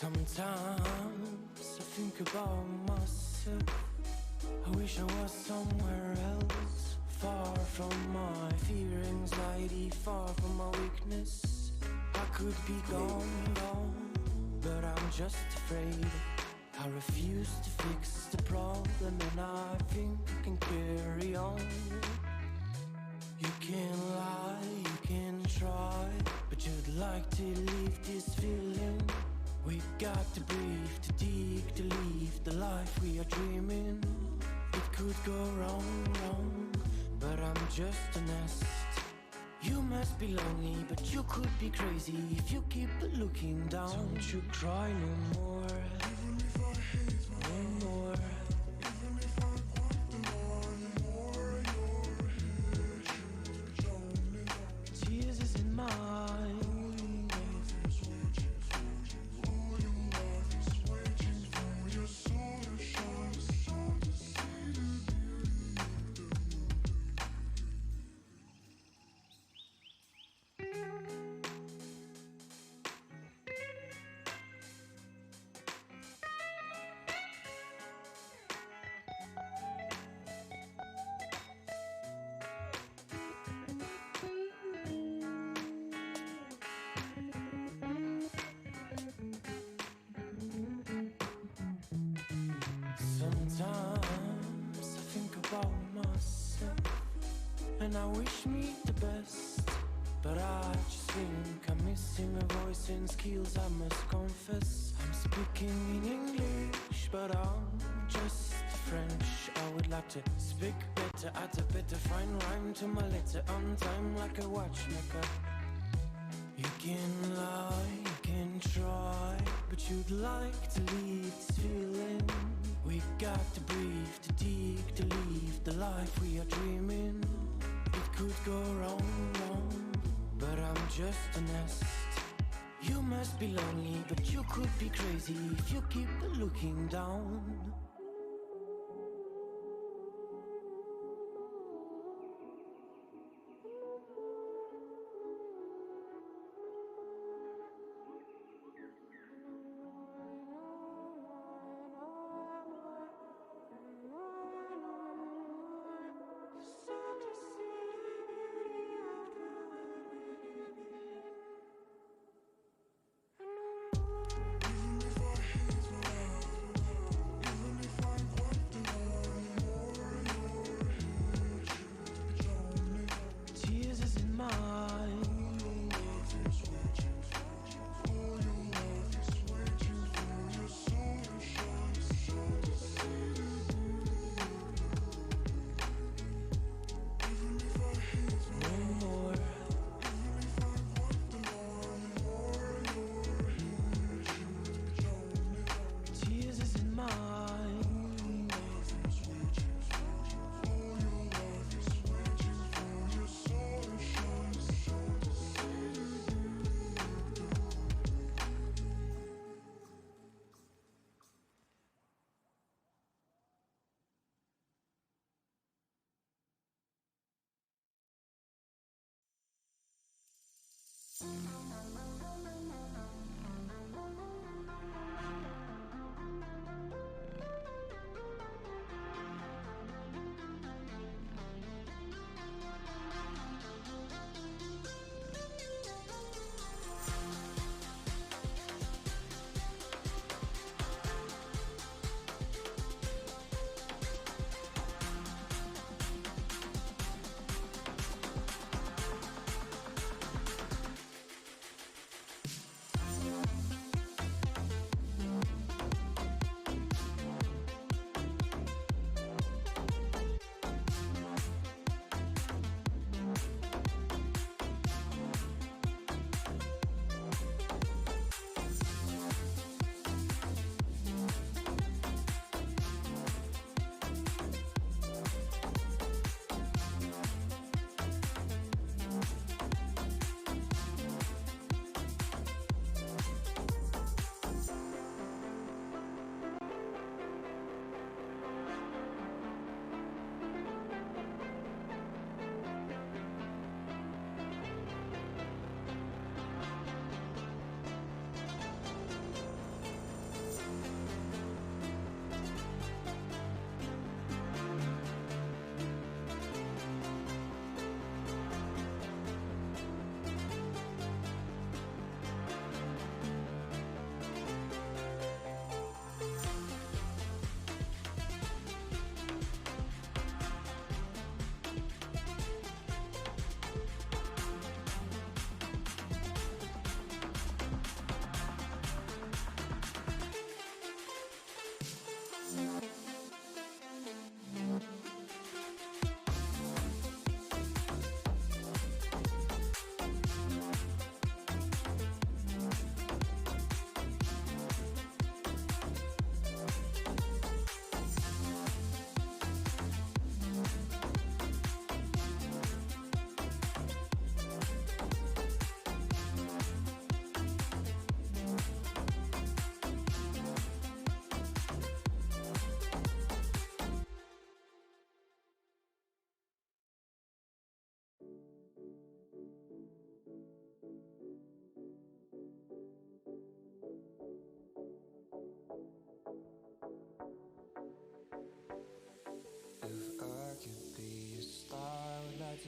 Sometimes I think about myself. I wish I was somewhere else, far from my fear, anxiety, far from my weakness. I could be gone, but I'm just afraid. I refuse to fix the problem, and I think I can carry on. You can lie, you can try, but you'd like to leave this feeling. We got to breathe, to dig, to leave the life we are dreaming. It could go wrong, but I'm just a nest. You must be lonely, but you could be crazy if you keep looking down. Don't you cry no more, even if I hate no more. Even if I want the more, you're here, you're only. Tears is in mine. Sometimes I think about myself, and I wish me the best, but I just think I'm missing a voice and skills, I must confess. I'm speaking in English, but I'm just French. I would like to speak better, add a better fine rhyme to my letter on time, like a watchmaker. You can lie, you can try, but you'd like to leave this feeling. We got to breathe, to dig, to leave the life we are dreaming. It could go wrong, but I'm just a nest. You must be lonely, but you could be crazy if you keep looking down.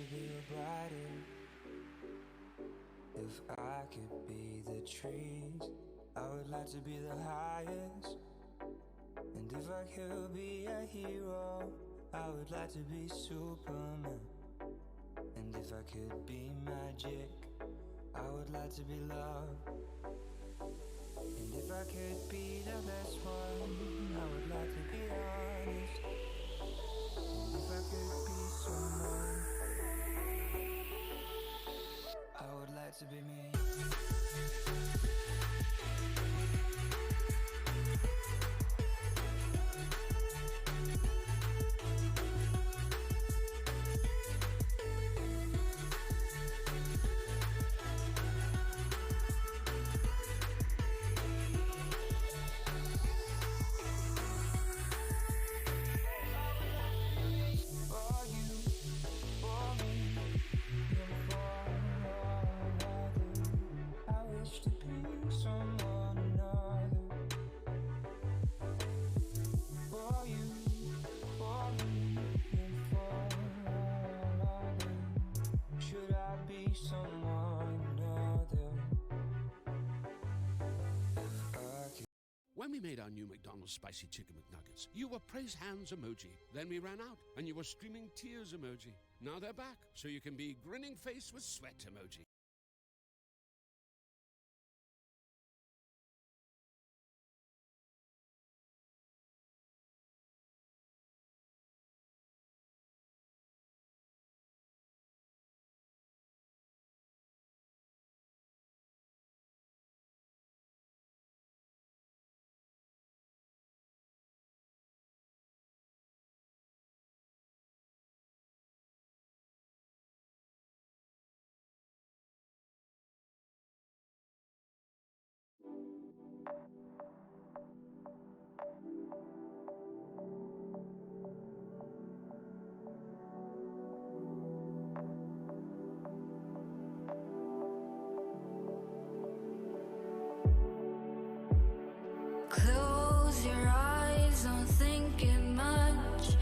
to be a brighter. If I could be the trees, I would like to be the highest. And if I could be a hero, I would like to be Superman. And if I could be magic, I would like to be love. And if I could be the best one, I would like to be honest. And if I could be someone, I would like to be me. When we made our new McDonald's Spicy Chicken McNuggets, you were praise hands emoji. Then we ran out, and you were streaming tears emoji. Now they're back, so you can be grinning face with sweat emoji. Close your eyes, don't think it much.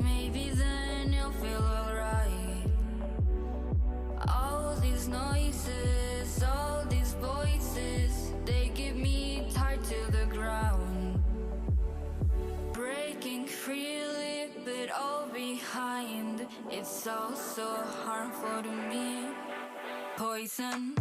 Maybe then you'll feel alright. All these noises, all these voices, they give me tied to the ground. Breaking freely, but all behind. It's all so harmful to me. Poison.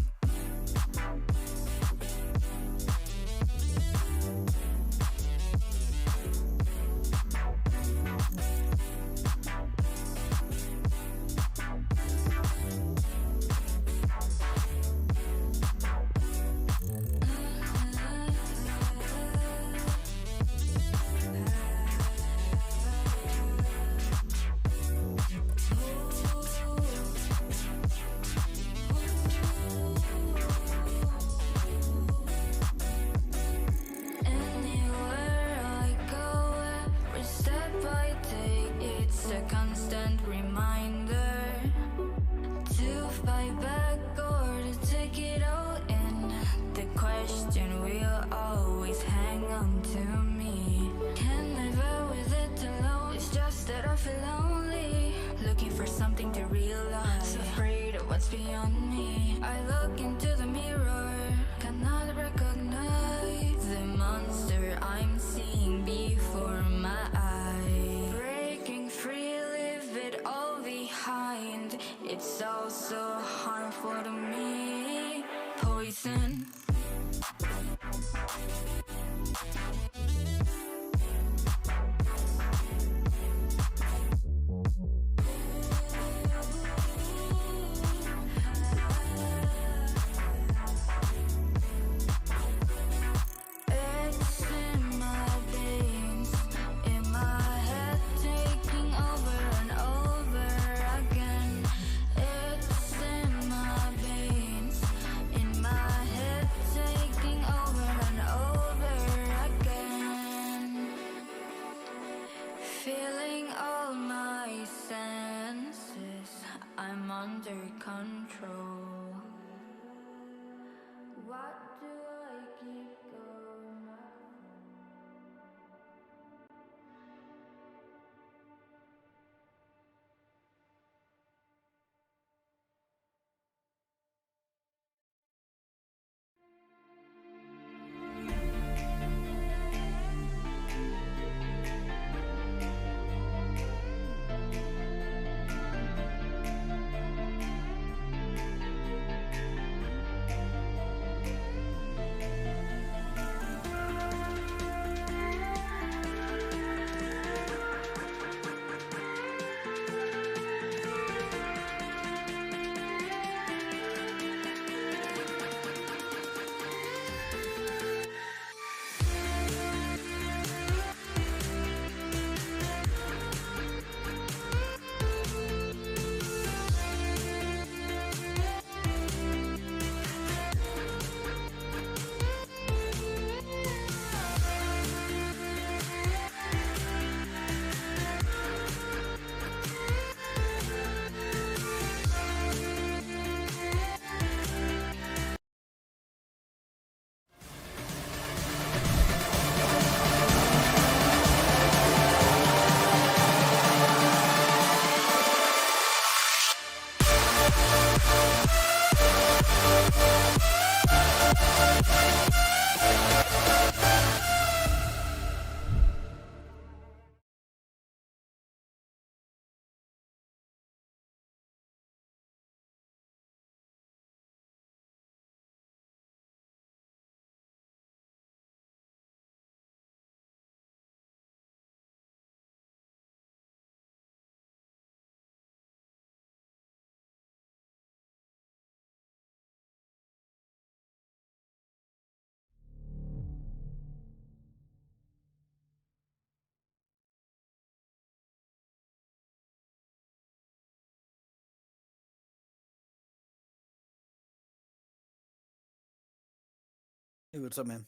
Hey, what's up, man?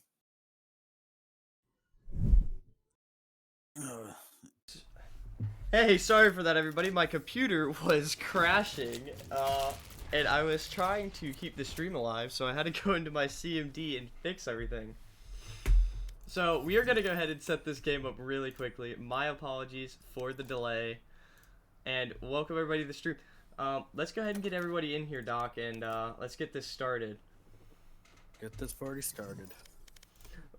Uh, Hey, sorry for that, everybody. My computer was crashing, and I was trying to keep the stream alive, so I had to go into my CMD and fix everything. So, we are going to go ahead and set this game up really quickly. My apologies for the delay, and welcome everybody to the stream. Let's go ahead and get everybody in here, Doc, and let's get this started. get this party started.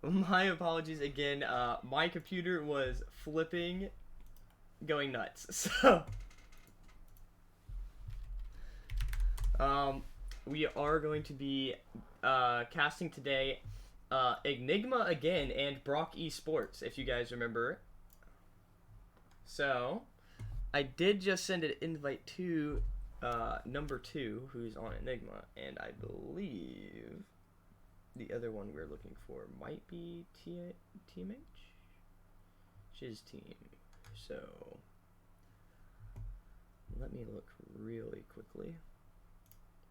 My apologies again. My computer was flipping, going nuts. So, we are going to be casting today Enigma again and Brock Esports, if you guys remember. So, I did just send an invite to number 2, who's on Enigma, and I believe the other one we're looking for might be TMH? Shiz team. So, let me look really quickly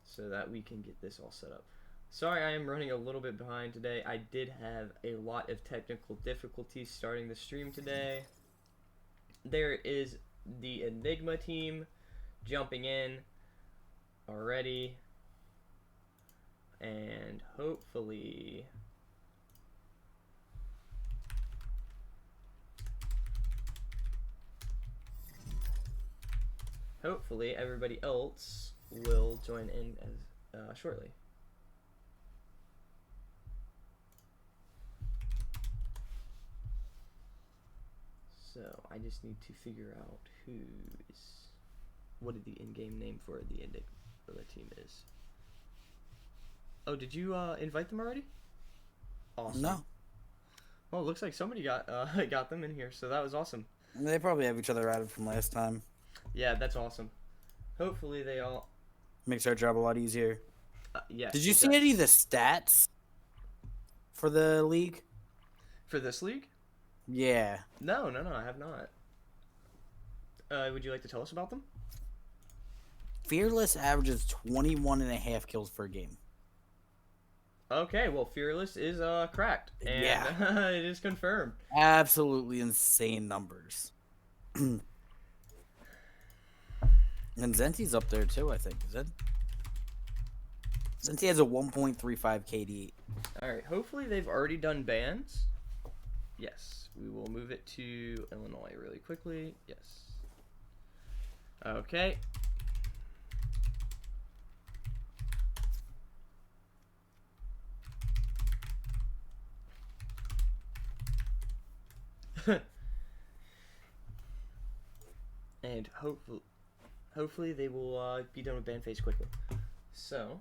so that we can get this all set up. Sorry, I am running a little bit behind today. I did have a lot of technical difficulties starting the stream today. There is the Enigma team jumping in already. And hopefully everybody else will join in as shortly. So I just need to figure out what the in-game name for the Enigma team is. Oh, did you invite them already? Awesome. No. Well, it looks like somebody got got them in here, so that was awesome. They probably have each other added from last time. Yeah, that's awesome. Hopefully they all... Makes our job a lot easier. Yeah. Did you see any of the stats for the league? For this league? Yeah. No, I have not. Would you like to tell us about them? Fearless averages 21.5 kills per game. Okay, well, Fearless is cracked. And Yeah. it is confirmed. Absolutely insane numbers. And Zenti's up there too, I think. Zenti has a 1.35 KD. Alright, hopefully they've already done bans. Yes, we will move it to Illinois really quickly. Yes. Okay. And hopefully they will be done with ban phase quickly. So,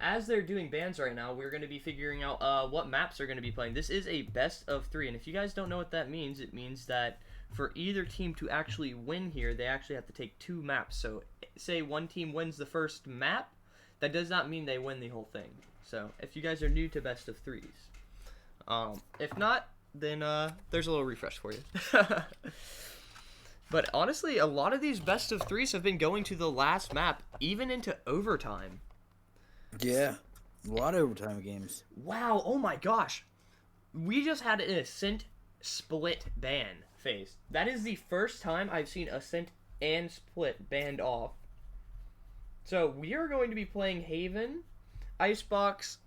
as they're doing bans right now, we're going to be figuring out what maps are going to be playing. This is a best of 3, and if you guys don't know what that means, it means that for either team to actually win here, they actually have to take 2 maps. So, say one team wins the first map, that does not mean they win the whole thing. So, if you guys are new to best of 3s. If not, then there's a little refresh for you. But honestly, a lot of these best of 3s have been going to the last map, even into overtime. Yeah. A lot of overtime games. Wow, oh my gosh. We just had an Ascent split ban phase. That is the first time I've seen Ascent and Split banned off. So we are going to be playing Haven, Icebox,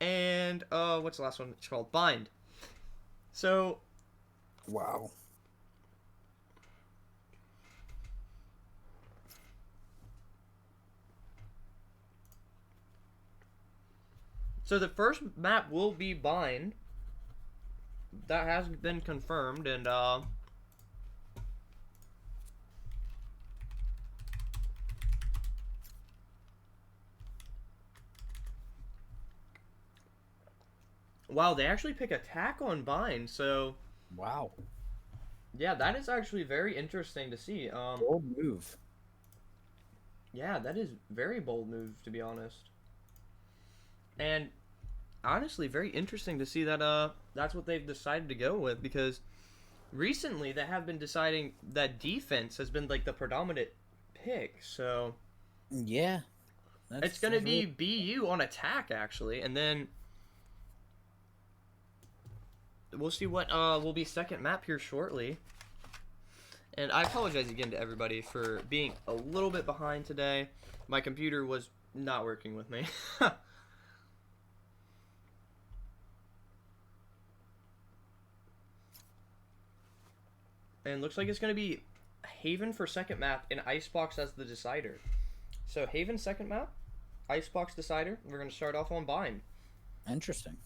and what's the last one? It's called Bind. So Wow. So the first map will be Bind. That has been confirmed, and wow, they actually pick attack on Bind, so Wow. yeah, that is actually very interesting to see. Bold move. Yeah, that is very bold move, to be honest. And honestly, very interesting to see that that's what they've decided to go with, because recently they have been deciding that defense has been like the predominant pick. So Yeah. It's gonna be BU on attack actually, and then we'll see what will be second map here shortly. And I apologize again to everybody for being a little bit behind today. My computer was not working with me. And looks like it's going to be Haven for second map and Icebox as the decider. So Haven second map, Icebox decider. We're going to start off on Bind. Interesting.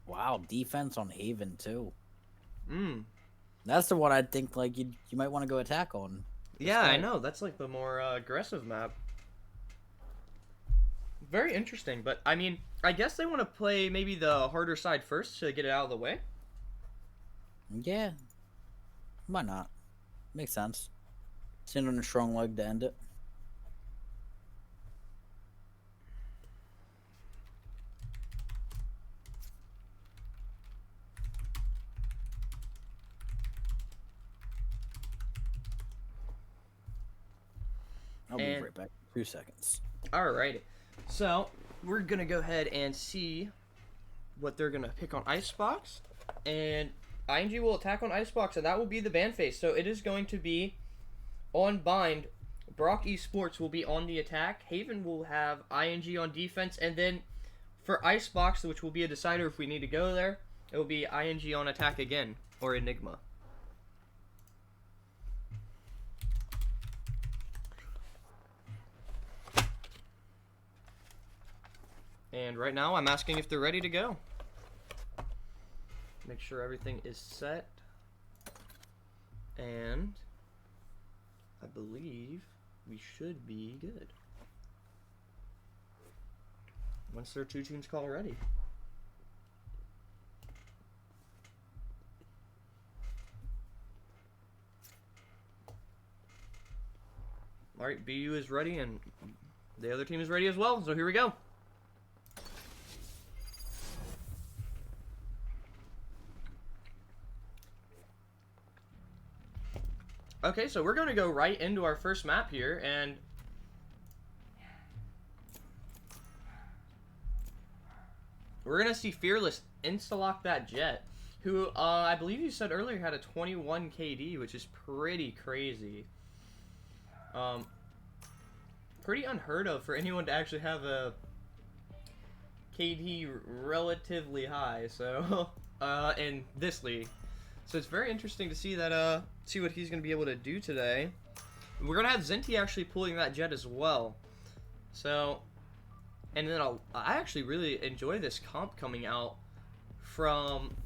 Wow, defense on Haven too. That's the one I think like you might want to go attack on. Yeah, I know. That's like the more aggressive map. Very interesting, but I mean, I guess they want to play maybe the harder side first to get it out of the way. Yeah. Why not? Makes sense. Sitting on a strong leg to end it. I'll be right back. 2 seconds. Alrighty. So, we're going to go ahead and see what they're going to pick on Icebox. And ING will attack on Icebox, and that will be the ban phase. So, it is going to be on Bind. Brock Esports will be on the attack. Haven will have ING on defense. And then for Icebox, which will be a decider if we need to go there, it will be ING on attack again, or Enigma. And right now, I'm asking if they're ready to go. Make sure everything is set. And I believe we should be good. Once their 2 tunes call ready. Alright, BU is ready and the other team is ready as well, so here we go. Okay, so we're going to go right into our first map here, and we're going to see Fearless insta-lock that Jet, who I believe you said earlier had a 21 KD, which is pretty crazy. Pretty unheard of for anyone to actually have a KD relatively high, so in this league. So it's very interesting to see that see what he's going to be able to do today. We're going to have Zinti actually pulling that Jet as well. So, and then I actually really enjoy this comp coming out from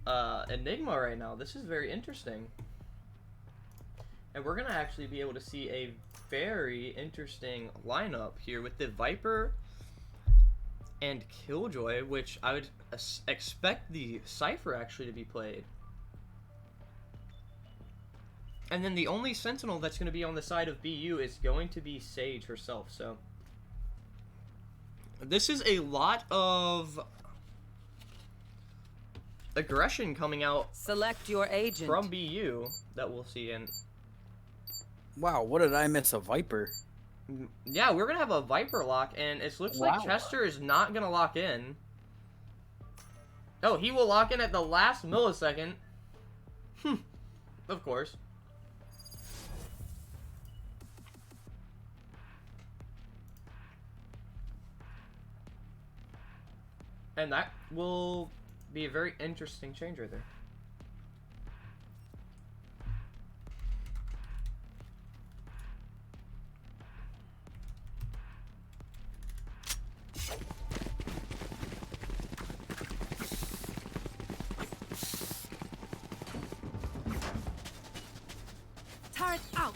Enigma right now. This is very interesting. And we're going to actually be able to see a very interesting lineup here with the Viper and Killjoy, which I would expect the Cypher actually to be played. And then the only Sentinel that's going to be on the side of BU is going to be Sage herself, so this is a lot of aggression coming out. Select your agent from BU that we'll see. And wow, what did I miss? A Viper? Yeah, we're going to have a Viper lock, and it looks like Chester is not going to lock in. Oh, he will lock in at the last millisecond. Of course. And that will be a very interesting change right there. turret out.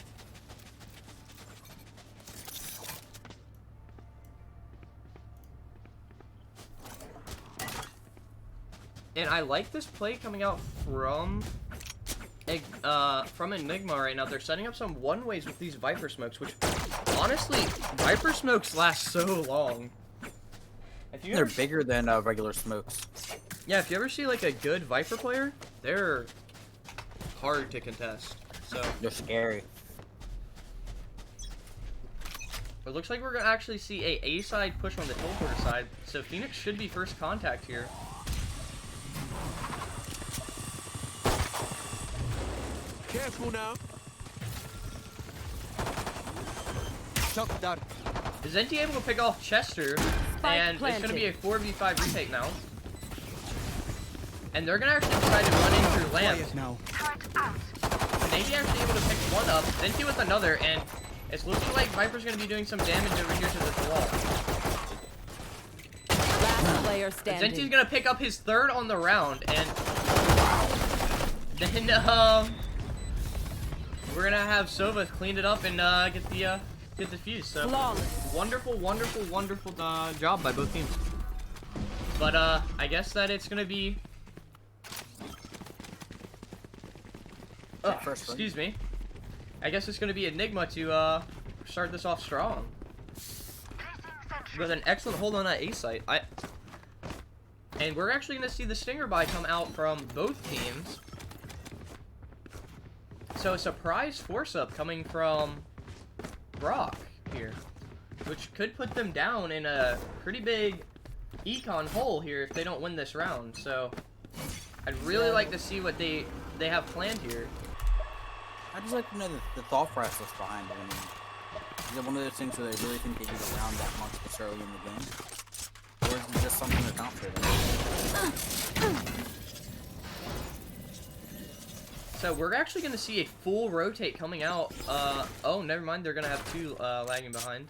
And I like this play coming out from Enigma right now. They're setting up some one-ways with these Viper smokes, which, honestly, Viper smokes last so long. They're bigger than regular smokes. Yeah, if you ever see, like, a good Viper player, they're hard to contest. So They're scary. it looks like we're gonna actually see a side push on the teleporter side. So Phoenix should be first contact here. Careful now. Shock dart. Is Zenti able to pick off Chester? Spike And it's gonna be a planted. 4v5 retake now. And they're gonna actually decide to run in through lamp. Quiet now. Maybe actually able to pick one up, Zenti with another, and it's looking like Viper's gonna be doing some damage over here to this wall. Last player Zenti's standing. gonna pick up his third on the round, and then we're gonna have Sova clean it up and get the fuse. So Flawless. wonderful, wonderful, wonderful job by both teams. But I guess that it's gonna be. First one. Excuse me. I guess it's gonna be Enigma to start this off strong. With an excellent hold on that A site. And we're actually gonna see the Stinger buy come out from both teams. So a surprise force up coming from Brock here, which could put them down in a pretty big econ hole here if they don't win this round. So I'd really like to see what they have planned here. I just like to know the thought process behind it. I mean, is it one of those things where they really think they get around that much this early in the game? Or is it just something they're confident in? So we're actually going to see a full rotate coming out. Oh, never mind. They're going to have two lagging behind.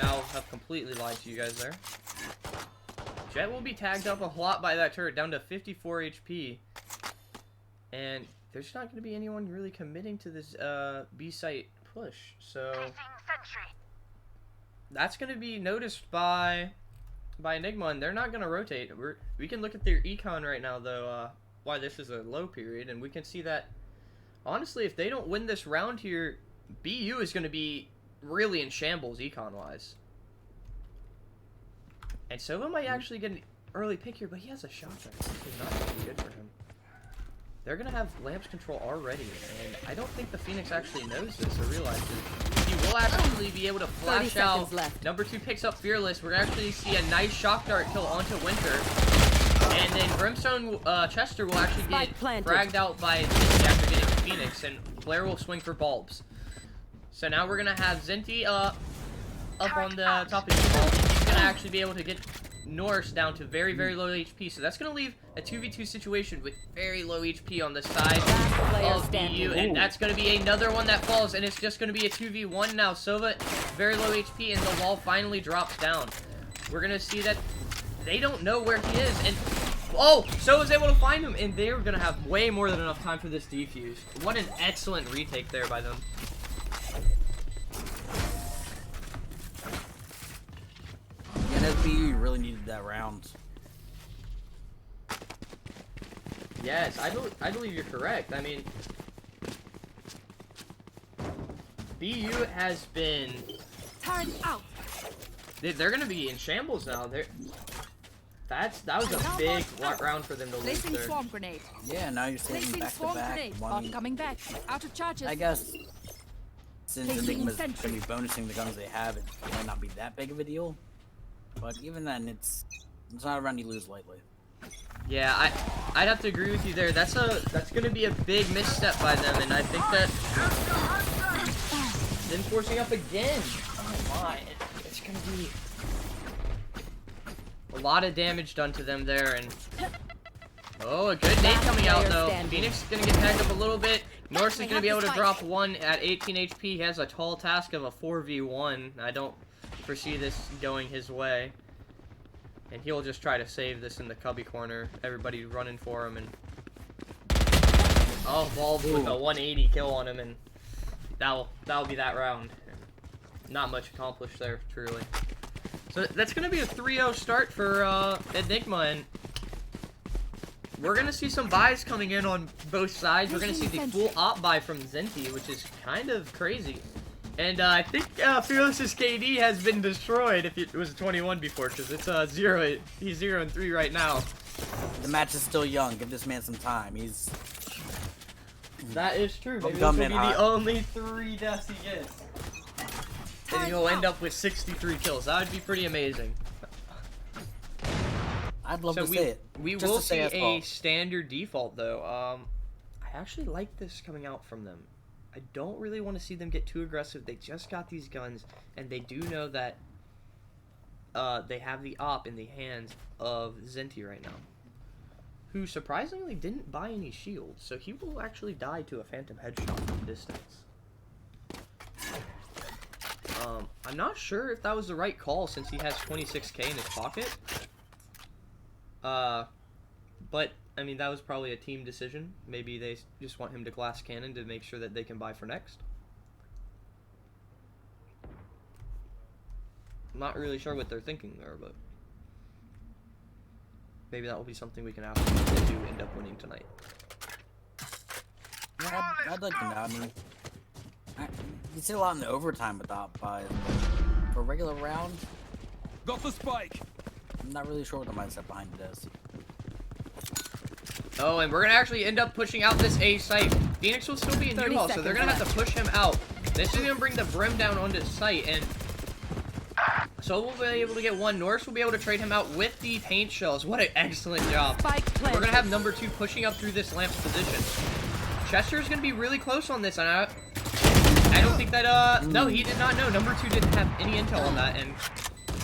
Now, I've completely lied to you guys there. Jet will be tagged up a lot by that turret, down to 54 HP. And there's not going to be anyone really committing to this B site push. So that's going to be noticed by Enigma, and they're not going to rotate. We can look at their econ right now, though, why this is a low period, and we can see that, honestly, if they don't win this round here, BU is going to be really in shambles econ-wise. And Sova might actually get an early pick here, but he has a shotgun. This is not going to be good for him. They're going to have lamps control already, and I don't think the Phoenix actually knows this or realizes it. He will actually be able to flash out. Left. Number 2 picks up Fearless. We're going to actually see a nice shock dart kill onto Winter. And then Brimstone Chester will actually get fragged out by Zinti after getting Phoenix, and Blair will swing for bulbs. So now we're going to have Zinti up on the top of the ball. He's going to actually be able to get Norse down to very, very low HP. So that's going to leave a 2v2 situation with very low HP on the side of BU. And that's going to be another one that falls, and it's just going to be a 2v1 now. Sova, very low HP, and the wall finally drops down. We're going to see that they don't know where he is, and oh, Sova's able to find him, and they're going to have way more than enough time for this defuse. What an excellent retake there by them. Yeah, NSBU really needed that round. Yes, I believe you're correct. I mean, BU has been... Turn out. They're going to be in shambles now. That was a big round for them to lose Placing there. swarm grenade. Yeah, now you're saying Placing back to swarm back. grenade. One, Bot coming back. Out of charges. I guess since Placing Enigma's going sentry. to be bonusing the guns they have, it might not be that big of a deal. But even then, it's not a round you lose lightly. Yeah, I'd have to agree with you there. That's going to be a big misstep by them, and I think that them forcing up again. Oh my, it's going to be a lot of damage done to them there, and oh, a good nade coming out though. Phoenix is going to get tagged up a little bit. Norse is going to be able to drop one at 18 HP. He has a tall task of a 4v1. I don't foresee this going his way. And he'll just try to save this in the cubby corner. Everybody running for him, and oh, Bulb with a 180 kill on him, and that'll be that round. Not much accomplished there, truly. So that's gonna be a 3-0 start for Enigma, and we're gonna see some buys coming in on both sides. We're gonna see the full op buy from Zinti, which is kind of crazy. And I think Fearless's KD has been destroyed if it was a 21 before, because it's 0. He's 0-3 right now. The match is still young. Give this man some time. That is true. Maybe this coming will in be hot. the only 3 deaths he gets. And he'll end up with 63 kills. That would be pretty amazing. I'd love to So see it. we Just will to see say as a well. standard default, though. I actually like this coming out from them. I don't really want to see them get too aggressive. They just got these guns, and they do know that they have the op in the hands of Zenti right now, who surprisingly didn't buy any shields, so he will actually die to a phantom headshot from distance. I'm not sure if that was the right call since he has 26k in his pocket. But, I mean, that was probably a team decision. Maybe they just want him to glass cannon to make sure that they can buy for next. I'm not really sure what they're thinking there, but maybe that will be something we can ask them if they do end up winning tonight. Yeah, I'd like to know. I mean, you see a lot in the overtime with that, but for a regular round, Got the spike. I'm not really sure what the mindset behind it is. Oh, and we're gonna actually end up pushing out this A site. Phoenix will still be in 30 U-Haul, so they're gonna have to push him out. This is gonna bring the Brim down onto the site, and so we'll be able to get one. Norse will be able to trade him out with the paint shells. What an excellent job. Spike We're planted. gonna have number 2 pushing up through this lamp's position. Chester's gonna be really close on this, and I don't think that, no, he did not know. Number 2 didn't have any intel on that, and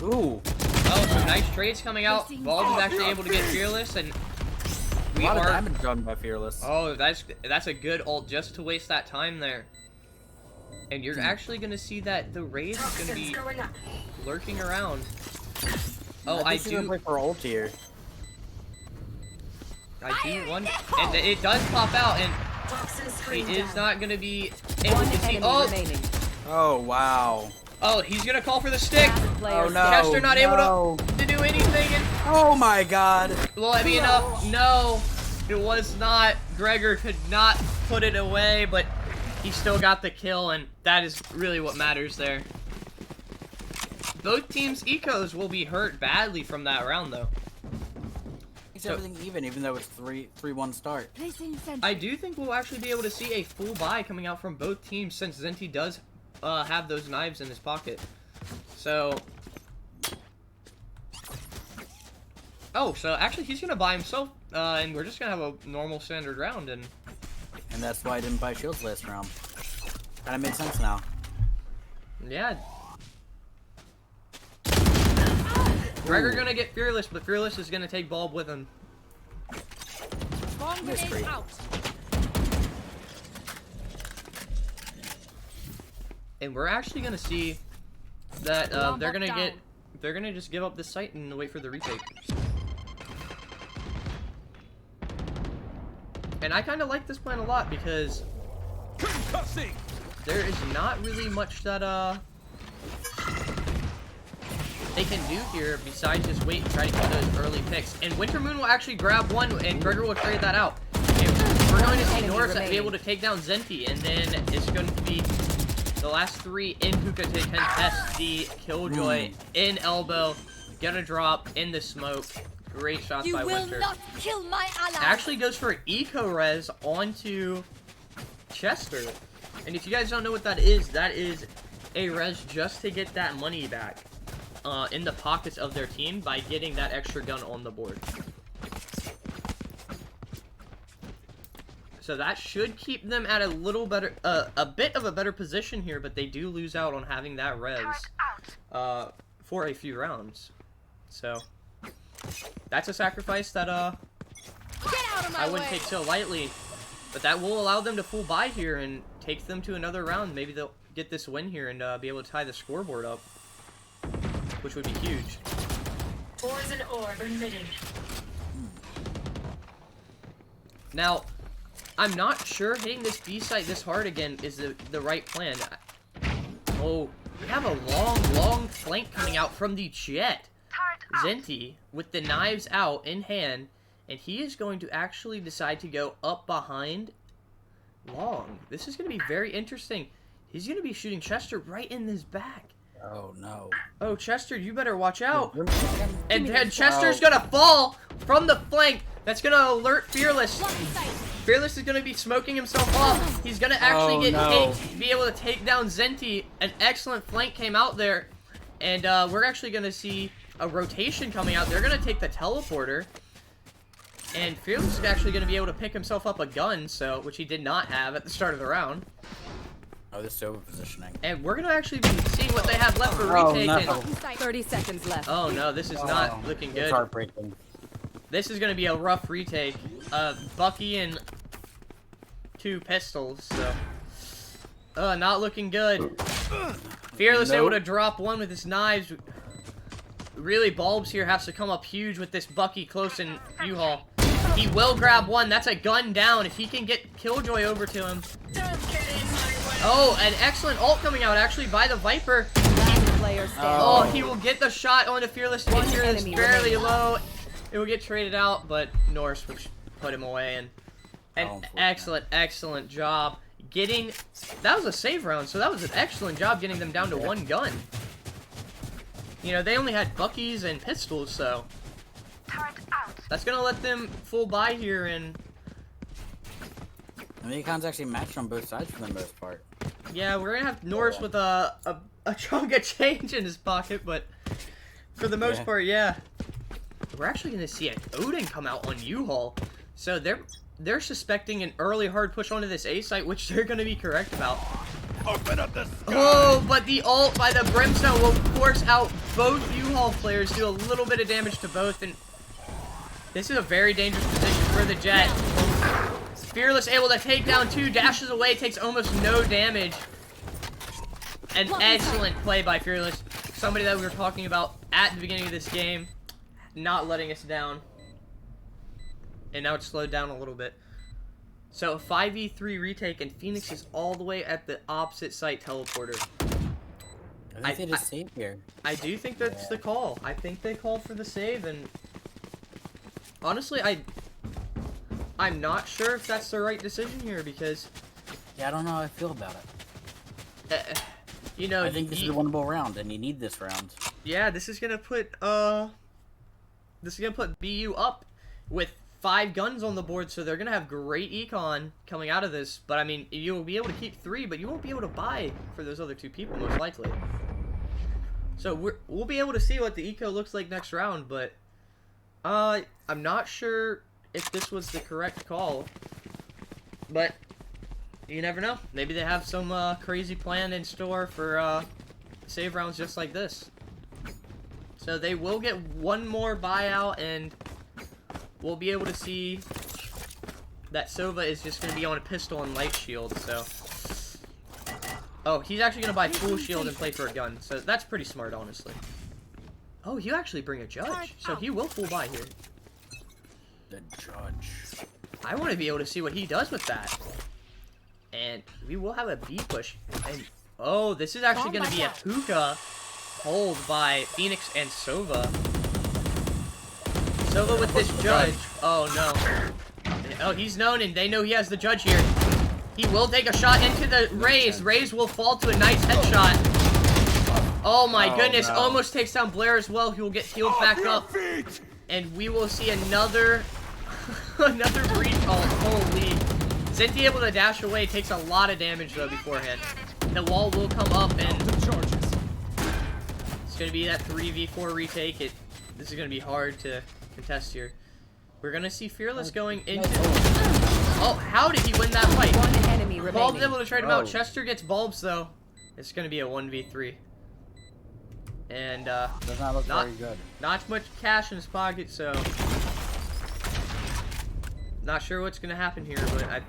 Ooh, oh, some nice trades coming out. Bald is actually able to get Fearless, and a we lot of are... damage done by Fearless. Oh, that's a good ult just to waste that time there. And you're actually gonna see that the raid is gonna be lurking around. Oh, I think she's gonna do play for ult here. wonder, and it does pop out, and he is not gonna be able One to see. enemy Oh, remaining. Oh wow. oh, he's gonna call for the stick. Player Oh no. Chester not able no. to do anything. And Oh my God. well, I mean, no, it was not. Gregor could not put it away, but he still got the kill, and that is really what matters there. Both teams' ecos will be hurt badly from that round, though. Makes everything even though it's 3-1 start. Placing sentry. I do think we'll actually be able to see a full buy coming out from both teams since Zenti does have those knives in his pocket. So... oh, so actually he's gonna buy himself, and we're just gonna have a normal standard round, and... And that's why I didn't buy shields last round. Kinda makes sense now. yeah. Gregor gonna get Fearless, but Fearless is gonna take Bulb with him. Bomb That's grenade great. out. And we're actually gonna see that Bomb they're up gonna down. they're gonna just give up this site and wait for the retake. And I kind of like this plan a lot because Concussing. there is not really much that they can do here besides just wait and try to get those early picks. And Wintermoon will actually grab one, and Gregor will trade that out. And we're going to see Enemy Norris be remaining. able to take down Zenti, and then it's going to be the last 3 in Hookah to contest the Killjoy in elbow, gonna drop in the smoke. Great shots You by will Winter. not kill my ally. Actually goes for eco-res onto Chester. And if you guys don't know what that is a res just to get that money back in the pockets of their team by getting that extra gun on the board. So that should keep them at a little better, a bit of a better position here, but they do lose out on having that res for a few rounds. So that's a sacrifice that Get out of my I wouldn't way. take so lightly, but that will allow them to full buy here and take them to another round. Maybe they'll get this win here and be able to tie the scoreboard up, which would be huge. Poison orb emitting. Now, I'm not sure hitting this B site this hard again is the right plan. Oh, we have a long flank coming out from the Jet. Zenti with the knives out in hand, and he is going to actually decide to go up behind Long. This is going to be very interesting. He's gonna be shooting Chester right in his back. Oh no. Oh, Chester, you better watch out. You're- And Chester's gonna fall from the flank. That's gonna alert Fearless. Blocking sight. Fearless is gonna be smoking himself off. He's gonna actually be able to take down Zenti. An excellent flank came out there. And we're actually gonna see a rotation coming out. They're gonna take the teleporter. And Fearless is actually gonna be able to pick himself up a gun, so which he did not have at the start of the round. Oh, this Sova positioning. And we're gonna actually be seeing what they have left for Oh, retake. no. And- Blocking sight. 30 seconds left. oh no, this is not looking It's good. heartbreaking. This is gonna be a rough retake. Bucky and 2 pistols, so not looking good. Fearless able to drop one with his knives. Really, Bulbs here has to come up huge with this Bucky close in U-Haul. He will grab one. That's a gun down. If he can get Killjoy over to him. Oh, an excellent ult coming out actually by the Viper. Last player standing. Oh, he will get the shot onto Fearless to get One Fearless enemy fairly remaining. low. It will get traded out, but Norse would put him away. And an Unfortunate. excellent job getting. That was a save round, so that was an excellent job getting them down to 1 gun. You know, they only had Buckies and pistols, so that's gonna let them full buy here. And And the econs actually matched on both sides for the most part. yeah, we're gonna have Norse with a chunk of change in his pocket, but for the most part, yeah. We're actually gonna see an Odin come out on U-Haul, so they're suspecting an early hard push onto this A site, which they're gonna be correct about. Open up the sky. Oh, but the ult by the Brimstone will force out both U-Haul players, do a little bit of damage to both, and this is a very dangerous position for the Jet. Fearless able to take down 2, dashes away, takes almost no damage. An excellent play by Fearless. Somebody that we were talking about at the beginning of this game, not letting us down. And now it's slowed down a little bit. So 5v3 retake, and Phoenix is all the way at the opposite site teleporter. I think they just saved here. I do think that's the call. I think they called for the save, and honestly, I'm not sure if that's the right decision here, because Yeah, I don't know how I feel about it. you know, I think this is a winnable round, and you need this round. yeah, this is gonna put BU up with 5 guns on the board, so they're gonna have great econ coming out of this. But I mean, you'll be able to keep 3, but you won't be able to buy for those other 2 people most likely. So we'll be able to see what the eco looks like next round, but I'm not sure if this was the correct call. But you never know. Maybe they have some crazy plan in store for save rounds just like this. So they will get 1 more buyout, and we'll be able to see that Sova is just going to be on a pistol and light shield, so. Oh, he's actually going to buy full shield and play for a gun, so that's pretty smart, honestly. Oh, you actually bring a judge, so he will full buy here. The judge. I want to be able to see what he does with that. And we will have a B push. And oh, this is actually going to be a hookah hold by Phoenix and Sova. Sova with this judge. Oh no. Oh, he's known, and they know he has the judge here. He will take a shot into the Raze. Raze will fall to a nice headshot. Oh my goodness, no. almost takes down Blair as well. He will get healed back up. And we will see another another breach. Oh, holy. Zenti able to dash away, takes a lot of damage though beforehand. The wall will come up, and it's gonna be that 3v4 retake. This is gonna be hard to contest here. We're gonna see Fearless going into. Oh, how did he win that fight? 1 enemy Bulb's remaining. able to trade him out. Chester gets Bulbs though. It's gonna be a 1v3. And Does not look very good. not much cash in his pocket, so not sure what's gonna happen here, but I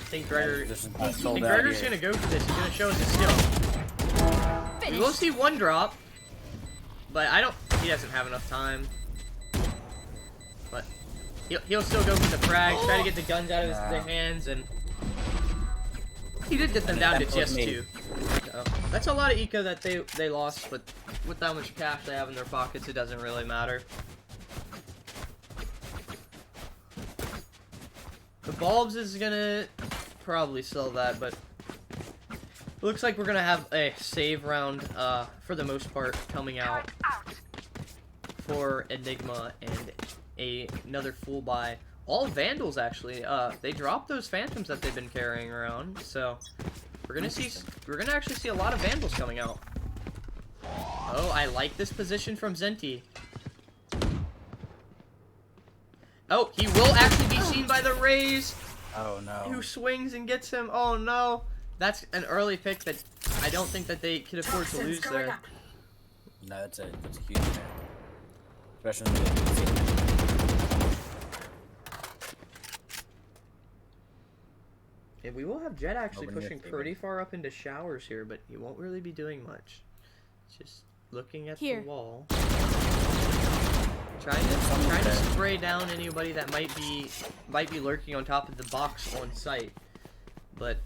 think Gregor's gonna go for this. He's gonna show us his skill. We will see 1 drop, but he doesn't have enough time. But he'll still go for the frags, try to get the guns out of their hands, and he did get them down to just 2. So, that's a lot of eco that they lost, but with how much cash they have in their pockets, it doesn't really matter. The Bulbs is gonna probably sell that, but looks like we're gonna have a save round for the most part coming out for Enigma and another full buy. All Vandals actually. They dropped those Phantoms that they've been carrying around, so we're gonna actually see a lot of Vandals coming out. Oh, I like this position from Zenti. Oh, he will actually be seen by the Rays. Oh no. Who swings and gets him? Oh no. That's an early pick that I don't think that they could afford to lose there. No, that's a huge pick. Especially when they And we will have Jet actually Opening pushing it, pretty far up into showers here, but he won't really be doing much. Just looking at Here. the wall. Trying to spray down anybody that might be lurking on top of the box on site. But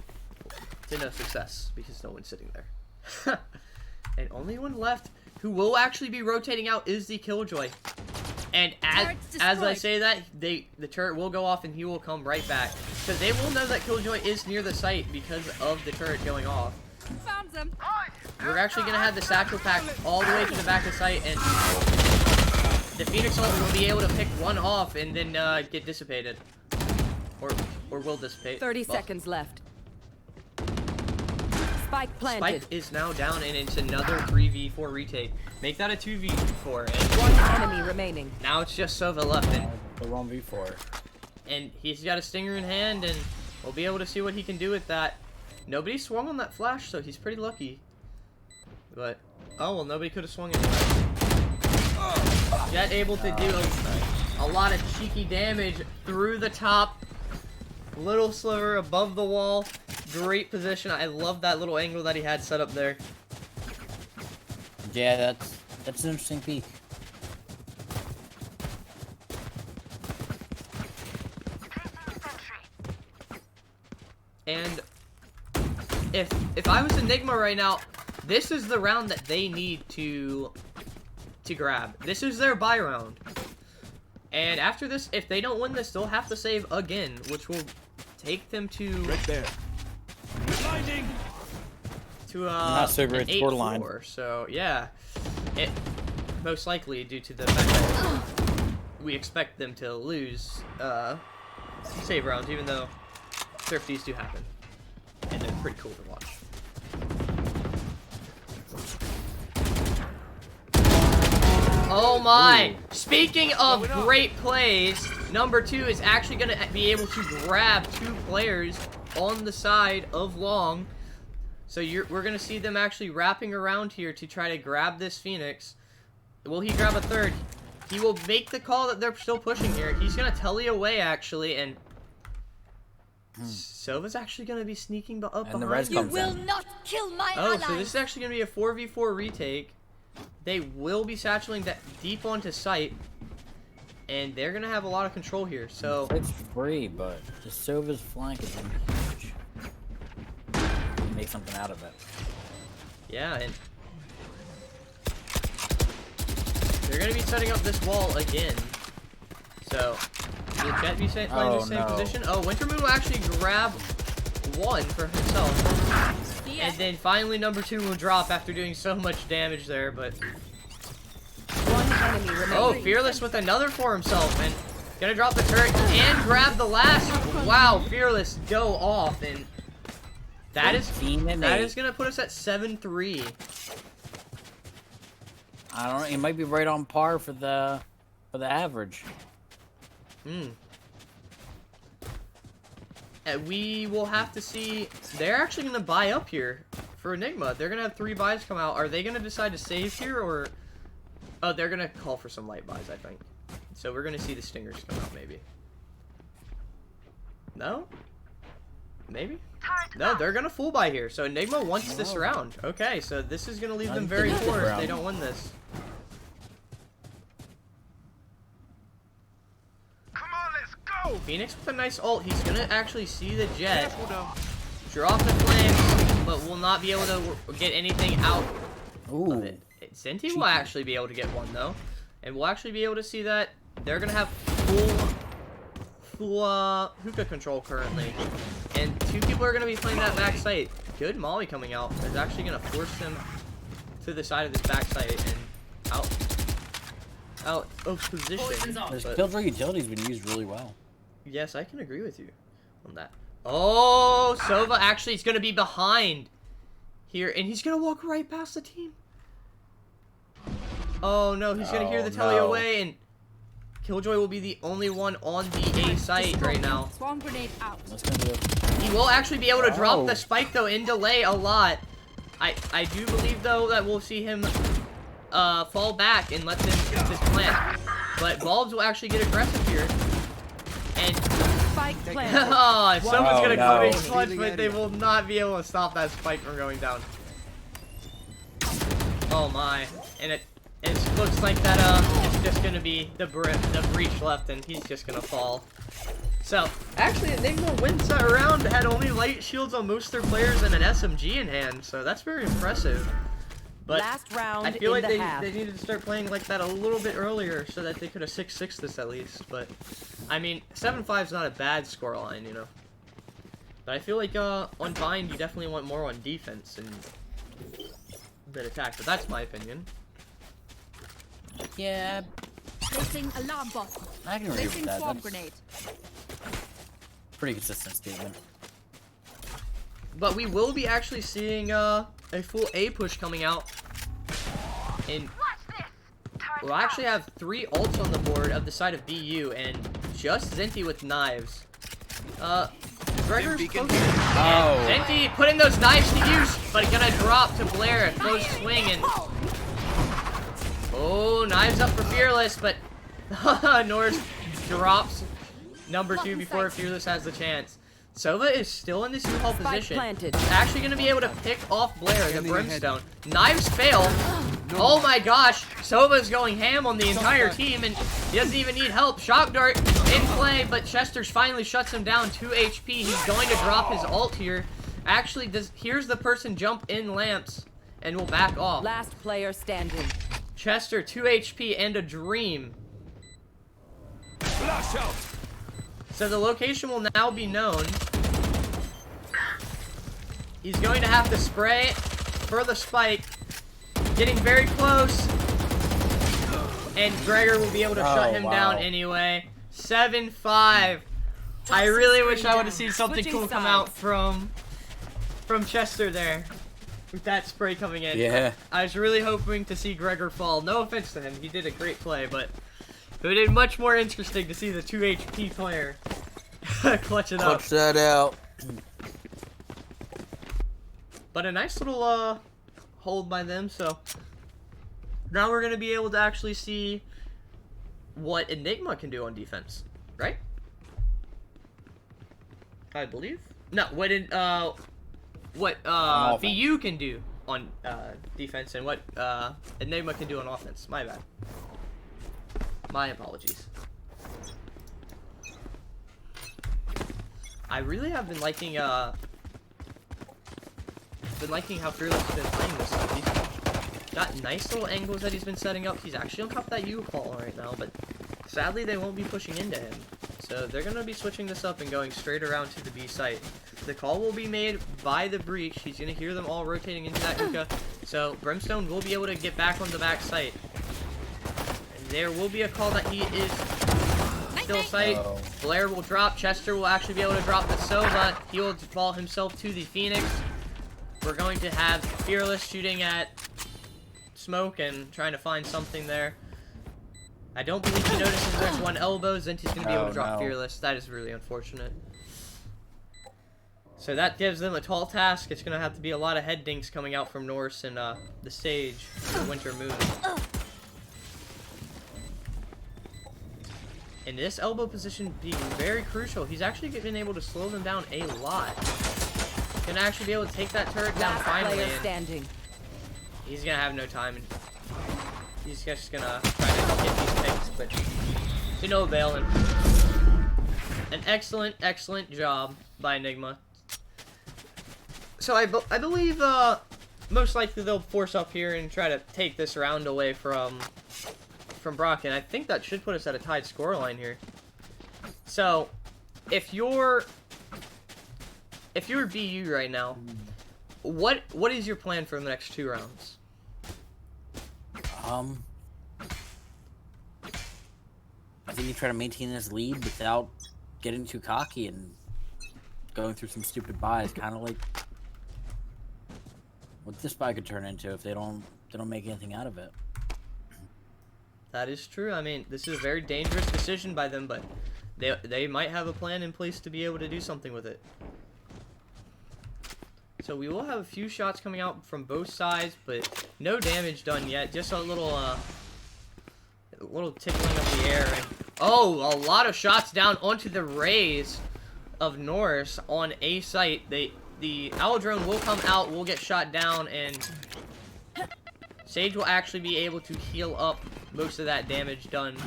to no success because no one's sitting there. And only one left who will actually be rotating out is the Killjoy. And as I say that, the turret will go off and he will come right back. Because they will know that Killjoy is near the site because of the turret going off. Found them. We're actually going to have the satchel pack all the way to the back of the site, and the Phoenix ult will be able to pick one off and then get dissipated. Or will dissipate. 30 seconds left. Spike planted. Spike is now down, and it's another 3v4 retake. Make that a 2v4. And One enemy remaining. now it's just Sova left, and the 1v4. And he's got a stinger in hand, and we'll be able to see what he can do with that. Nobody swung on that flash, so he's pretty lucky. But, oh well, nobody could have swung anyway. Jet able to do a lot of cheeky damage through the top. Little sliver above the wall. Great position. I love that little angle that he had set up there. Yeah, that's an interesting peek. And if I was Enigma right now, this is the round that they need to grab. This is their buy round. And after this, if they don't win this, they'll have to save again, which will take them to Right there. Blinding. to Not so great an scoreline. 8-4. So yeah, it most likely due to the fact that we expect them to lose save rounds, even though Thrifties do happen, and they're pretty cool to watch. Oh my! Speaking of great plays, number 2 is actually going to be able to grab 2 players on the side of long. So we're going to see them actually wrapping around here to try to grab this Phoenix. Will he grab a third? He will make the call that they're still pushing here. He's going to telly away, actually, and Sova's actually going to be sneaking up behind. The res You comes will in. not kill my Oh, allies. so this is actually going to be a 4v4 retake. They will be satcheling that deep onto site, and they're going to have a lot of control here. So It's free, but the Sova's flank is going to be huge. Make something out of it. yeah, and they're going to be setting up this wall again. So will Jet be playing the same position? Oh, Wintermoon will actually grab one for himself. And then finally number 2 will drop after doing so much damage there, but One enemy remaining. oh, Fearless with another for himself, and gonna drop the turret and grab the last. Wow, Fearless go off, and that is gonna put us at 7-3. I don't know. It might be right on par for the average. And we will have to see. They're actually gonna buy up here for Enigma. They're gonna have 3 buys come out. Are they gonna decide to save here, or oh, they're gonna call for some light buys, I think. So we're gonna see the Stingers come out, maybe. No? Maybe? No, they're gonna full buy here. So Enigma wants this round. Okay, so this is gonna leave them very poor if they don't win this. Come on, let's go. Phoenix with a nice ult. He's gonna actually see the Jet, drop the flames, but will not be able to get anything out Ooh. of it. Zenti will actually be able to get one though, and we'll actually be able to see that they're gonna have full hookah control currently. And 2 people are going to be playing that back site. Good molly coming out. Is actually going to force him to the side of this back site and out of position. This But Killjoy utility's been used really well. yes, I can agree with you on that. Oh, Sova actually is going to be behind here, and he's going to walk right past the team. Oh no, he's going to hear the telly no. away, and Killjoy will be the only one on the A site right now. Swarm grenade out. What's gonna do? He will actually be able to drop Oh. the spike though in delay a lot. I do believe though that we'll see him fall back and let them get this plant. But Bulbs will actually get aggressive here. And Spike planted. oh, someone's gonna no. come in clutch, but they will not be able to stop that spike from going down. Oh my. And it looks like that it's just gonna be the breach left, and he's just gonna fall. So actually, Enigma wins that round. Had only light shields on most of their players and an SMG in hand, so that's very impressive. But Last round I feel in like the half. they needed to start playing like that a little bit earlier so that they could have 6-6 this at least. But I mean, 7-5 is not a bad scoreline, you know. But I feel like on Bind you definitely want more on defense and a bit attack. But that's my opinion. Yeah, Placing alarm bot. I can agree with Placing that. swarm That's grenade. pretty consistent statement. But we will be actually seeing a full A push coming out. And we'll actually have 3 ults on the board of the side of BU and just Zinti with knives. Gregor's close. Oh. Zinti putting those knives to use, but gonna drop to Blair. Close swing and oh, knives up for Fearless, but Norris drops number 2 before Fearless has the chance. Sova is still in this U-Haul position. planted. He's actually going to be able to pick off Blair, the Brimstone. Knives fail. Oh my gosh. Sova's going ham on the entire team, and he doesn't even need help. Shock Dart in play, but Chester's finally shuts him down. 2 HP. He's going to drop his ult here. Actually, here's the person jump in lamps, and will back off. Last player standing. Chester, 2 HP and a dream. Flash out. So the location will now be known. He's going to have to spray for the spike. Getting very close. And Gregor will be able to shut him down anyway. 7-5. I really wish I would have seen something Switching cool come sides. out from Chester there. With that spray coming in. Yeah. I was really hoping to see Gregor fall. No offense to him. He did a great play, but it would have been much more interesting to see the 2 HP player clutch it up. Clutch that out. But a nice little hold by them, so now we're gonna be able to actually see what Enigma can do on defense, right? I believe. No, what VU can do on defense and what Enigma can do on offense. My bad. My apologies. I really have been liking how Fearless has been playing this stuff. He's got nice little angles that he's been setting up. He's actually on top of that U-Haul right now, but sadly they won't be pushing into him. So they're going to be switching this up and going straight around to the B site. The call will be made by the breach. He's going to hear them all rotating into that hookah. So Brimstone will be able to get back on the back site. And there will be a call that he is still sight. Oh. Blair will drop. Chester will actually be able to drop the Sova. He will fall himself to the Phoenix. We're going to have Fearless shooting at smoke and trying to find something there. I don't believe he notices there's one elbow. Zinti's going to be able to drop Fearless. That is really unfortunate. So that gives them a tall task. It's going to have to be a lot of head dinks coming out from Norse and the Sage, the Winter Moon. And this elbow position being very crucial. He's actually been able to slow them down a lot. Gonna actually be able to take that turret down Last finally. player And standing. he's gonna have no time. And he's just gonna try to get these picks, but to no avail. And an excellent, excellent job by Enigma. So I believe most likely they'll force up here and try to take this round away from Brock, and I think that should put us at a tied scoreline here. So if you're BU right now, what is your plan for the next 2 rounds? I think you try to maintain this lead without getting too cocky and going through some stupid buys, kind of like what this buy could turn into if they don't make anything out of it. That is true. I mean, this is a very dangerous decision by them, but they might have a plan in place to be able to do something with it. So we will have a few shots coming out from both sides, but no damage done yet. Just a little tickling of the air. And, oh, a lot of shots down onto the rays of Norris on A site. The owl drone will come out, will get shot down, and Sage will actually be able to heal up most of that damage done.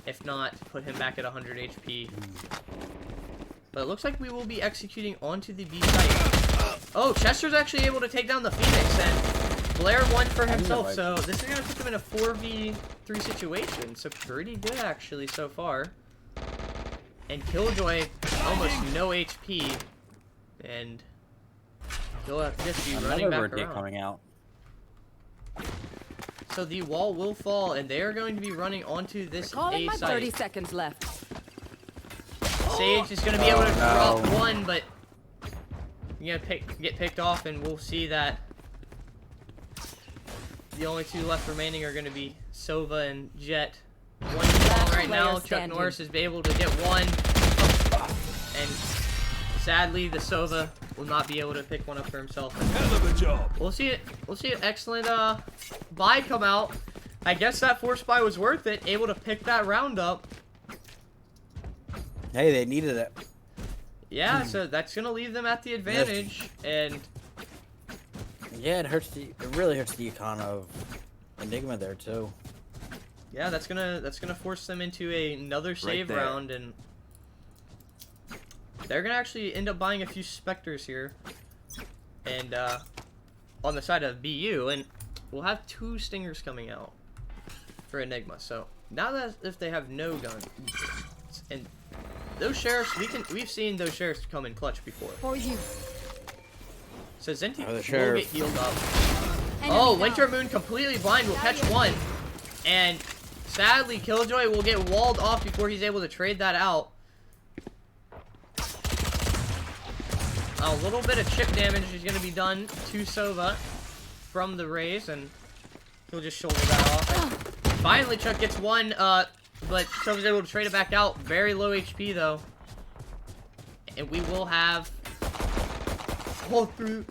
If not, put him back at 100 HP. But it looks like we will be executing onto the B site. Oh, Chester's actually able to take down the Phoenix, and Blair won for himself, so this is going to put them in a 4v3 situation. So pretty good, actually, so far. And Killjoy, almost no HP. And he'll have to just be running back around. Coming out. So the wall will fall, and they are going to be running onto this A site. 30 seconds left. Sage is going to be able to drop one, but you're going to get picked off, and we'll see that the only 2 left remaining are going to be Sova and Jet. One long right now. Chuck Norris is able to get one, and sadly, the Sova will not be able to pick one up for himself. Hell of a job. We'll see it. We'll see an excellent buy come out. I guess that force buy was worth it. Able to pick that round up. Hey, they needed it. Yeah, so that's gonna leave them at the advantage, and yeah, it really hurts the econ of Enigma there too. Yeah, that's gonna force them into another save round, and they're gonna actually end up buying a few Spectres here, and on the side of BU, and we'll have 2 Stingers coming out for Enigma. So now that if they have no gun, and those Sheriffs, we've seen those Sheriffs come in clutch before. For you. So Zenty Oh, the will Sheriff. get healed up. Enemy Oh, down. Winter Moon completely blind will catch one, and sadly Killjoy will get walled off before he's able to trade that out. A little bit of chip damage is going to be done to Sova from the rays, and he'll just shoulder that off. Finally, Chuck gets one, but Sova's able to trade it back out. Very low HP, though. And we will have... pull through...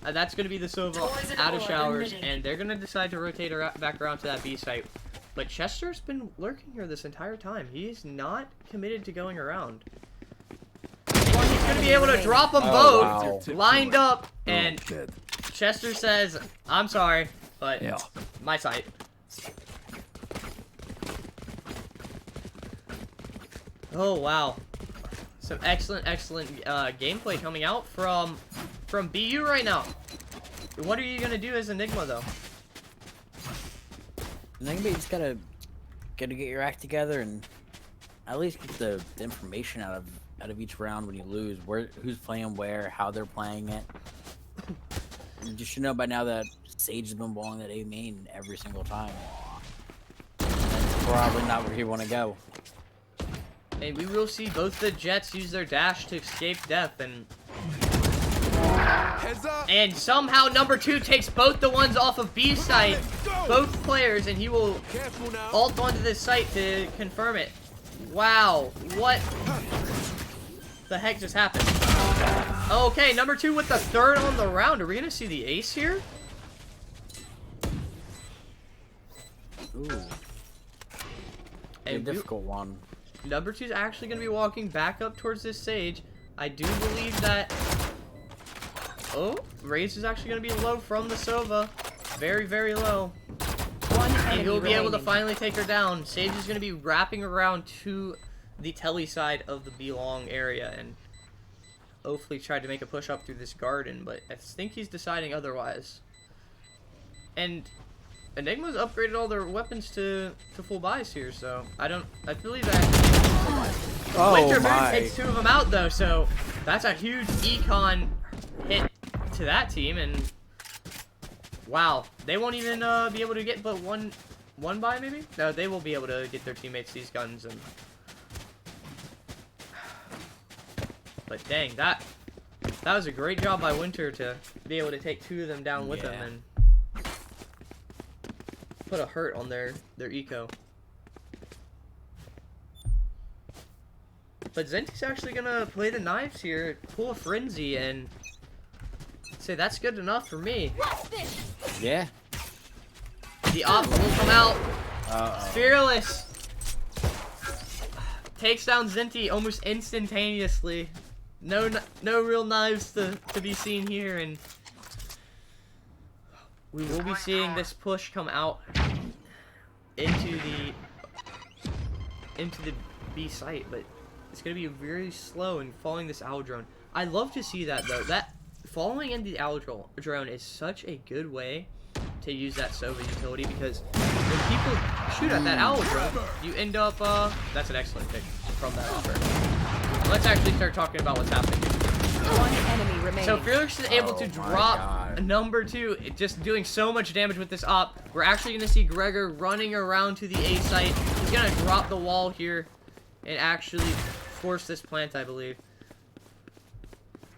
that's going to be the Sova out of showers, and they're going to decide to rotate her back around to that B site. But Chester's been lurking here this entire time. He's not committed to going around. He's going to be able to drop them both, lined up, and Chester says, I'm sorry, but my site. Oh, wow. Some excellent gameplay coming out from BU right now. What are you going to do as Enigma, though? Enigma, you just gotta get your act together and at least get the information out of each round when you lose, who's playing where, how they're playing it. You should know by now that Sage has been balling that A main every single time. And that's probably not where you want to go. And we will see both the Jets use their dash to escape death, and somehow number 2 takes both the ones off of B site, both players, and he will ult onto this site to confirm it. Wow, what the heck just happened? Okay, number 2 with the 3rd on the round. Are we gonna see the ace here? Ooh. A difficult one. Number 2 is actually going to be walking back up towards this Sage. I do believe that... Oh, Raze is actually going to be low from the Sova. Very, very low. And he'll be able to finally take her down. Sage is going to be wrapping around to the telly side of the B-long area and hopefully try to make a push up through this garden, but I think he's deciding otherwise. And Enigma's upgraded all their weapons to full buys here, so I believe that. Oh Winter Moon my. takes 2 of them out though, so that's a huge econ hit to that team, and wow, they won't even be able to get but one buy maybe? No, they will be able to get their teammates these guns, and but dang, that was a great job by Winter to be able to take 2 of them down with them and put a hurt on their eco. But Zenti's actually gonna play the knives here, pull a frenzy, and say that's good enough for me. Yeah. The op will come out. Fearless takes down Zenti almost instantaneously. No real knives to be seen here, and we will be seeing this push come out into the B site, but it's gonna be very slow in following this owl drone. I love to see that though. That following in the owl drone is such a good way to use that Sova utility, because when people shoot at that owl drone, you end up that's an excellent pick from that offer. Let's actually start talking about what's happening. One enemy remaining. So Fearless is able to drop number 2, just doing so much damage with this op. We're actually going to see Gregor running around to the A site. He's going to drop the wall here and actually force this plant, I believe.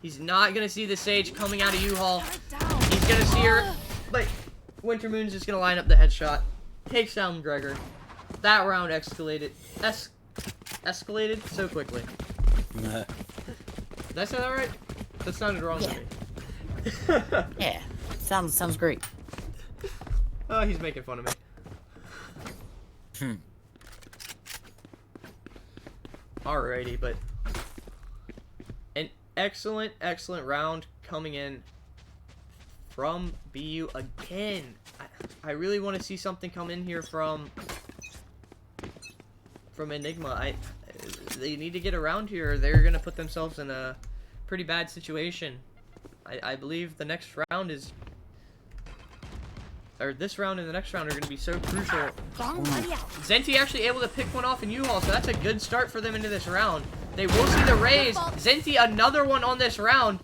He's not going to see the Sage coming out of U-Haul. He's going to see her, but Winter Moon's just going to line up the headshot. Takes down Gregor. That round escalated so quickly. Did I say that right? That sounded wrong to me. Yeah. Sounds great. Oh, he's making fun of me. Alrighty, but an excellent round coming in from BU again. I really want to see something come in here from Enigma. They need to get around here, or they're gonna put themselves in a pretty bad situation. I believe the next round is, or this round and the next round are gonna be so crucial. Zenti actually able to pick one off in U-Haul, so that's a good start for them into this round. They will see the raise. Zenti another one on this round.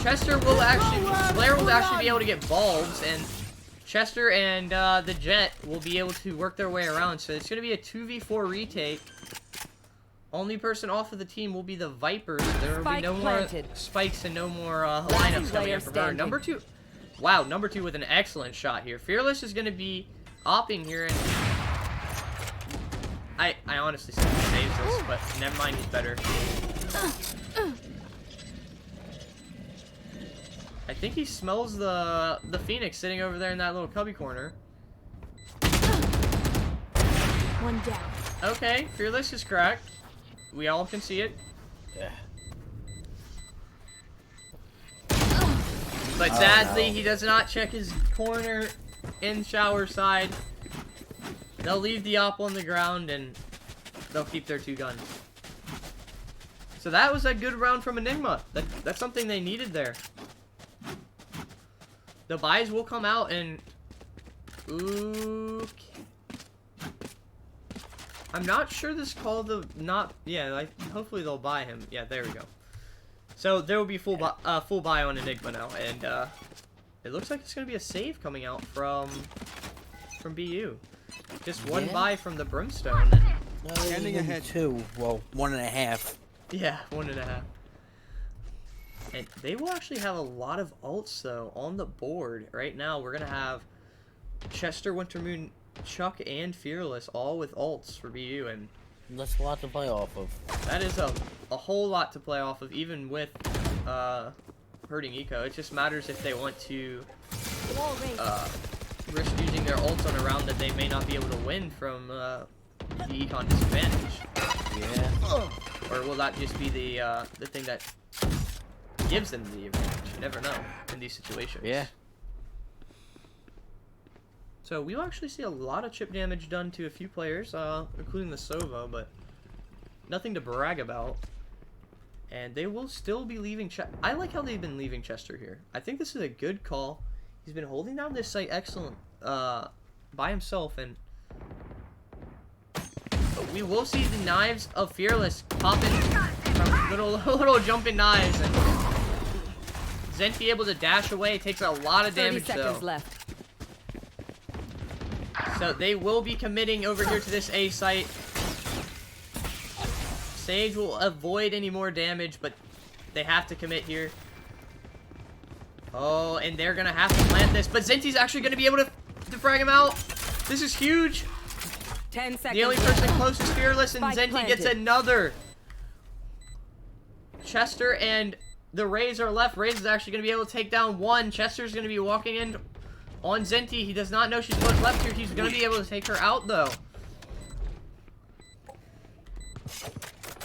Chester will actually, Slayer will actually be able to get bulbs, and Chester and the Jet will be able to work their way around. So it's gonna be a 2v4 retake. Only person off of the team will be the Vipers. There will be no more spikes and no more lineups coming in from her. Number 2. Wow, number 2 with an excellent shot here. Fearless is going to be opping here, and I honestly said he saves this, but never mind, he's better. I think he smells the Phoenix sitting over there in that little cubby corner. One down. Okay, Fearless is cracked. We all can see it. Yeah. But sadly, he does not check his corner in shower side. They'll leave the op on the ground, and they'll keep their 2 guns. So that was a good round from Enigma. That's something they needed there. The buys will come out, and okay. I'm not sure this call hopefully they'll buy him. Yeah, there we go. So there will be full buy on Enigma now, and it looks like it's gonna be a save coming out from BU. Just one buy from the Brimstone. Standing ahead 2. Well, 1.5. Yeah, 1.5. And they will actually have a lot of ults though on the board right now. We're gonna have Chester, Wintermoon, Chuck, and Fearless all with ults for BU, and that's a lot to play off of. That is a whole lot to play off of, even with hurting eco. It just matters if they want to risk using their ults on a round that they may not be able to win from the econ disadvantage. Yeah. Or will that just be the thing that gives them the advantage? You never know in these situations. Yeah. So we'll actually see a lot of chip damage done to a few players, including the Sova, but nothing to brag about. And they will still be leaving I like how they've been leaving Chester here. I think this is a good call. He's been holding down this site excellent by himself, and we will see the knives of Fearless popping from little jumping knives, and Zenti able to dash away. Takes a lot of damage 30 seconds though. left. So they will be committing over here to this A site. Sage will avoid any more damage, but they have to commit here. Oh, and they're gonna have to plant this, but Zenti's actually gonna be able to frag him out. This is huge. 10 seconds. The only person closest Fearless, and Spike Zenti gets planted. another. Chester and the Rays are left. Rays is actually gonna be able to take down one. Chester's gonna be walking in on Zenti. He does not know she's what's left here. He's gonna be able to take her out though.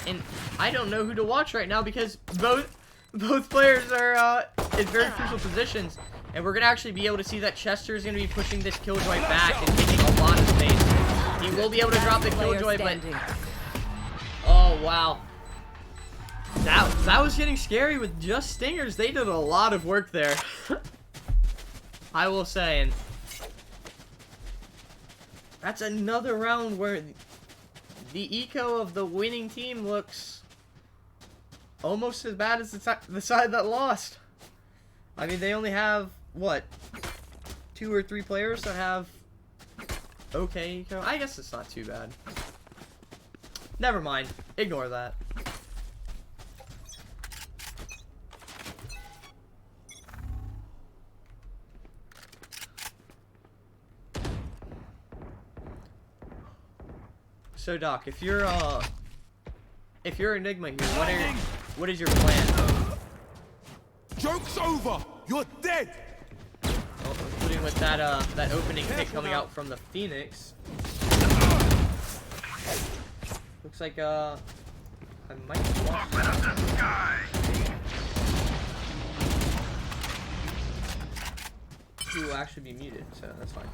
And I don't know who to watch right now because both players are in very crucial positions. And we're gonna actually be able to see that Chester is gonna be pushing this Killjoy back and taking a lot of space. He will be able to drop the Killjoy, but oh wow. That was getting scary with just stingers. They did a lot of work there. I will say, and that's another round where the eco of the winning team looks almost as bad as the side that lost. I mean, they only have, what, 2 or 3 players that have okay eco? I guess it's not too bad. Never mind. Ignore that. So Doc, if you're Enigma here, what is your plan? Joke's over. You're dead. Well, including with that that opening pick coming out from the Phoenix. Looks like I might Open up the sky. he will actually be muted, so that's fine.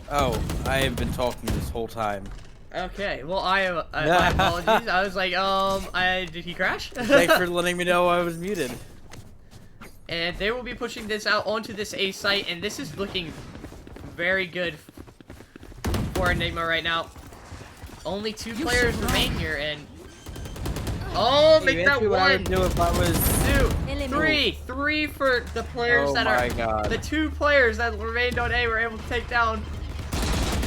Oh, I have been talking this whole time. Okay, well my apologies. I was like, did he crash? Thanks for letting me know I was muted. And they will be pushing this out onto this A site, and this is looking very good for Enigma right now. Only 2 players remain here, and oh, make that What I would 1, do if I was 2, 3 for the players Oh that my are God. the 2 players that remained on A were able to take down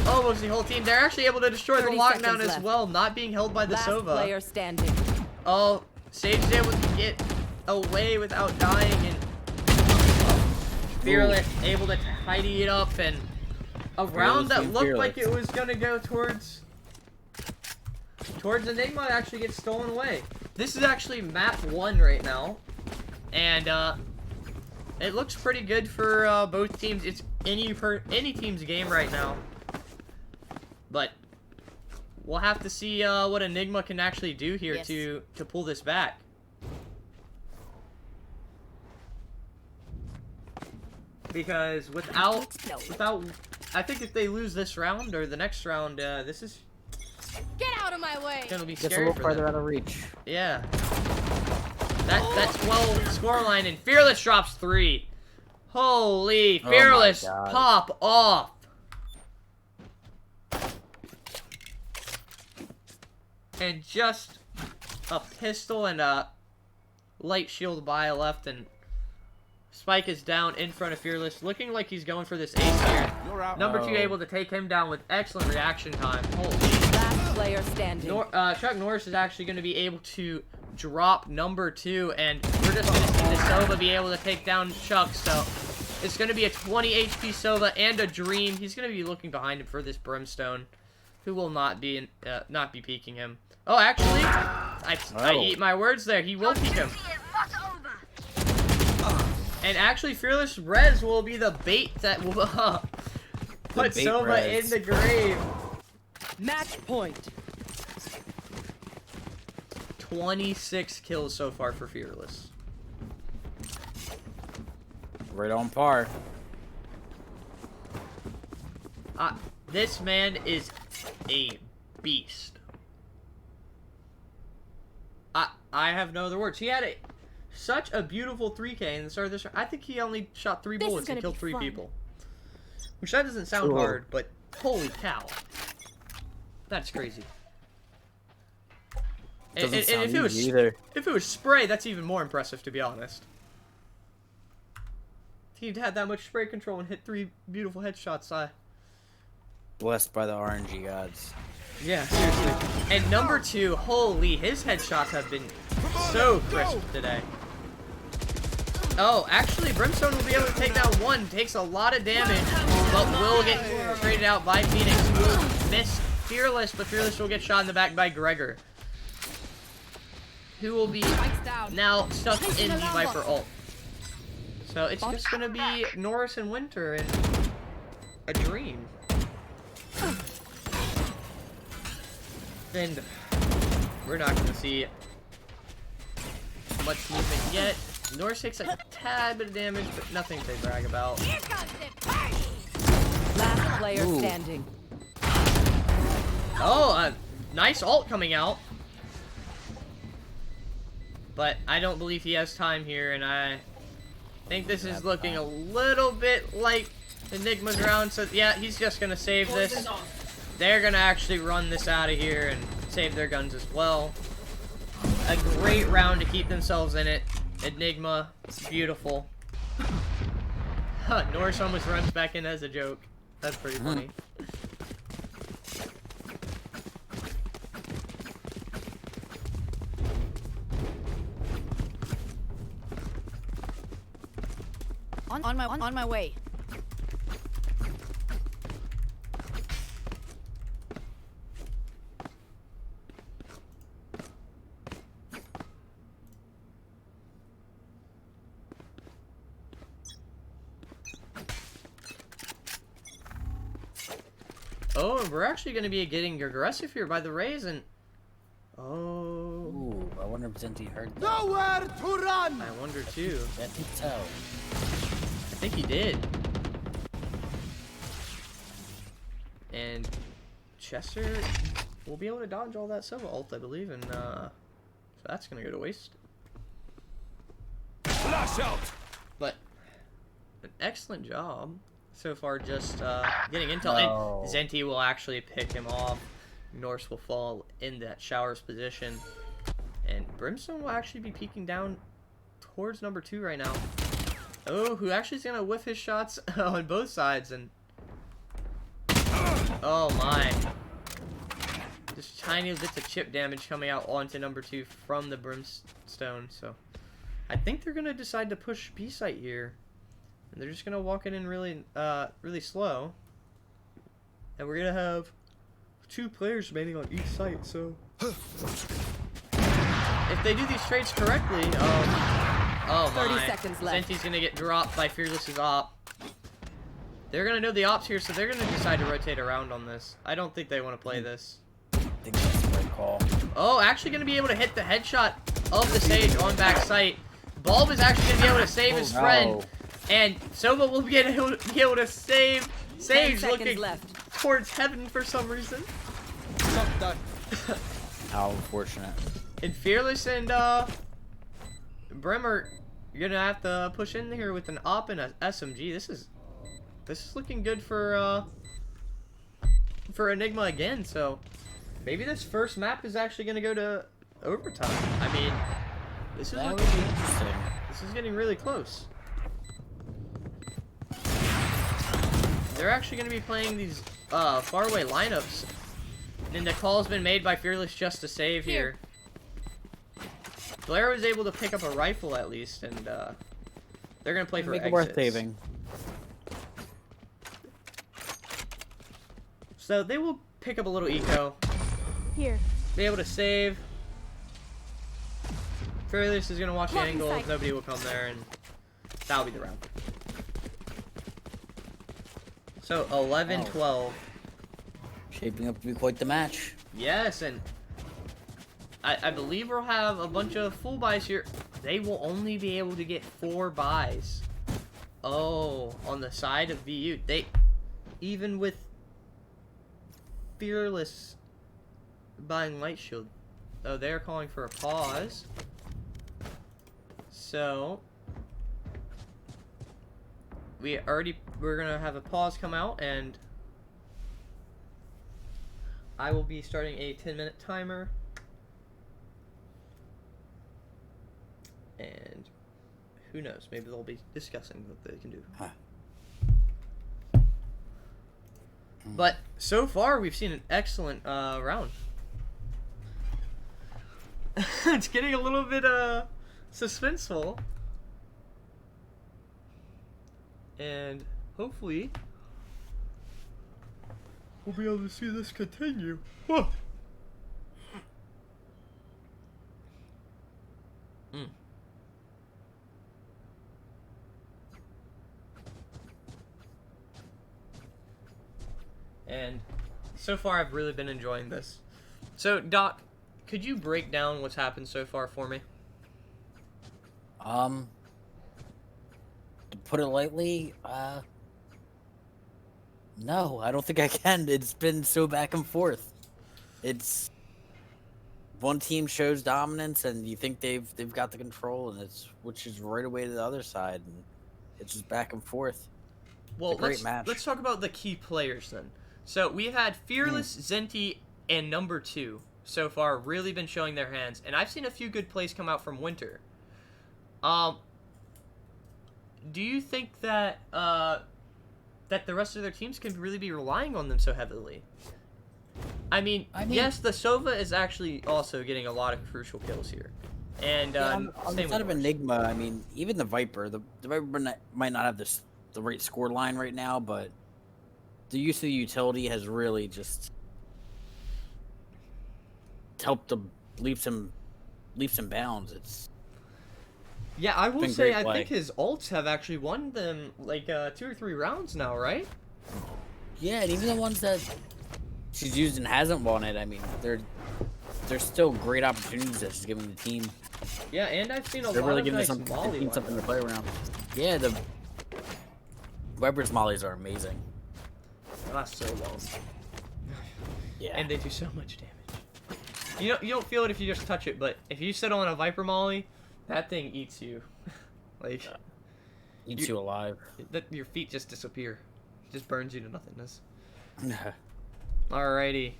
almost the whole team. They're actually able to destroy the 30 lockdown seconds as left. well, not being held by the Last Sova. player standing. Oh, Sage is able to get away without dying, and Fearless able to tidy it up, and a round that looked like it was gonna go towards Enigma actually gets stolen away. This is actually map 1 right now, and it looks pretty good for both teams. It's any team's game right now, but we'll have to see what Enigma can actually do here to pull this back. Because without, I think if they lose this round or the next round, this is Get out of my way! gonna be just a scary little for farther them. out of reach. Yeah. That 12 scoreline, and Fearless drops 3. Holy, Oh my Fearless God. pop off. And just a pistol and a light shield by left, and Spike is down in front of Fearless, looking like he's going for this ace here. You're out. Number 2 Oh. able to take him down with excellent reaction time. Holy. Last player standing. Chuck Norris is actually going to be able to drop number 2, and we're just going to see the Sova be able to take down Chuck, so it's going to be a 20 HP Sova and a Dream. He's going to be looking behind him for this Brimstone, who will not be peeking him. Oh, actually, I eat my words there. He will peek him. And actually, Fearless Rez will be the bait that will put bait Sova res. in the grave. Match point. 26 kills so far for Fearless. Right on par. This man is a beast. I have no other words. He had such a beautiful 3K in the start of this. I think he only shot 3 This is bullets and gonna killed be 3 fun. people. Which that doesn't sound Cool. hard, but holy cow. That's crazy. Doesn't And sound if it was easy either. if it was spray, that's even more impressive, to be honest. He'd had that much spray control and hit 3 beautiful headshots. Blessed by the RNG gods. Yeah, seriously. And number 2, holy, his headshots have been so crisp today. Oh, actually, Brimstone will be able to take down 1. Takes a lot of damage, but will get traded out by Phoenix. Will miss Fearless, but Fearless will get shot in the back by Gregor, who will be now stuck in the Viper ult. So it's just gonna be Norris and Winter and a dream. And we're not gonna see much movement yet. Norris takes a tad bit of damage, but nothing to brag about. Last player Ooh. standing. Oh, nice ult coming out. But I don't believe he has time here, and I think this is looking a little bit like Enigma's round. So yeah, he's just gonna save this. They're gonna actually run this out of here and save their guns as well. A great round to keep themselves in it. Enigma, beautiful. Huh, Norris almost runs back in as a joke. That's pretty funny. On my way. Oh, and we're actually going to be getting aggressive here by the Rays, and... Oh... Ooh, I wonder if Zenty heard that. Nowhere to run! I wonder, too. Can't tell. I think he did. And Chester will be able to dodge all that Sova ult, I believe, and so that's going to go to waste. Flash out! But an excellent job so far, just getting intel. No. And Zenty will actually pick him off. Norse will fall in that Showers position. And Brimstone will actually be peeking down towards number 2 right now. Oh, who actually is going to whiff his shots on both sides. And oh my. Just tiny bits of chip damage coming out onto number 2 from the Brimstone. So I think they're going to decide to push B site here. And they're just going to walk it in really, really slow. And we're going to have 2 players remaining on each site, so... If they do these trades correctly, oh my. 30 seconds left. Zenty's going to get dropped by Fearless's op. They're going to know the ops here, so they're going to decide to rotate around on this. I don't think they want to play this. I think that's the right call. Oh, actually going to be able to hit the headshot of the Sage on back site. Bulb is actually going to be able to save his friend. And Sova will be able to save Sage, looking left. towards heaven for some reason. How unfortunate. And Fearless and Brimmer, you're gonna have to push in here with an op and a SMG. This is looking good for Enigma again. So maybe this first map is actually gonna go to overtime. I mean, this is That would looking, be interesting. this is getting really close. They're actually gonna be playing these faraway lineups. And the call's been made by Fearless just to save here. Blair was able to pick up a rifle at least, and they're gonna play for Make it exits. worth saving. So they will pick up a little eco, Here. be able to save. Fearless is gonna watch the Blocking angle. sight. Nobody will come there, and that'll be the round. So 11-12. Shaping up to be quite the match. Yes, and I believe we'll have a bunch of full buys here. They will only be able to get 4 buys. Oh, on the side of VU. Even with Fearless buying Light Shield. Oh, they're calling for a pause. So we're gonna have a pause come out, and I will be starting a 10-minute timer. And who knows? Maybe they'll be discussing what they can do. Huh. But so far, we've seen an excellent round. It's getting a little bit suspenseful, and hopefully we'll be able to see this continue. Whoa. And so far, I've really been enjoying this. So, Doc, could you break down what's happened so far for me? To put it lightly, no, I don't think I can. It's been so back and forth. It's one team shows dominance, and you think they've got the control, and it's switches right away to the other side, and it's just back and forth. Well, it's a great match. Let's talk about the key players then. So we had Fearless, Zenti, and Number 2 so far really been showing their hands, and I've seen a few good plays come out from Winter. Do you think that that the rest of their teams can really be relying on them so heavily? I mean yes, the Sova is actually also getting a lot of crucial kills here. And on the side of Enigma, I mean, even the Viper might not have the right score line right now, but the use of the utility has really just helped them leaps and bounds. Yeah, I will say, I think his ults have actually won them like 2 or 3 rounds now, right? Yeah, and even the ones that she's used and hasn't won it, I mean, they're still great opportunities that she's giving the team. Yeah, and I've seen a lot really of giving nice something molly to play around. Yeah, the Weber's mollies are amazing. They last so long. Yeah. And they do so much damage. You don't feel it if you just touch it, but if you sit on a Viper molly, that thing eats you. Like eats you alive. Your feet just disappear. Just burns you to nothingness. Alrighty.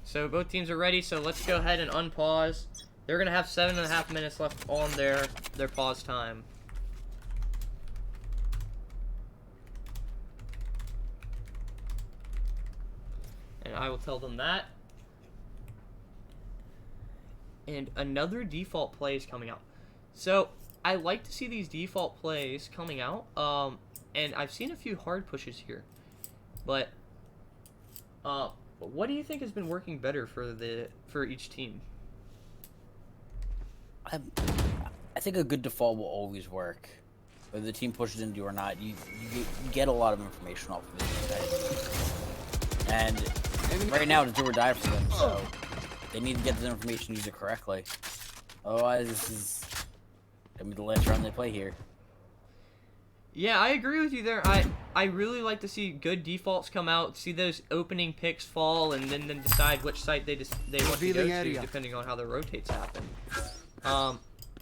So both teams are ready, so let's go ahead and unpause. They're gonna have 7.5 minutes left on their pause time. And I will tell them that. And another default play is coming out. So I like to see these default plays coming out. And I've seen a few hard pushes here. But what do you think has been working better for each team? I think a good default will always work. Whether the team pushes into or not, you get a lot of information off of it. And right now, it's do or die for them, so they need to get the information, use it correctly. Otherwise, this is gonna be the last round they play here. Yeah, I agree with you there. I really like to see good defaults come out, see those opening picks fall, and then decide which site they want to go to, depending on how the rotates happen.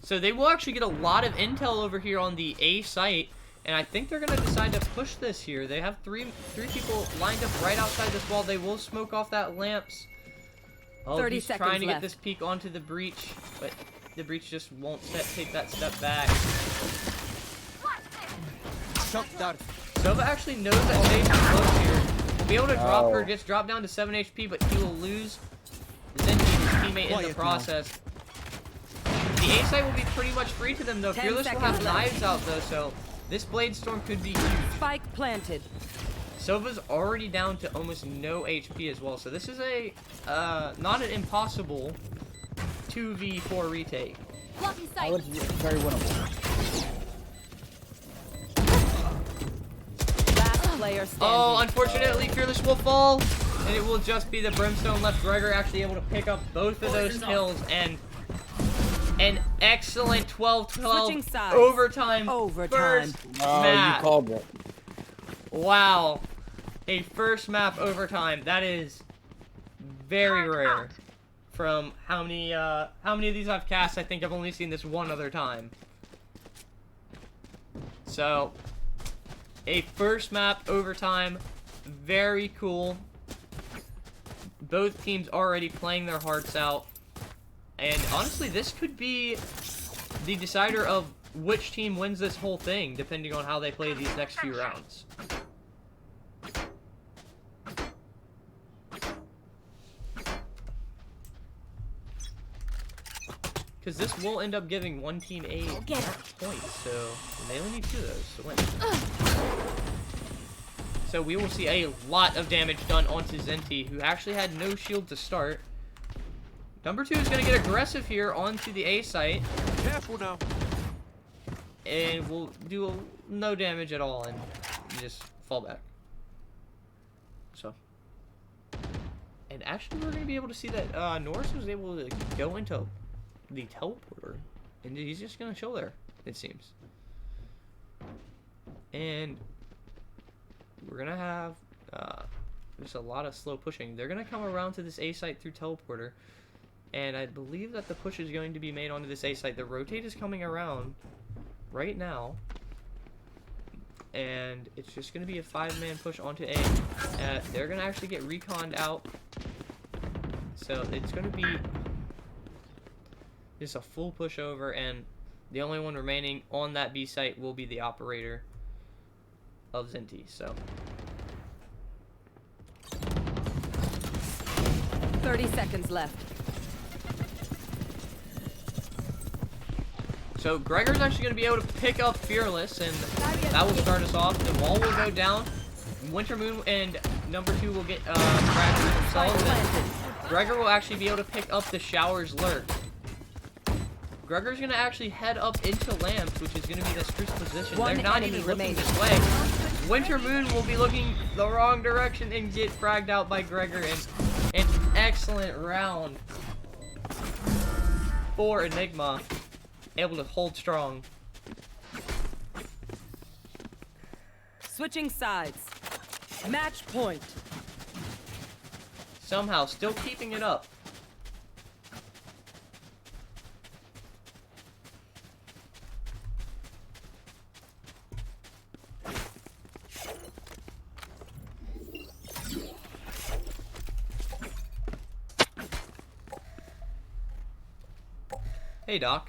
So they will actually get a lot of intel over here on the A site, and I think they're gonna decide to push this here. They have three people lined up right outside this wall. They will smoke off that lamps. Oh, 30 he's seconds trying to get left. this peek onto the breach, but the breach just won't take that step back. Sova actually knows that Sage is close here. Will be able to drop her, gets dropped down to 7 HP, but he will lose Zenti, his teammate, in the process. The A site will be pretty much free to them, though. 10 Fearless will have seconds left. knives out, though, so this Blade Storm could be huge. Spike planted. Sova's already down to almost no HP as well, so this is a not an impossible 2v4 retake. Oh, it's very winnable. Last player standing. Oh, unfortunately, Fearless will fall, and it will just be the Brimstone left. Gregor actually able to pick up both of those kills, and an excellent 12-12 overtime first map. You called it. Wow. A first map overtime. That is very rare from how many of these I've cast. I think I've only seen this one other time. So, a first map overtime, very cool. Both teams already playing their hearts out. And honestly, this could be the decider of which team wins this whole thing, depending on how they play these next few rounds. Because this will end up giving one team a point, so they only need 2 of those to win. So we will see a lot of damage done onto Zenti, who actually had no shield to start. Number 2 is going to get aggressive here onto the A site. Careful now. And will do no damage at all and just fall back. So. And actually we're going to be able to see that Norris was able to go into the teleporter. And he's just going to chill there, it seems. And we're going to have just a lot of slow pushing. They're going to come around to this A site through teleporter. And I believe that the push is going to be made onto this A site. The rotate is coming around right now. And it's just going to be a 5-man push onto A. They're going to actually get reconned out. So it's going to be just a full push over. And the only one remaining on that B site will be the operator of Zenti. So 30 seconds left. So Gregor's actually going to be able to pick up Fearless, and that will start us off. The wall will go down. Winter Moon and number 2 will get fractured themselves. And Gregor will actually be able to pick up the Shower's Lurk. Gregor's going to actually head up into Lamps, which is going to be the spruce position. They're not even looking this way. Winter Moon will be looking the wrong direction and get fragged out by Gregor. And an excellent round for Enigma. Able to hold strong. Switching sides. Match point. Somehow still keeping it up. Hey Doc,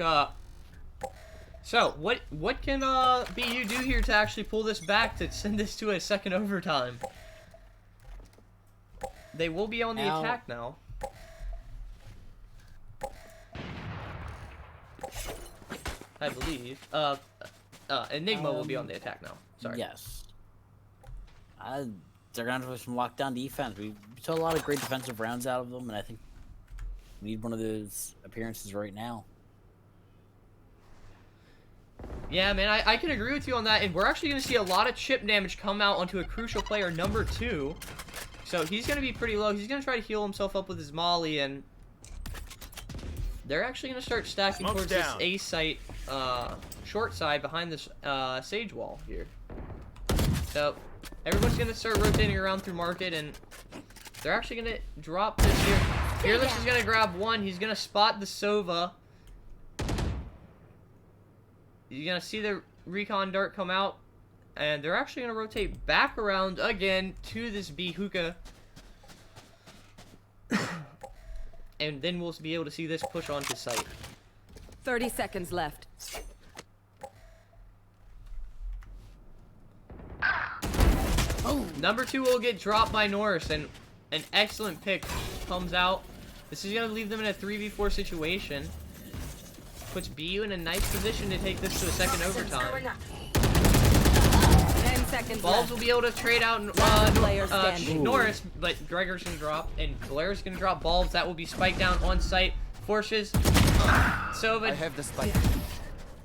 so, what can BU do here to actually pull this back to send this to a second overtime? They will be on the attack now. I believe. Enigma will be on the attack now. Sorry. Yes. They're gonna have some lockdown defense. We saw a lot of great defensive rounds out of them, and I think we need one of those appearances right now. Yeah, man, I can agree with you on that, and we're actually going to see a lot of chip damage come out onto a crucial player, number 2. So he's going to be pretty low. He's going to try to heal himself up with his molly, and they're actually going to start stacking towards this A site, short side behind this Sage wall here. So everyone's going to start rotating around through market, and they're actually going to drop this here. Fearless is going to grab one. He's going to spot the Sova. You're going to see the recon dart come out, and they're actually going to rotate back around again to this B hookah. And then we'll be able to see this push onto site. 30 seconds left. Oh. Number 2 will get dropped by Norris, and an excellent pick comes out. This is going to leave them in a 3v4 situation. Puts BU in a nice position to take this to a second overtime. 10 seconds Bulbs left. will be able to trade out Norris, but Gregor's going to drop, and Blair's going to drop Bulbs. That will be spiked down on site. Forces Sova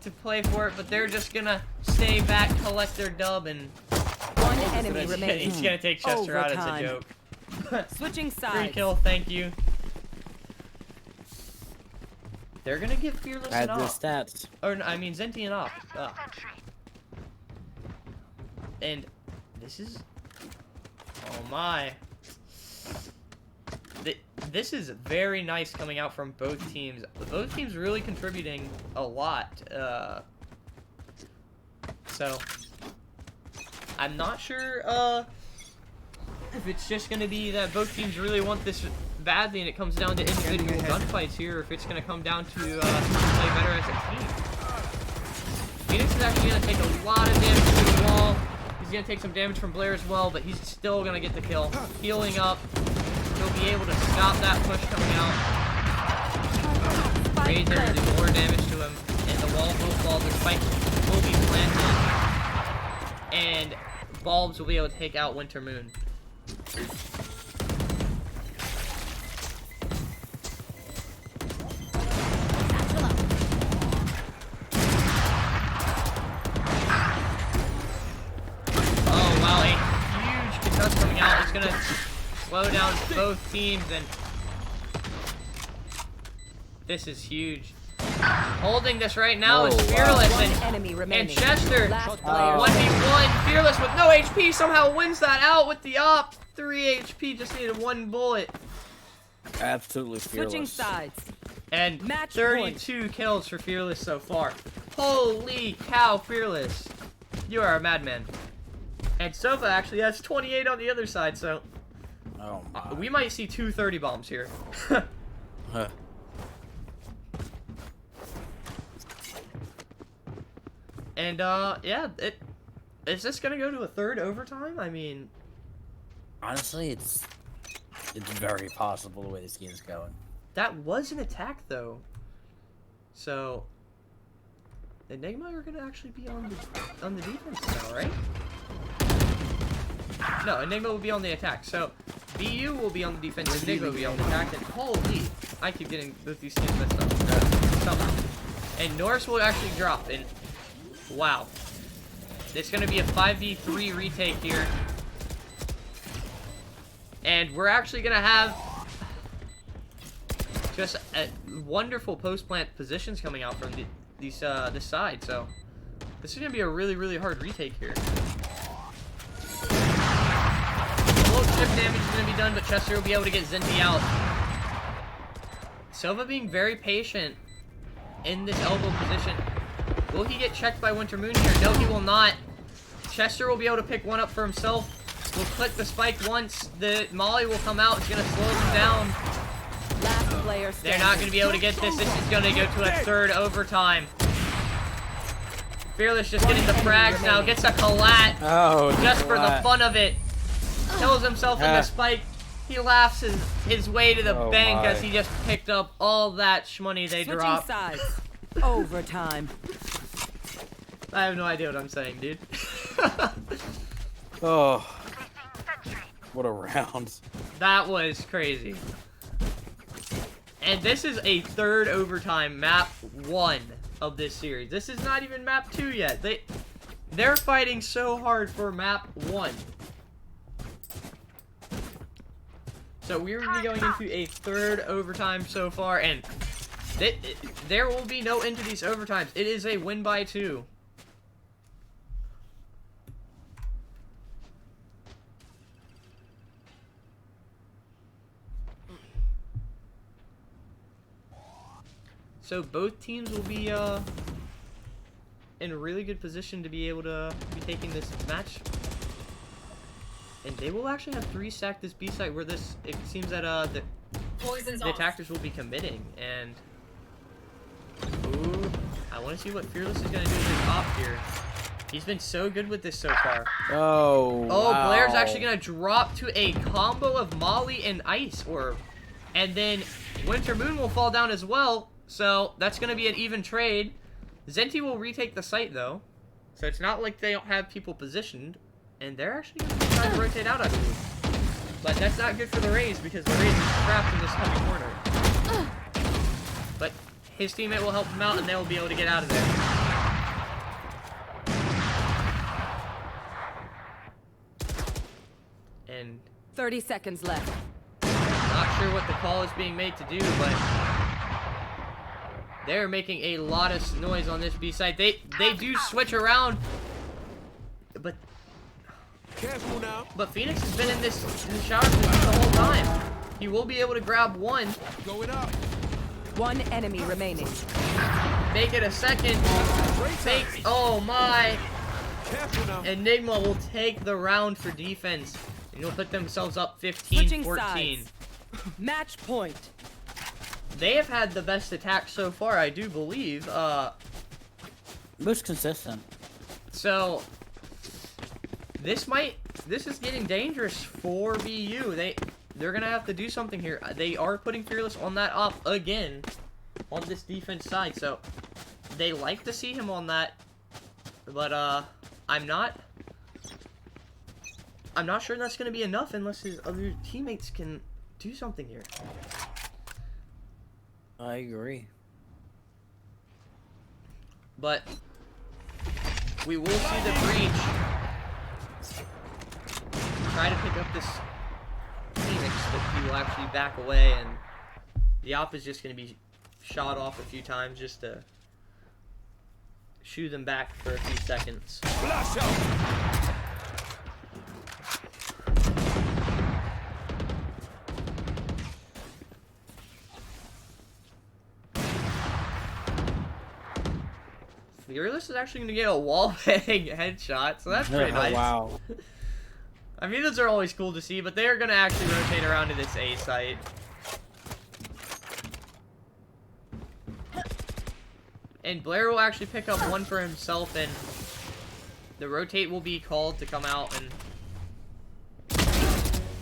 to play for it, but they're just going to stay back, collect their dub, and one enemy remains. He's going to take Chester out as a joke. Switching sides. Free kill, thank you. They're gonna get Fearless and Add the off. stats. Or, I mean, Zenti and off. And this is... Oh my. this is very nice coming out from both teams. Both teams really contributing a lot. So I'm not sure if it's just going to be that both teams really want this badly and it comes down to individual gunfights here, or if it's going to come down to who can play better as a team. Phoenix is actually going to take a lot of damage to the wall. He's going to take some damage from Blair as well, but he's still going to get the kill. Healing up. He'll be able to stop that push coming out. Rage will do more damage to him, and the wall will fall. The spike will be planted, and Bulbs will be able to take out Winter Moon. Oh wow, a huge concuss coming out. It's gonna slow down both teams, and this is huge. Holding this right now is Fearless, and Chester, 1v1. Fearless with no HP somehow wins that out with the op. 3 HP, just needed 1 bullet. Absolutely Fearless. Switching sides. And Match 32 point. kills for Fearless so far. Holy cow, Fearless. You are a madman. And Sova actually has 28 on the other side, so Oh my. we might see 2 30 bombs here. Huh. And yeah, is this gonna go to a 3rd overtime? I mean, Honestly, it's very possible the way this game is going. that was an attack though. So Enigma are gonna actually be on the defense now, right? No, Enigma will be on the attack. So BU will be on the defense, Enigma will be on the attack, and holy, I keep getting both these teams messed up. Somehow. And Norse will actually drop, and wow. It's gonna be a 5v3 retake here. And we're actually gonna have just wonderful post-plant positions coming out from this side, so this is gonna be a really, really hard retake here. A little chip damage is gonna be done, but Chester will be able to get Zinti out. Sova being very patient in this elbow position. Will he get checked by Winter Moon here? No, he will not. Chester will be able to pick one up for himself. We'll click the spike once. The Molly will come out. It's gonna slow them down. Last player standing. They're not gonna be able to get this. This is gonna go to a 3rd overtime. Fearless just getting the frags now. Gets a collat. Oh, Just for the fun of it. Kills himself in the spike. He laughs his way to the bank as he just picked up all that shmoney they Switching dropped. sides. Overtime. I have no idea what I'm saying, dude. Oh, what a round. That was crazy. And this is a 3rd overtime, map 1 of this series. This is not even map 2 yet. They're fighting so hard for map 1. So we're going to be going into a 3rd overtime so far, and there will be no end to these overtimes. It is a win by 2. So both teams will be in a really good position to be able to be taking this match. And they will actually have 3 stacked this B site where it seems that the attackers will be committing. And ooh, I want to see what Fearless is going to do with his op here. He's been so good with this so far. Oh, wow. Blair's actually going to drop to a combo of Molly and Ice Orb. And then Winter Moon will fall down as well. So that's going to be an even trade. Zenti will retake the site, though. So it's not like they don't have people positioned. And they're actually going to be trying to rotate out, I believe. But that's not good for the Raze, because the Raze is trapped in this coming corner. But his teammate will help him out, and they will be able to get out of there. And 30 seconds left. not sure what the call is being made to do, but they're making a lot of noise on this B site. They do switch around, but Careful now. Phoenix has been in this shower position the whole time. He will be able to grab one. Going up. One enemy remaining. Make it a second. Oh my. Careful now. Enigma will take the round for defense. And you'll put themselves up Switching 15-14. sides. Match point. They have had the best attack so far, I do believe. Most consistent. So this is getting dangerous for BU. They're gonna have to do something here. They are putting Fearless on that op again on this defense side, so they like to see him on that. But I'm not sure that's gonna be enough unless his other teammates can do something here. I agree. But we will see the breach try to pick up this Phoenix, but he will actually back away, and the op is just going to be shot off a few times just to shoo them back for a few seconds. Flash out. Fearless is actually going to get a wall bang headshot, so that's pretty nice. Wow. I mean, those are always cool to see, but they are going to actually rotate around to this A site. And Blair will actually pick up one for himself, and the rotate will be called to come out, and...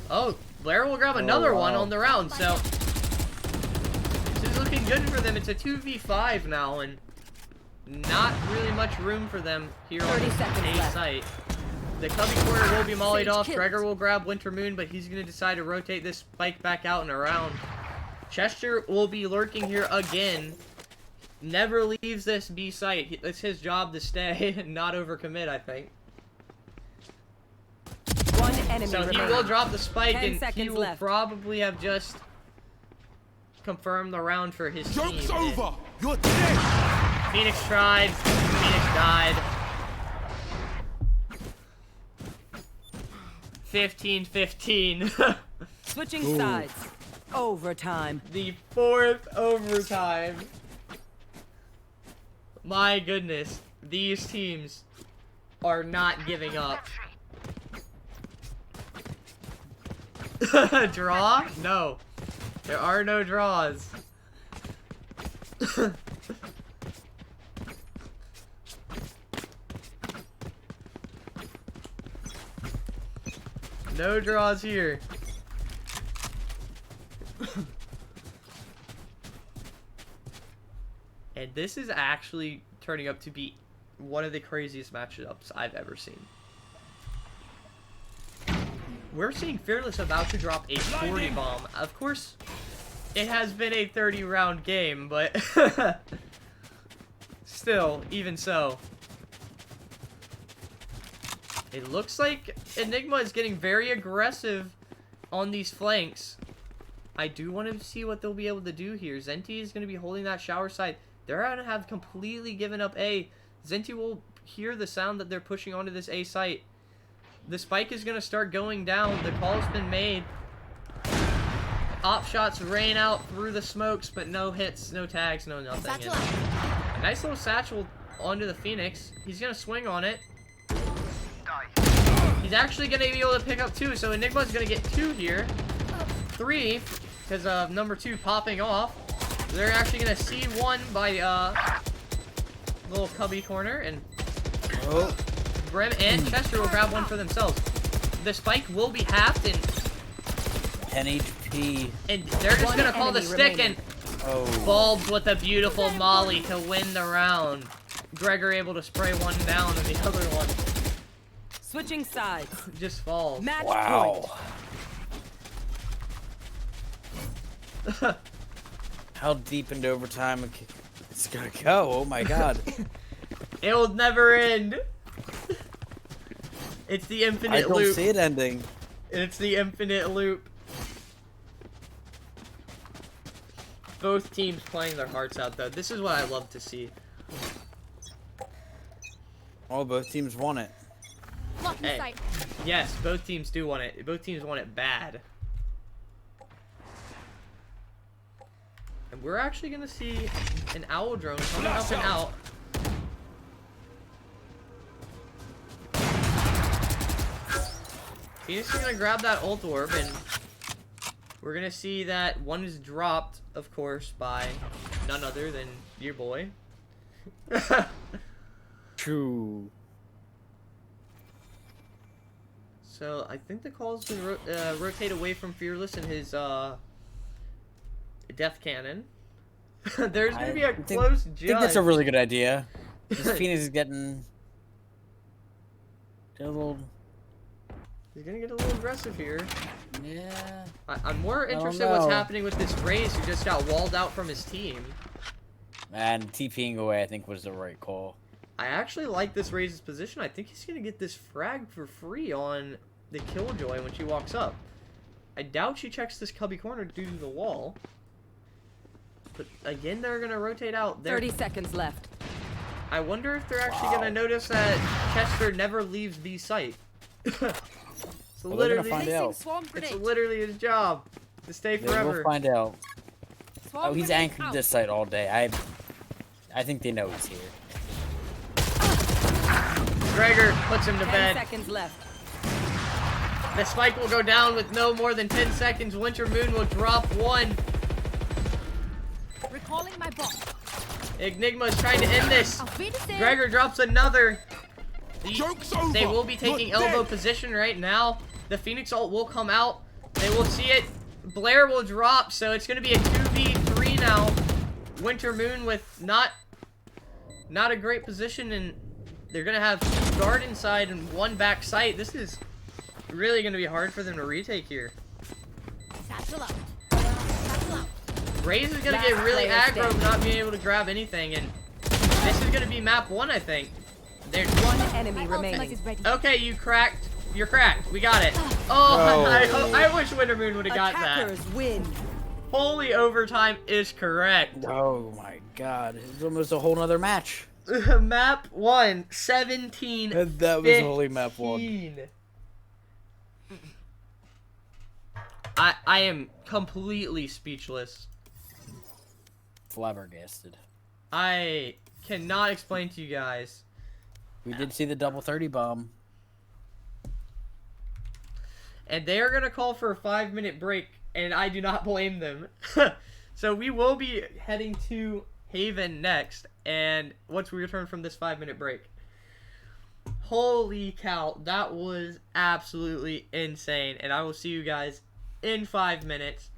Oh, Blair will grab another one on the round, so... This is looking good for them. It's a 2v5 now, and not really much room for them here on 30 this seconds A left. site. The cubby corner will be mollied off. killed. Gregor will grab Winter Moon, but he's going to decide to rotate this spike back out and around. Chester will be lurking here again. Never leaves this B site. It's his job to stay and not overcommit, I think. One enemy So he remaining. will drop the spike, 10 and he seconds will left. probably have just confirmed the round for his Joke's team. And over. You're dead. Phoenix tried. Phoenix died. 15-15. Switching sides. Overtime. The fourth overtime. My goodness. These teams are not giving up. Draw? No. There are no draws. No draws here. And this is actually turning up to be one of the craziest matchups I've ever seen. We're seeing Fearless about to drop a 40 bomb. Of course, it has been a 30-round game, but still, even so. It looks like Enigma is getting very aggressive on these flanks. I do want to see what they'll be able to do here. Zenti is going to be holding that shower side. They're going to have completely given up A. Zenti will hear the sound that they're pushing onto this A site. The spike is going to start going down. The call's been made. Op shots rain out through the smokes, but no hits, no tags, no nothing. And a nice little satchel onto the Phoenix. He's going to swing on it. He's actually going to be able to pick up 2, so Enigma's going to get 2 here. 3, because of number 2 popping off. They're actually going to see 1 by little cubby corner, and Brim and Chester will grab 1 for themselves. The spike will be halved, and 10 HP. they're just One going to call the enemy stick, remaining. and Bulbs with a beautiful molly to win the round. Gregor able to spray 1 down, and the other one Switching sides. just falls. Match Wow. point. How deep into overtime it's gonna go? Oh my god. It will never end. It's the I infinite don't loop. see it ending. It's the infinite loop. Both teams playing their hearts out, though. This is what I love to see. Oh, both teams won it. Hey, yes, both teams do want it. Both teams want it bad. we're actually gonna see an owl drone coming up and out. Phoenix is gonna grab that ult orb, and we're gonna see that one is dropped, of course, by none other than your boy. True. So I think the call's been rotate away from Fearless and his death cannon. There's gonna be a close judge. I think that's a really good idea. This Phoenix is getting a little. He's gonna get a little aggressive here. Yeah. I'm more interested in what's happening with this Raze who just got walled out from his team. And TPing away, I think, was the right call. I actually like this Raze's position. I think he's gonna get this frag for free on the Killjoy when she walks up. I doubt she checks this cubby corner due to the wall. But again, they're gonna rotate out. 30 seconds left. I wonder if they're actually gonna notice that Chester never leaves B site. It's Well, they're gonna find out. It's literally his job to stay forever. We'll find out. Oh, he's anchored this site all day. I think they know he's here. Gregor puts him to 10 bed. seconds left. The spike will go down with no more than 10 seconds. Winter Moon will drop one. Recalling my bot. Enigma is trying to end this. I'll feed it in. Gregor drops another. Joke's over. They will be You're taking elbow dead. position right now. The Phoenix ult will come out. They will see it. Blair will drop, so it's going to be a 2v3 now. Winter Moon with not a great position, and they're going to have guard inside and one back sight. This is really going to be hard for them to retake here. Satchel out. Satchel out. Raze is going to Last get really player aggro, standing. not being able to grab anything, and this is going to be map 1, I think. There's One enemy My ultimate remaining. is ready. Okay, you cracked. You're cracked. We got it. Oh, I wish Winter Moon would have got that. Attackers win. Holy overtime is correct. Oh my god. It's almost a whole nother match. Map 1, 17. And that was only map 1. 15. I am completely speechless. Flabbergasted. I cannot explain to you guys. We did see the double 30 bomb. And they are going to call for a 5-minute break, and I do not blame them. So we will be heading to Haven next, and once we return from this 5-minute break. Holy cow, that was absolutely insane, and I will see you guys in 5 minutes.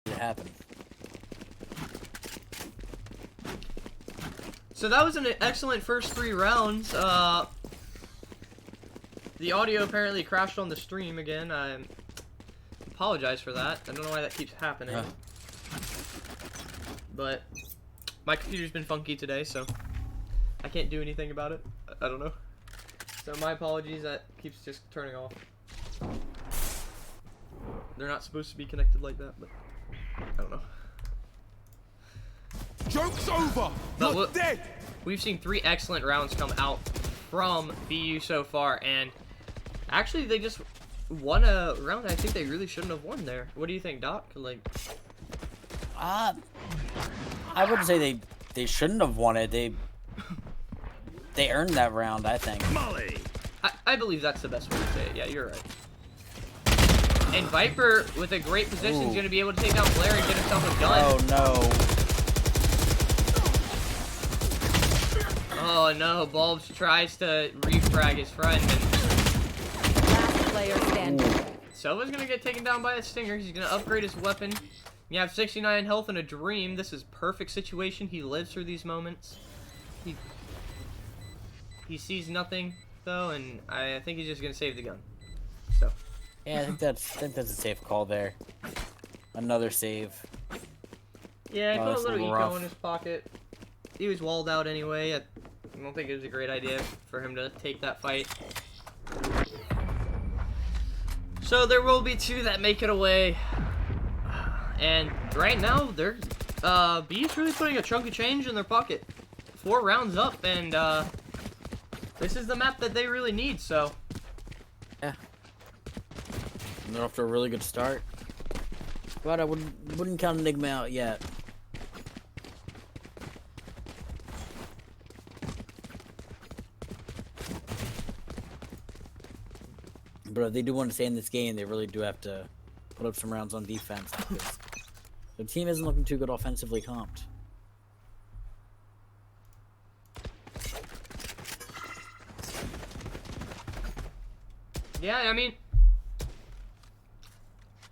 it happen. So that was an excellent first 3 rounds. The audio apparently crashed on the stream again. I apologize for that. I don't know why that keeps happening. But my computer's been funky today, so I can't do anything about it. I don't know. So my apologies, that keeps just turning off. They're not supposed to be connected like that, but I don't know. Joke's over! You're dead! We've seen 3 excellent rounds come out from BU so far, and actually they just won a round I think they really shouldn't have won there. What do you think, Doc? Like, I wouldn't say they shouldn't have won it. They earned that round, I think. Molly! I believe that's the best way to say it. Yeah, you're right. And Viper, with a great position, is going to be able to take down Blair and get himself a gun. Oh, no. Oh, no. Bulbs tries to refrag his friend. Last player standing. Sova's going to get taken down by a Stinger. He's going to upgrade his weapon. You have 69 health and a Dream. This is perfect situation. He lives through these moments. He sees nothing, though, and I think he's just going to save the gun. So... Yeah, I think that's a safe call there. Another save. Yeah, he put a that's little eco rough. in his pocket. He was walled out anyway. I don't think it was a great idea for him to take that fight. So there will be 2 that make it away. And right now, they're B's really putting a chunk of change in their pocket. 4 rounds up, and this is the map that they really need, so... Yeah. And they're off to a really good start. But I wouldn't count Enigma out yet. But if they do want to stay in this game, they really do have to put up some rounds on defense, because the team isn't looking too good offensively comped. Yeah, I mean...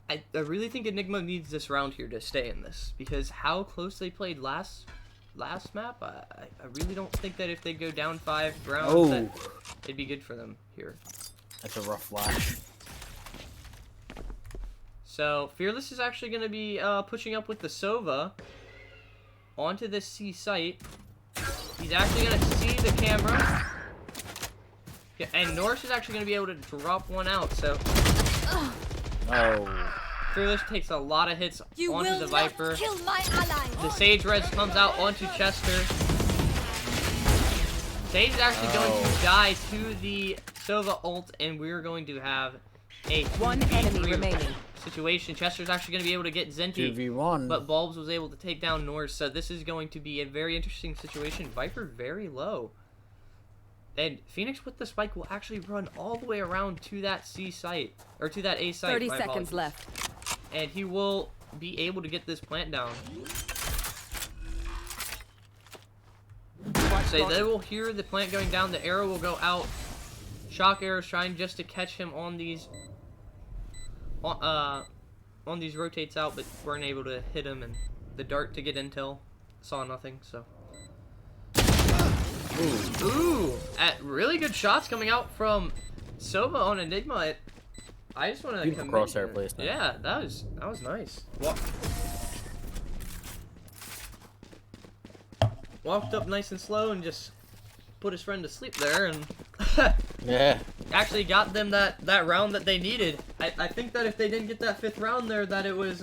I really think Enigma needs this round here to stay in this, because how close they played last map, I really don't think that if they go down 5 rounds, that it'd be good for them here. That's a rough flash. So Fearless is actually going to be pushing up with the Sova onto this C site. He's actually going to see the camera, yeah, and Norse is actually going to be able to drop one out. So. Oh. Fearless takes a lot of hits onto the Viper. Kill my ally. The Sage Res comes out onto Chester. Sage is actually going to die to the Sova ult, and we're going to have a 1 enemy remaining. situation. Chester's actually going to be able to get Zenti, 2v1. but Bulbs was able to take down Norse, so this is going to be a very interesting situation. Viper very low. And Phoenix with the spike will actually run all the way around to that C site, or to that A site. 30 seconds left. And he will be able to get this plant down. So they will hear the plant going down, the arrow will go out. Shock arrows trying just to catch him on these rotates out, but weren't able to hit him, and the dart to get intel saw nothing, so. Ooh, at really good shots coming out from Sova on Enigma. I just want to beautiful crosshair placement. Yeah, that was nice. Walked up nice and slow and just put his friend to sleep there, and yeah, actually got them that round that they needed. I think that if they didn't get that 5th round there, that it was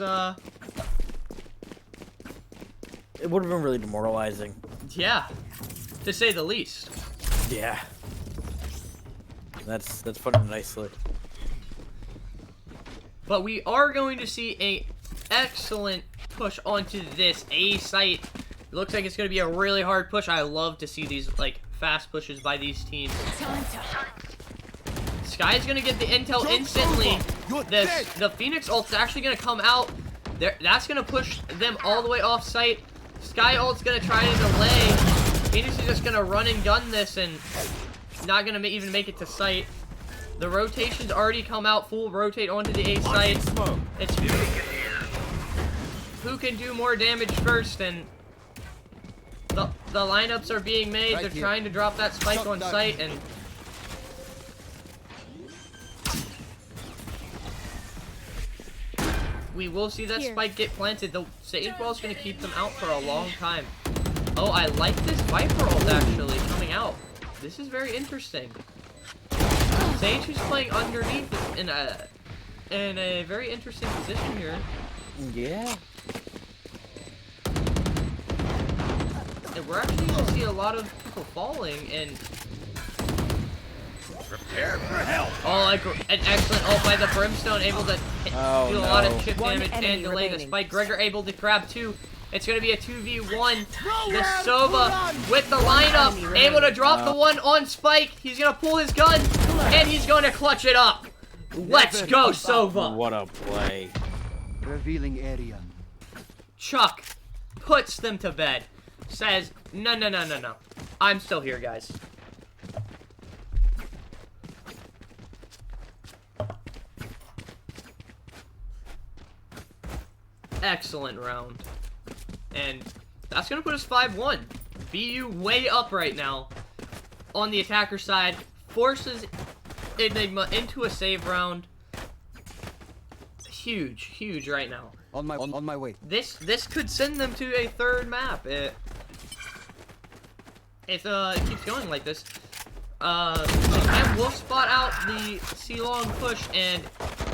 it would have been really demoralizing. Yeah, to say the least. Yeah, that's putting it nicely. But we are going to see a excellent push onto this A site. It looks like it's going to be a really hard push. I love to see these like fast pushes by these teams. Sky's going to get the intel instantly. The Phoenix ult's actually going to come out. That's going to push them all the way off site. Sky ult's going to try to delay. Phoenix is just going to run and gun this and not going to even make it to site. The rotation's already come out, full rotate onto the A site. It's who can do more damage first, and the lineups are being made. They're trying to drop that spike on site, and we will see that spike get planted. The Sage Wall is going to keep them out for a long time. Oh, I like this Viper ult actually coming out. This is very interesting. Sage is playing underneath in a very interesting position here. Yeah. And we're actually going to see a lot of people falling, and Prepare for help. oh, like an excellent ult by the Brimstone, able to do a lot of chip damage and delay the spike. Gregor able to grab 2. It's going to be a 2v1. The Sova with the lineup, able to drop the one on Spike. He's going to pull his gun, and he's going to clutch it up. Let's go, Sova. What a play. Revealing area. Chuck puts them to bed. Says, no. I'm still here, guys. Excellent round. And that's going to put us 5-1. BU way up right now on the attacker side. Forces Enigma into a save round. Huge right now. On my way. This could send them to a third map. If it keeps going like this. And we'll spot out the C-long push, and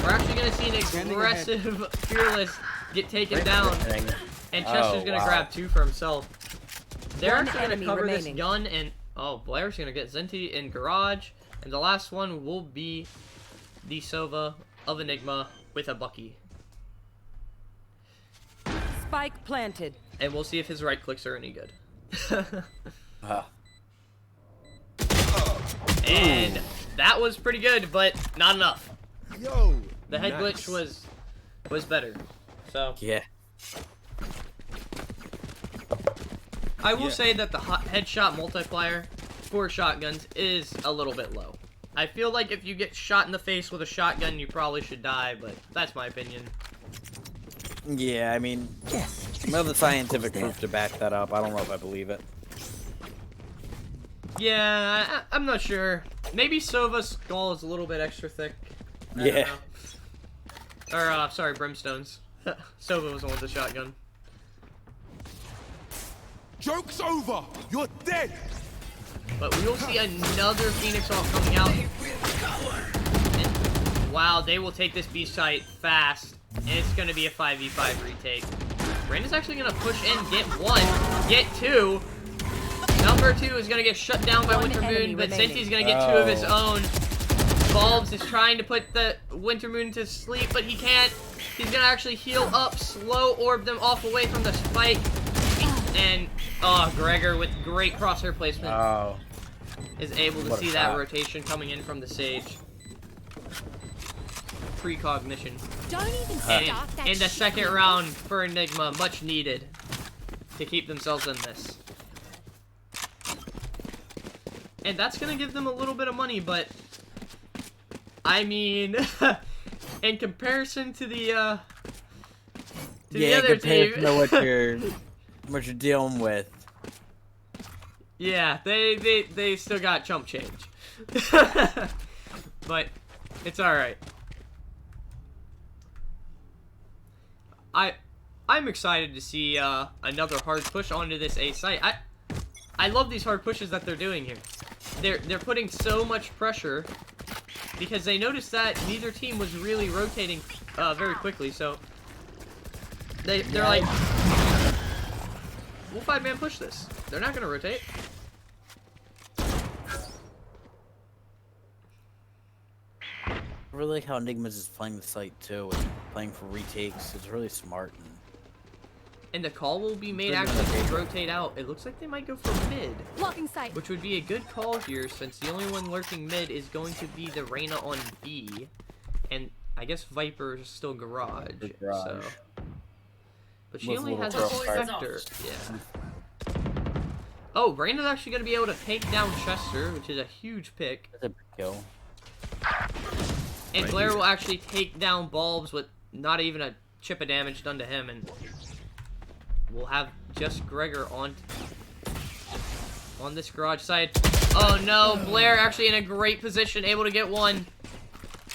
we're actually going to see an aggressive Fearless get taken down. And Chester's going to grab 2 for himself. They're actually going to cover this gun, and oh, Blair's going to get Zenti in garage. And the last one will be the Sova of Enigma with a Bucky. Spike planted. And we'll see if his right clicks are any good. And that was pretty good, but not enough. Yo. The head glitch was better. So yeah. I will say that the headshot multiplier for shotguns is a little bit low. I feel like if you get shot in the face with a shotgun, you probably should die, but that's my opinion. Yeah, I mean, no the scientific proof to back that up. I don't know if I believe it. Yeah, I'm not sure. Maybe Sova's skull is a little bit extra thick. I don't know. Or, sorry, Brimstone's. Sova was the one with the shotgun. Joke's over. You're dead. But we will see another Phoenix ult coming out. And, wow, they will take this B site fast. And it's going to be a 5v5 retake. Brandon's actually going to push in, get 1, get 2. Number 2 is going to get shut down by Winter Moon, but Zenti's going to get 2 of his own. Bulbs is trying to put the Winter Moon to sleep, but he can't. He's going to actually heal up, slow orb them off away from the spike. And, oh, Gregor with great crosshair placement is able to see that rotation coming in from the Sage. Precognition. Don't even And start that in the shit. second round for Enigma, much needed to keep themselves in this. And that's going to give them a little bit of money, but I mean, in comparison to the other team, to what you're dealing with. Yeah, they still got chump change. But it's all right. I'm excited to see another hard push onto this A site. I love these hard pushes that they're doing here. They're putting so much pressure because they noticed that neither team was really rotating very quickly, so they're like, we'll 5-man push this. They're not gonna rotate. I really like how Enigma's is playing the site too, and playing for retakes. It's really smart. And the call will be made actually to rotate out. It looks like they might go for mid. Blocking sight. Which would be a good call here, since the only one lurking mid is going to be the Reyna on B. And I guess Viper is still garage. So. But she only has a Spectre. Yeah. Oh, Reyna's actually going to be able to take down Chester, which is a huge pick. That's a big kill. And Blair will actually take down Bulbs with not even a chip of damage done to him. And we'll have just Gregor on this garage side. Oh no, Blair actually in a great position, able to get one.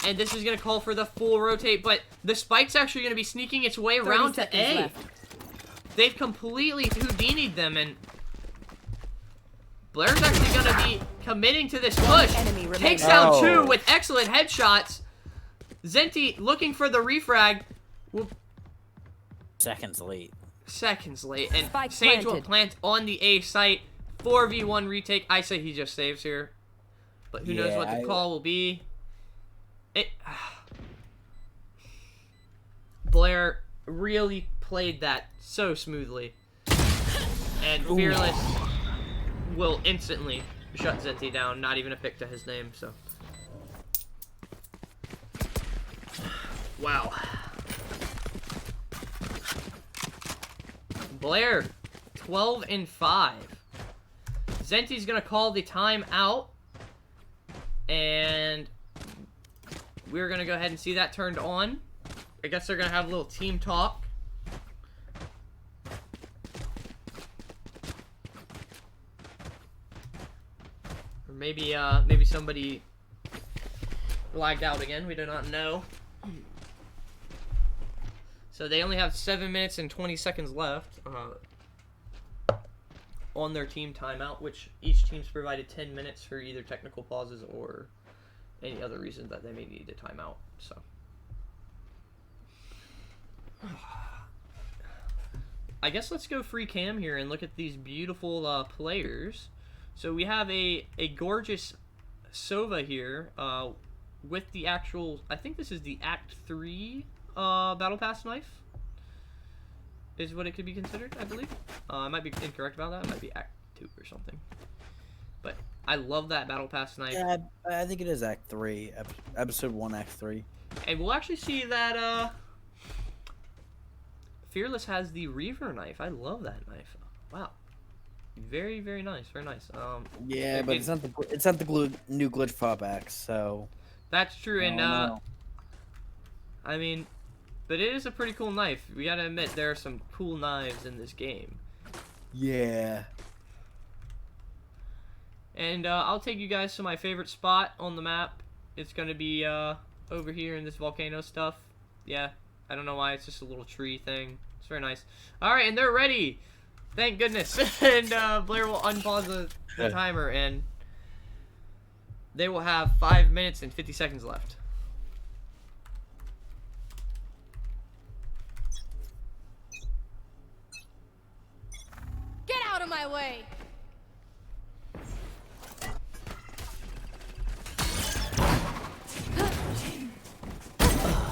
And this is going to call for the full rotate, but the spike's actually going to be sneaking its way around to A. Left. They've completely Houdini'd them, and Blair's actually going to be committing to this push. Takes down 2 with excellent headshots. Zenti looking for the refrag. Seconds late. And Spike Sage will planted. plant on the A site. 4v1 retake. I say he just saves here, but who knows what the call will be. Blair really played that so smoothly, and Fearless will instantly shut Zenti down. Not even a pick to his name. So, wow. Blair, 12 and 5. Zenti's gonna call the timeout, and we're gonna go ahead and see that turned on. I guess they're gonna have a little team talk. Or maybe somebody lagged out again. We do not know. So they only have 7 minutes and 20 seconds left on their team timeout, which each team's provided 10 minutes for either technical pauses or any other reason that they may need a timeout. So I guess let's go free cam here and look at these beautiful players. So we have a gorgeous Sova here with the actual, I think this is the Act 3 Battle Pass knife is what it could be considered, I believe. I might be incorrect about that. It might be Act 2 or something. But I love that Battle Pass knife. Yeah, I think it is Act 3. Episode 1, Act 3. And we'll actually see that Fearless has the Reaver knife. I love that knife. Wow. Very, very nice. Very nice. Yeah, but it's not the new glitch fob axe, so that's true. And no. I mean, but it is a pretty cool knife. We gotta admit, there are some cool knives in this game. Yeah. And I'll take you guys to my favorite spot on the map. It's gonna be over here in this volcano stuff. Yeah, I don't know why. It's just a little tree thing. It's very nice. All right, and they're ready. Thank goodness. And Blair will unpause the timer, and they will have 5 minutes and 50 seconds left. Get out of my way!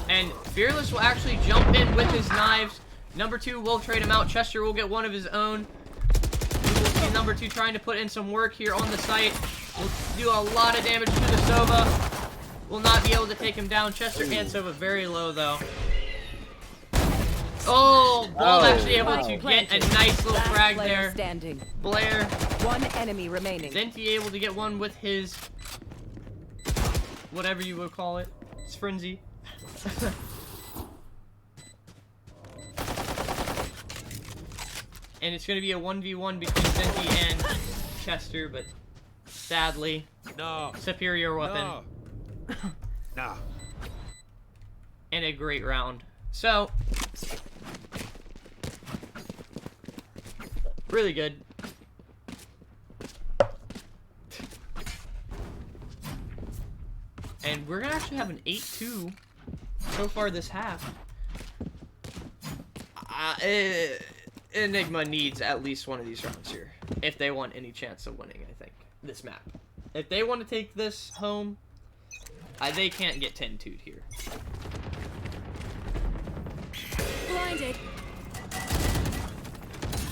And Fearless will actually jump in with his knives. Number 2 will trade him out. Chester will get one of his own. We will see number 2 trying to put in some work here on the site. Will do a lot of damage to the Sova. Will not be able to take him down. Chester and Sova very low though. Oh, Ball actually able to get a nice little frag there. Standing. Blair. One enemy remaining. Zenti able to get one with his, whatever you would call it. It's frenzy. And it's going to be a 1v1 between Zenti and Chester, but sadly, No. superior weapon. No. Nah. And a great round. So, really good. And we're going to actually have an 8-2 so far this half. Enigma needs at least one of these rounds here if they want any chance of winning, I think, this map. If they want to take this home, they can't get 10-2'd here. Blinded.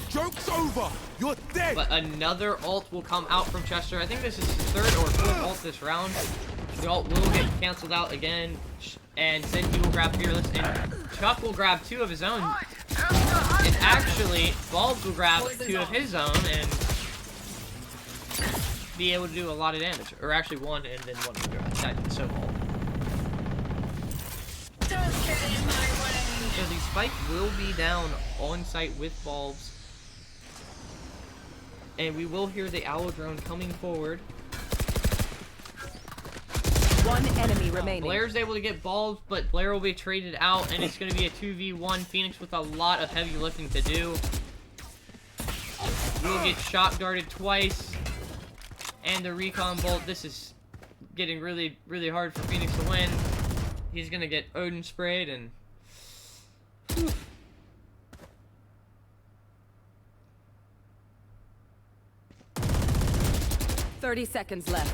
Joke's over! You're dead! But another ult will come out from Chester. I think this is his third or fourth ult this round. The ult will get canceled out again, and Zenti will grab Fearless, and Chuck will grab 2 of his own. And actually, Bulbs will grab 2 of his own and be able to do a lot of damage. Or actually 1 and then 1 will grab. That's so cool. Don't get in my way. So the spike will be down on site with bulbs. And we will hear the owl drone coming forward. One enemy remaining. Blair's able to get bulbs, but Blair will be traded out, and it's going to be a 2v1. Phoenix with a lot of heavy lifting to do. We'll get shot guarded twice. And the recon bolt. This is getting really, really hard for Phoenix to win. He's going to get Odin sprayed, and... Whew. "30 seconds left."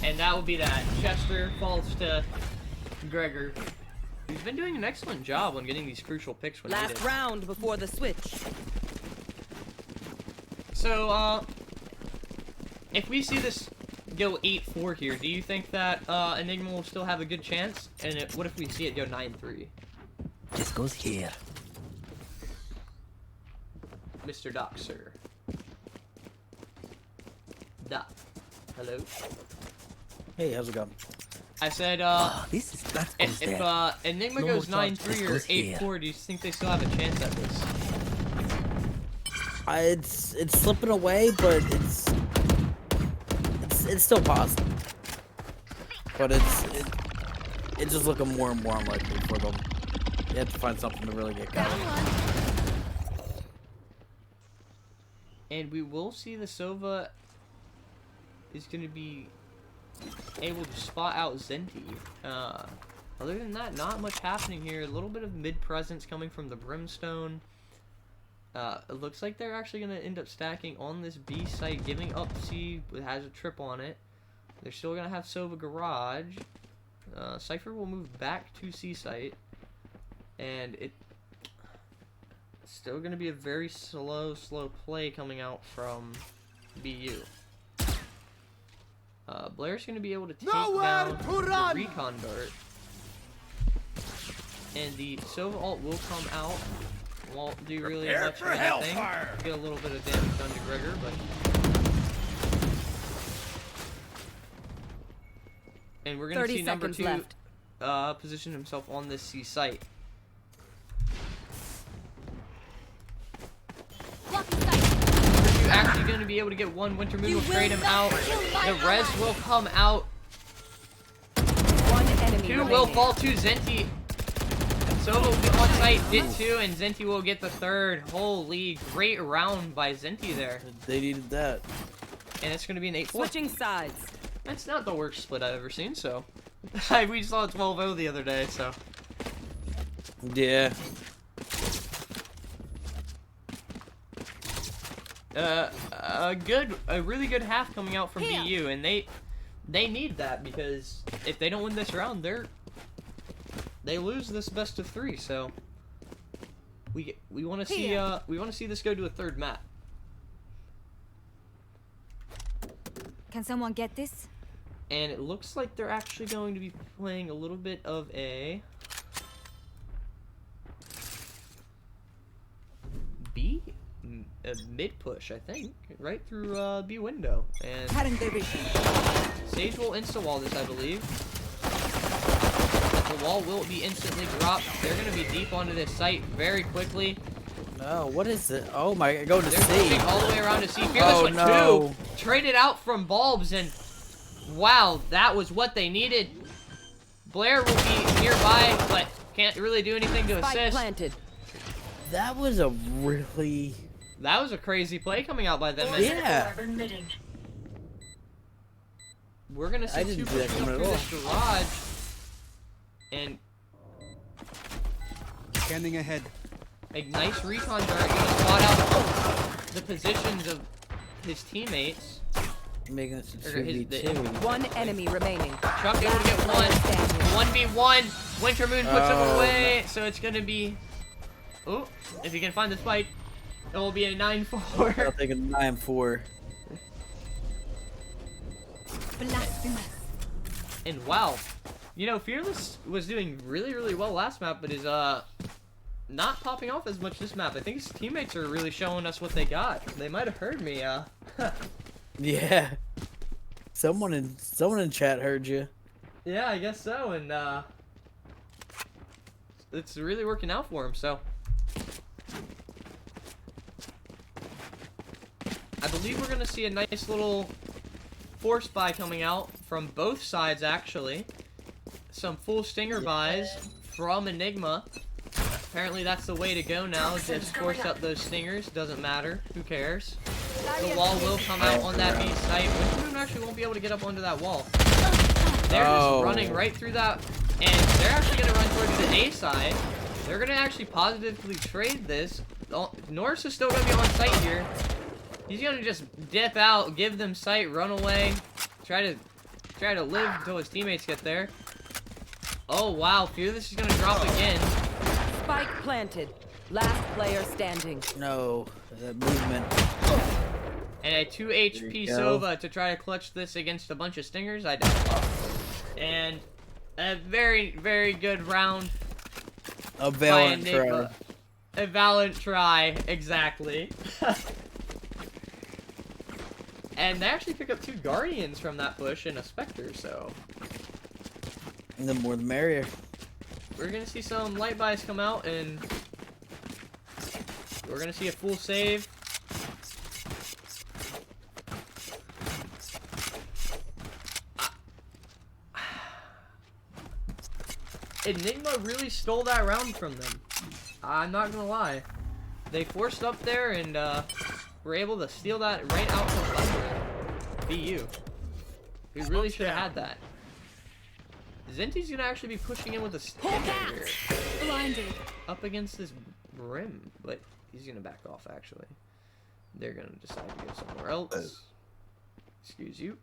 And that will be that. Chester falls to Gregor, who's been doing an excellent job on getting these crucial picks when Last needed. round before the switch. So, if we see this go 8-4 here, do you think that Enigma will still have a good chance? And what if we see it go 9-3? This goes here. Mr. Doc, sir. Doc. Hello? Hey, how's it going? I said, This is that if Enigma No goes more charge, 9-3 this or goes here. 8-4, do you think they still have a chance at this? It's slipping away, but it's still possible. But it's just looking more and more unlikely for them. You have to find something to really get going. And we will see the Sova is going to be able to spot out Zenti. Other than that, not much happening here. A little bit of mid-presence coming from the Brimstone. It looks like they're actually going to end up stacking on this B site, giving up C. It has a trip on it. They're still going to have Sova Garage. Cypher will move back to C site. And it's still going to be a very slow play coming out from BU. Blair's going to be able to take down the recon dart. And the Sova ult will come out. Won't do really much of anything. Get a little bit of damage done to Gregor, but... And we're going to see number 2 position himself on this C site. You're actually going to be able to get one. Winter Moon will trade him out. The res will come out. One enemy 2 will remaining. fall to Zenti. Sova will be on site, did 2, and Zenti will get the 3rd. Holy, great round by Zenti there. They needed that. And it's going to be an 8-4. Switching sides. That's not the worst split I've ever seen, so. We saw a 12-0 the other day, so. Yeah. A really good half coming out from BU, and they need that, because if they don't win this round, they lose this best of 3. So we want to see this go to a 3rd map. Can someone get this? And it looks like they're actually going to be playing a little bit of a mid push, I think, right through B window. And Sage will insta wall this, I believe. The wall will be instantly dropped. They're going to be deep onto this site very quickly. No, what is it? Oh my, go to They're C. moving all the way around to C. Fearless with 2. Traded out from bulbs, and wow, that was what they needed. Blair will be nearby, but can't really do anything to assist. Planted. That was a really... That was a crazy play coming out by them. Yeah. We're going to see 2 pushing up through this garage. And scanning ahead. A nice recon dart going to spot out the positions of his teammates. Making it to 2v2. One enemy remaining. Chuck able to get 1v1. Winter Moon puts him away, so it's going to be... Oh, if you can find this fight, it will be a 9-4. I'll take a 9-4. And wow, you know, Fearless was doing really, really well last map, but is not popping off as much this map. I think his teammates are really showing us what they got. They might have heard me. Yeah. Someone in chat heard you. Yeah, I guess so. And it's really working out for him. So I believe we're gonna see a nice little force buy coming out from both sides, actually. Some full stinger buys from Enigma. Apparently that's the way to go now. Just force up those stingers. Doesn't matter. Who cares? The wall will come out on that B site. Wintermoon actually won't be able to get up onto that wall. They're just running right through that. And they're actually going to run towards the A side. They're going to actually positively trade this. Norris is still going to be on site here. He's going to just dip out, give them sight, run away. Try to live until his teammates get there. Oh, wow. Fearless is going to drop again. Spike planted. Last player standing. No, that movement. And a 2 HP Sova to try to clutch this against a bunch of stingers. I doubt. And a very, very good round. A valiant try. A valiant try, exactly. And they actually pick up 2 Guardians from that push and a Spectre, so... The more the merrier. We're gonna see some light buys come out, and... we're gonna see a full save. Enigma really stole that round from them. I'm not gonna lie. They forced up there and were able to steal that right out from Thunder. BU. We really should have had that. Zenti's gonna actually be pushing in with a stinger here. Blinded. Up against this brim, but he's gonna back off actually. They're gonna decide to go somewhere else. Excuse you.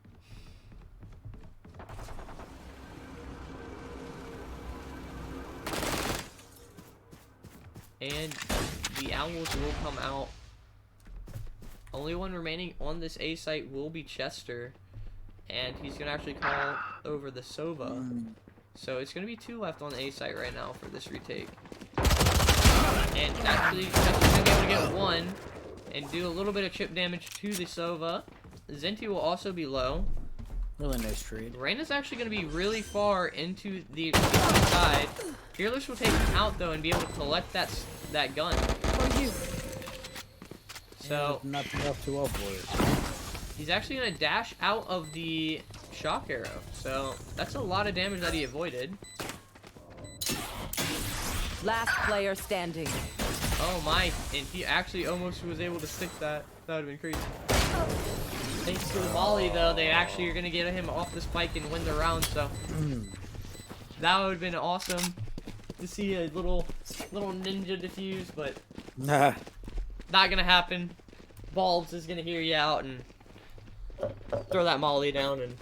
And the Owls will come out. Only one remaining on this A site will be Chester. And he's going to actually call over the Sova. So it's going to be 2 left on the A site right now for this retake. And actually, Chester's going to be able to get 1. And do a little bit of chip damage to the Sova. Zenti will also be low. Really nice trade. Reyna's actually going to be really far into the side. Fearless will take him out though and be able to collect that gun. For you. So not off too well for it. He's actually going to dash out of the shock arrow. So that's a lot of damage that he avoided. Last player standing. Oh my! And he actually almost was able to stick that. That would have been crazy. Thanks to the volley, though, they actually are going to get him off the spike and win the round, so... that would have been awesome to see a little ninja defuse, but... Nah. Not going to happen. Bulbs is going to hear you out and throw that molly down and...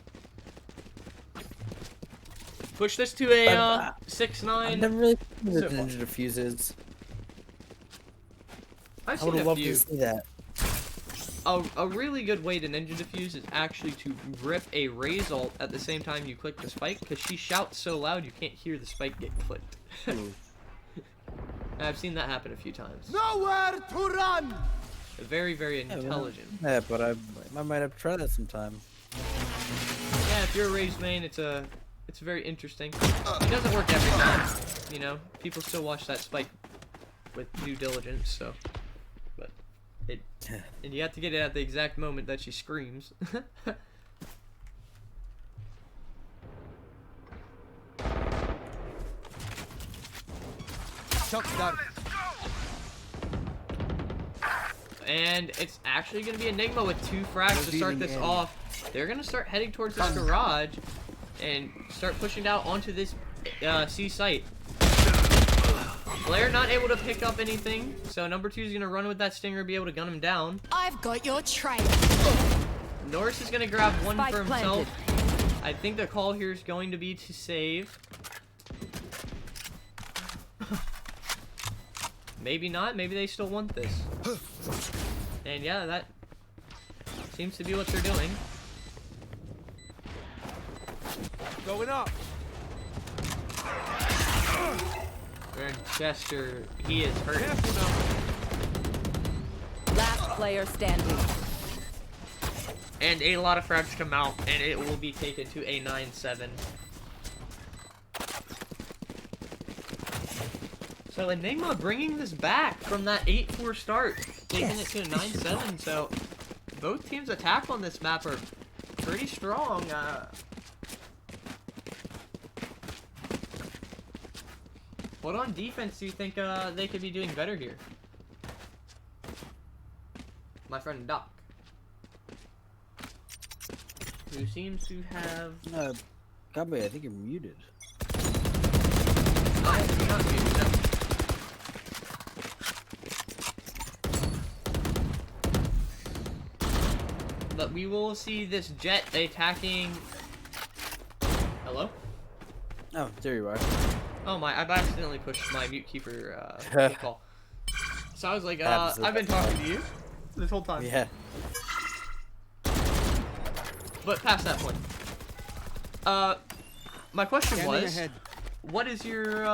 push this to a 6-9. I've never really seen the ninja defuses. I've I seen would have a loved few. to see that. A really good way to ninja defuse is actually to grip a raise ult at the same time you click the spike, because she shouts so loud you can't hear the spike get clicked. I've seen that happen a few times. Nowhere to run! Very, very intelligent. Yeah, but I might have to try that sometime. Yeah, if you're a raised main, it's very interesting. It doesn't work every time, you know. People still watch that spike with due diligence, so. And you have to get it at the exact moment that she screams. And it's actually going to be Enigma with 2 frags to start this off. They're going to start heading towards this garage and start pushing out onto this C site. Blair not able to pick up anything, so number 2 is gonna run with that stinger, be able to gun him down. I've got your trail. Norris is gonna grab 1 Spike for himself. I think the call here is going to be to save. Maybe not. Maybe they still want this. And yeah, that seems to be what they're doing. Going up. And Chester, he is hurt. Last player standing. And a lot of frags come out, and it will be taken to a 9-7. So Enigma bringing this back from that 8-4 start, taking it to a 9-7. So both teams' attack on this map are pretty strong. What on defense do you think they could be doing better here? My friend Doc, who seems to have... Gabi, I think you're muted. You're not muted, no. But we will see this Jet attacking... Hello? Oh, there you are. Oh my, I've accidentally pushed my mute keeper call. So I was like, Absolutely. I've been talking to you this whole time. Yeah. But past that point. My question Scanning was, ahead. what is your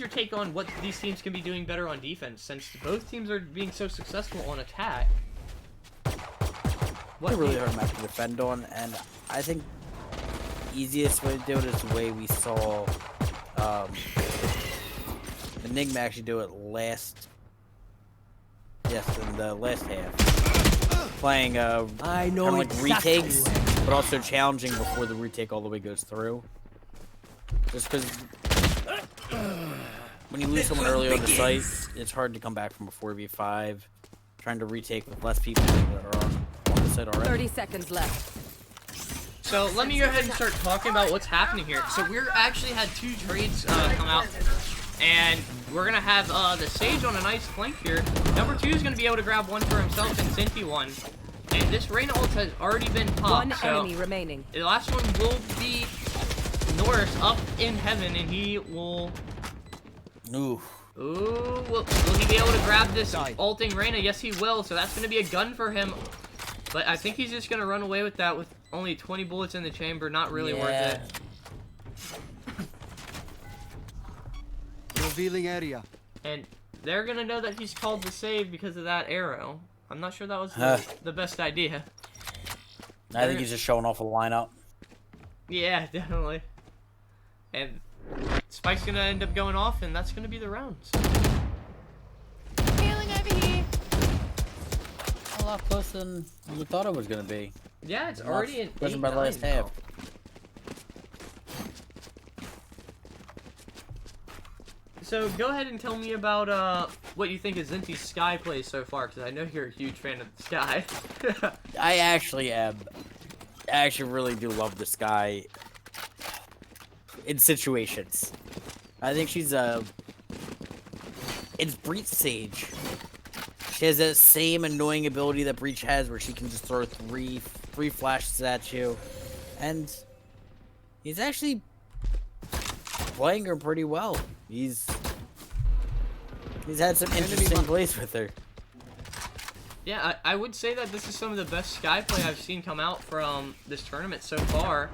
take on what these teams can be doing better on defense, since both teams are being so successful on attack? What really hard map to defend on, and I think easiest way to do it is the way we saw Enigma actually do it in the last half. Playing I know kind of like exactly retakes, but also challenging before the retake all the way goes through. Just because when you lose someone early on the site, it's hard to come back from a 4v5. Trying to retake with less people that are on the site already. 30 seconds left. So let me go ahead and start talking about what's happening here. So we're actually had 2 trades come out, and we're gonna have the Sage on a nice flank here. Number 2 is gonna be able to grab one for himself and Zinti one. And this Reyna ult has already been popped. One enemy remaining. The last one will be Norris up in heaven, and he will. Ooh. Ooh, will he be able to grab this ulting Reyna? Yes, he will. So that's gonna be a gun for him. But I think he's just gonna run away with that with only 20 bullets in the chamber. Not really worth it. Revealing area. And they're gonna know that he's called to save because of that arrow. I'm not sure that was the best idea. I think he's just showing off a lineup. Yeah, definitely. And Spike's gonna end up going off, and that's gonna be the round. So. Healing over here. A lot closer than we thought it was gonna be. Yeah, it's already an 8-9 by the last half. now. So go ahead and tell me about what you think of Zinti's Sky play so far, because I know you're a huge fan of the Sky. I actually am. I actually really do love the Sky in situations. I think she's it's Breach Sage. She has that same annoying ability that Breach has, where she can just throw three flashes at you, and he's actually playing her pretty well. He's had some interesting plays with her. Yeah, I would say that this is some of the best Sky play I've seen come out from this tournament so far.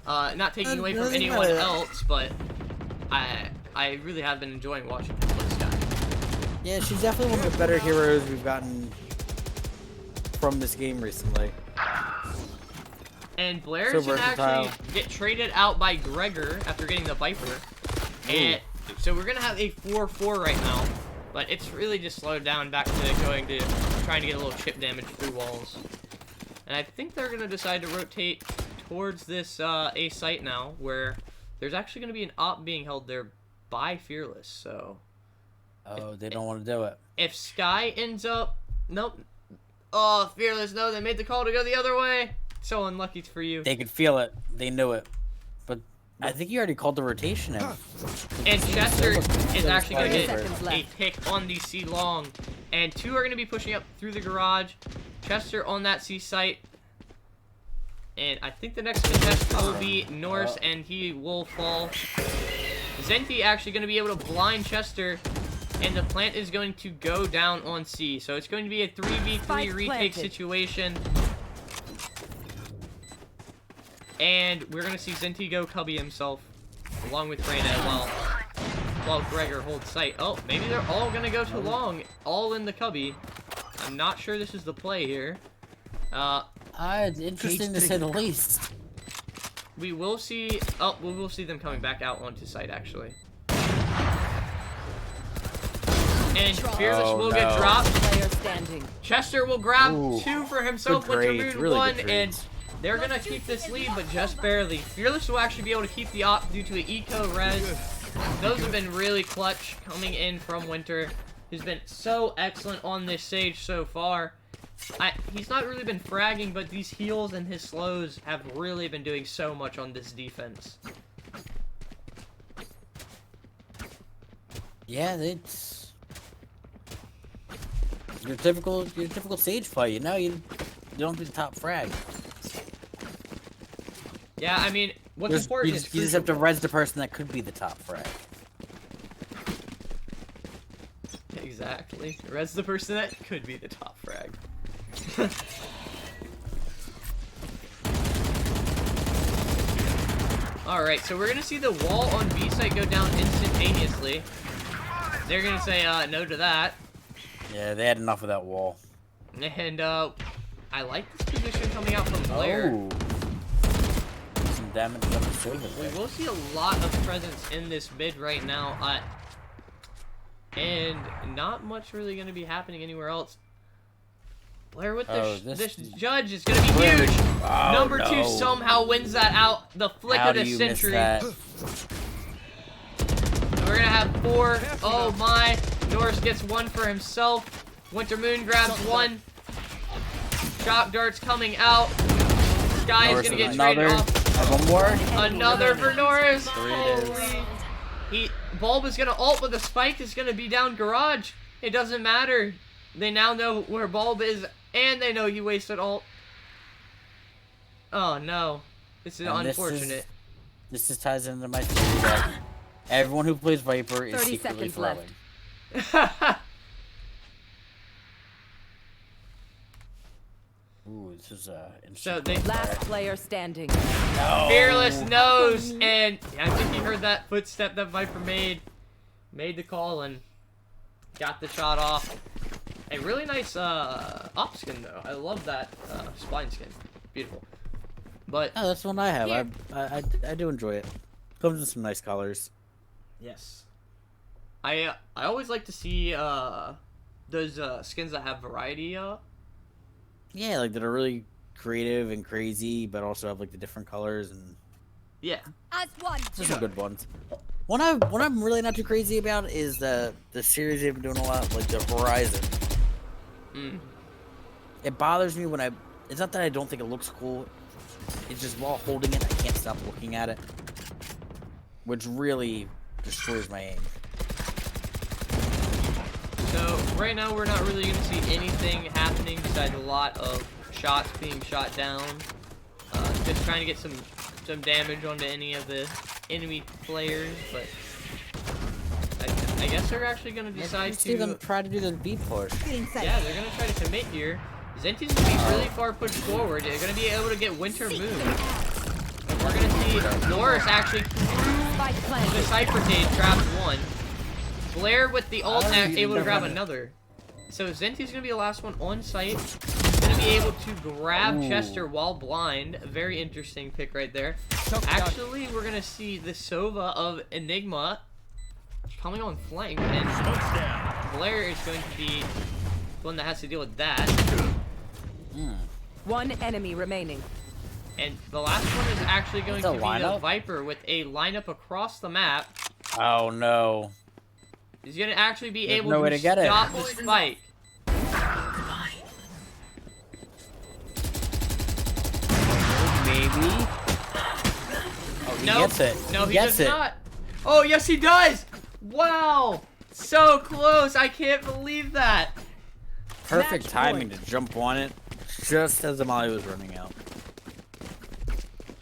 Not taking away from anyone else, but I really have been enjoying watching her play Sky. Yeah, she's definitely one of the better heroes we've gotten from this game recently. And Blair's gonna actually get traded out by Gregor after getting the Viper. And so we're gonna have a 4-4 right now, but it's really just slowed down back to trying to get a little chip damage through walls. And I think they're gonna decide to rotate towards this A site now, where there's actually gonna be an op being held there by Fearless. So they don't want to do it. if Sky ends up, nope. Oh, Fearless, no, they made the call to go the other way. So unlucky for you. They could feel it. They knew it. But I think you already called the rotation in. And Chester is actually going to get a pick on the C long. And 2 are going to be pushing up through the garage. Chester on that C site. And I think the next contestant will be Norse, and he will fall. Zinti actually going to be able to blind Chester. And the plant is going to go down on C. So it's going to be a 3v3 retake situation. And we're going to see Zinti go cubby himself, along with Reyna while Gregor holds sight. Oh, maybe they're all going to go to long, all in the cubby. I'm not sure this is the play here. It's interesting to say the least. We will see... Oh, we will see them coming back out onto site, actually. And Fearless will get dropped. Player standing. Chester will grab Ooh. 2 for himself. Good Winter grades, Moon really 1, good and grades. they're gonna keep this lead, but just barely. Fearless will actually be able to keep the op due to an eco res. Those have been really clutch coming in from Winter, who's been so excellent on this stage so far. He's not really been fragging, but these heals and his slows have really been doing so much on this defense. Yeah, it's your typical stage fight. You know, you don't do the top frag. Yeah, I mean, what's important is you just have to res the person that could be the top frag. Exactly. Red's the person that could be the top frag. Alright, so we're gonna see the wall on B site go down instantaneously. They're gonna say no to that. Yeah, they had enough of that wall. And I like this position coming out from Blair. Oh. Some damage on the silver We there. will see a lot of presence in this mid right now. And not much really going to be happening anywhere else. Blair with this judge is going to be huge. Oh, Number 2 no. somehow wins that out. The flick How of the do you century. miss that? And we're going to have 4. Oh my. Norris gets 1 for himself. Winter Moon grabs 1. Shock darts coming out. Sky is going to get traded off. One more. Another for Norris. There it is. Holy. Bulb is going to ult, but the spike is going to be down garage. It doesn't matter. They now know where Bulb is, and they know you wasted ult. Oh, no. This is unfortunate. This just ties into my theory that everyone who plays Viper is 30 secretly seconds throwing. left. Ooh, this is So interesting. they Last player standing. No. Fearless knows, and I think he heard that footstep that Viper made the call and got the shot off. A really nice op skin though. I love that spine skin. Beautiful. But Oh, that's the one I have. Here. I do enjoy it. Comes in some nice colors. yes, I always like to see those skins that have variety. Yeah, like that are really creative and crazy, but also have like the different colors and Yeah. As one. just some good ones. One I'm really not too crazy about is the series they've been doing a lot, like the Horizon. It bothers me when it's not that I don't think it looks cool. It's just while holding it, I can't stop looking at it, which really destroys my aim. So right now we're not really going to see anything happening besides a lot of shots being shot down. Just trying to get some damage onto any of the enemy players, but I guess they're actually going to decide See them to... try to do the B push. Yeah, they're going to try to commit here. Zenti's going to be really far pushed forward. They're going to be able to get Winter Moon. And we're going to see Norris actually the Cypher Cage grabs 1. Blair with the ult able to grab another. So Zenti's going to be the last one on site. Going to be able to grab Chester while blind. A very interesting pick right there. Actually, we're going to see the Sova of Enigma coming on flank. And Blair is going to be the one that has to deal with that. One enemy remaining. And the last one is actually going to be the lineup? Viper with a lineup across the map. Oh no. He's going to actually be There's able no way to to get it. stop the spike. Maybe. Oh, he Nope. gets it. No, he gets does not. Oh, yes, he does. Wow. So close. I can't believe that. Perfect Match timing point. to jump on it just as the molly was running out.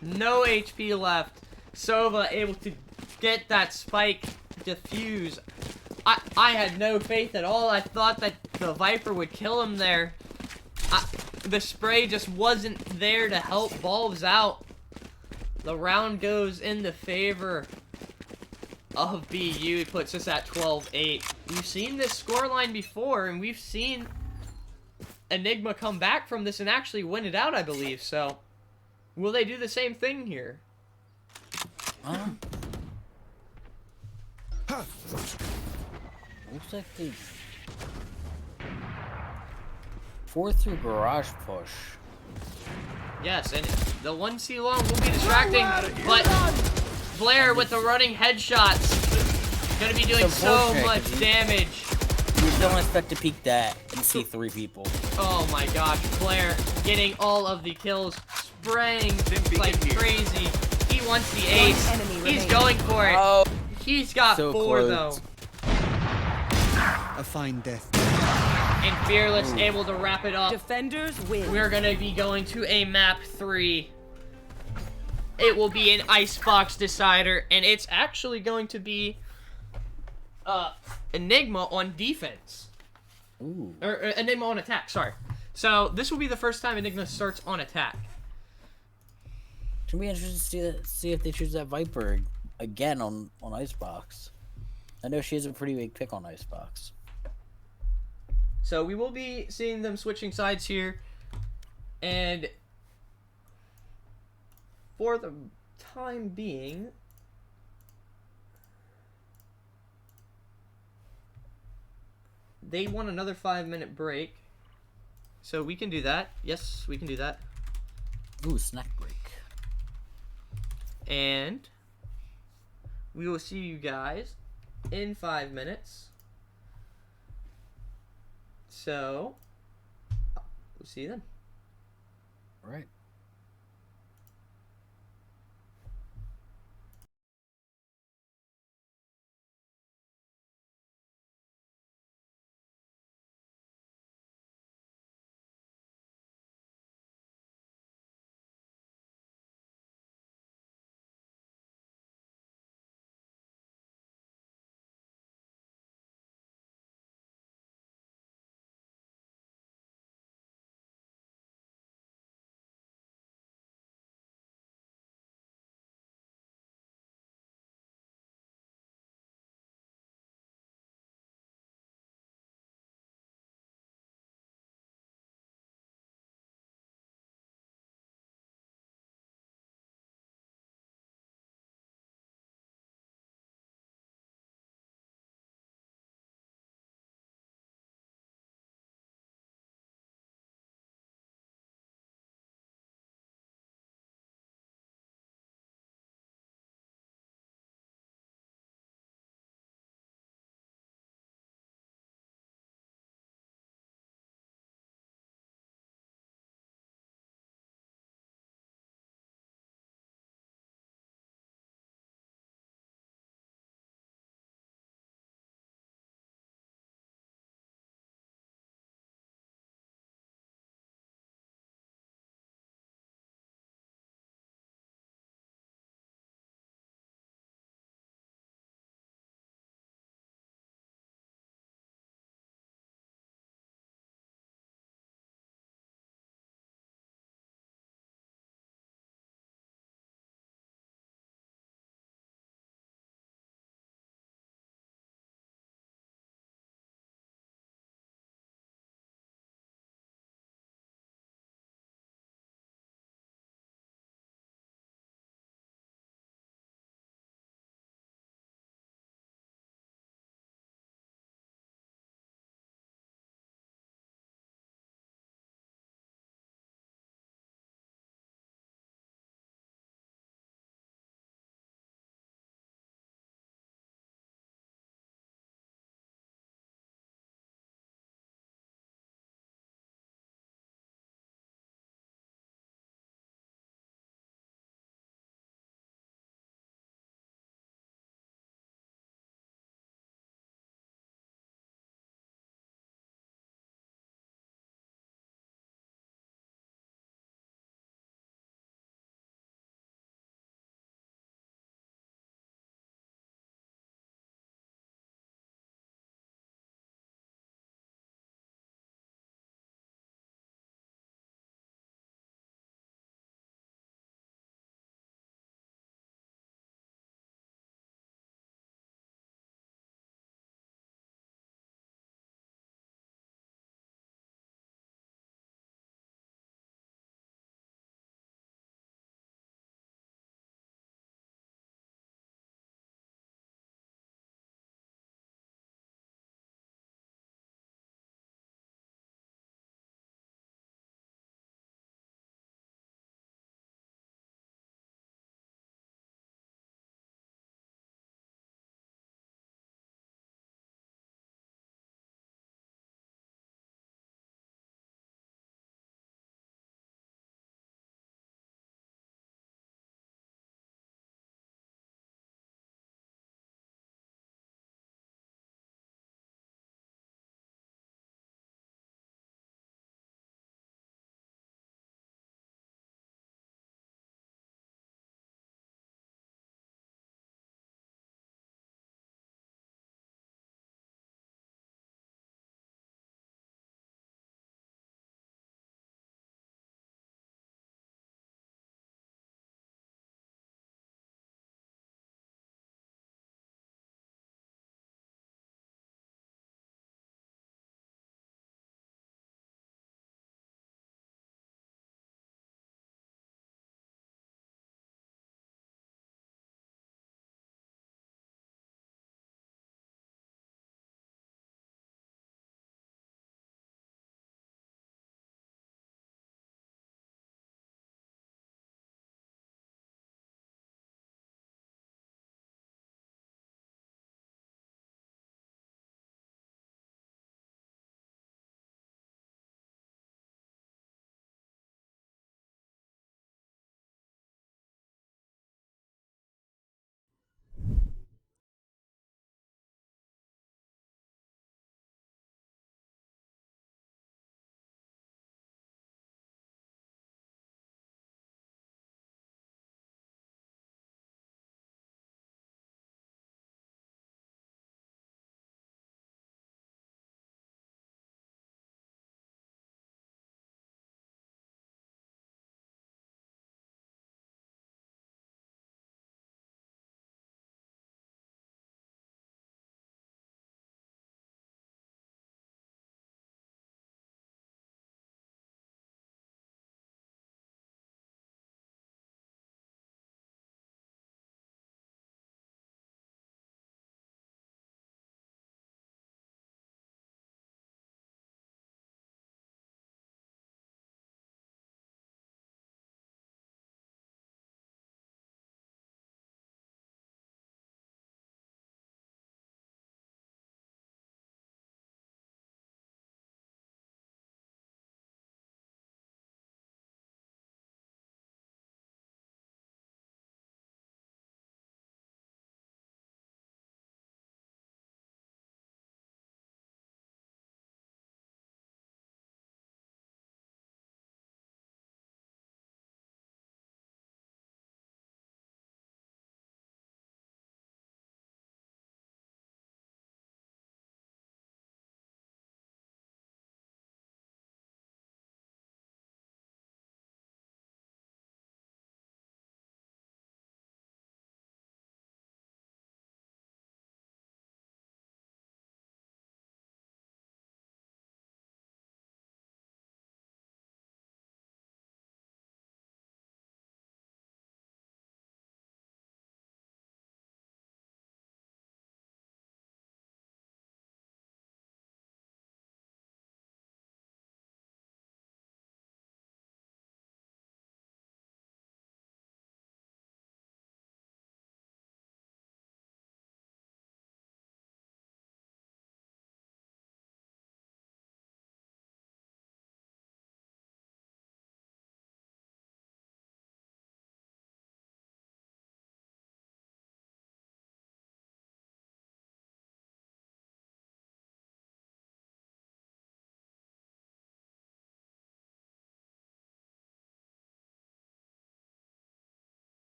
No HP left. Sova able to get that spike defuse. I had no faith at all. I thought that the Viper would kill him there. The spray just wasn't there to help Bulbs out. The round goes in the favor of BU. He puts us at 12-8. We've seen this scoreline before, and we've seen Enigma come back from this and actually win it out, I believe. So, will they do the same thing here? Looks like they... 4 through garage push. Yes, and the 1C long will be distracting, but Blair with the running headshots gonna be doing so much damage. You don't expect to peek that and see 3 people. Oh my gosh, Blair getting all of the kills, spraying like crazy. He wants the ace. He's going for it. Oh, He's got so 4 close. though. A fine death. And Fearless able to wrap it up. Defenders win. We're gonna be going to a map 3. It will be an icebox decider, and it's actually going to be Enigma on defense. Ooh. Or Enigma on attack, sorry. So this will be the first time Enigma starts on attack. Should be interested to see if they choose that Viper again on Icebox. I know she has a pretty big pick on Icebox. So we will be seeing them switching sides here. And for the time being, they want another 5-minute break. So we can do that. Yes, we can do that. Ooh, snack break. And we will see you guys in 5 minutes. So, we'll see you then. All right.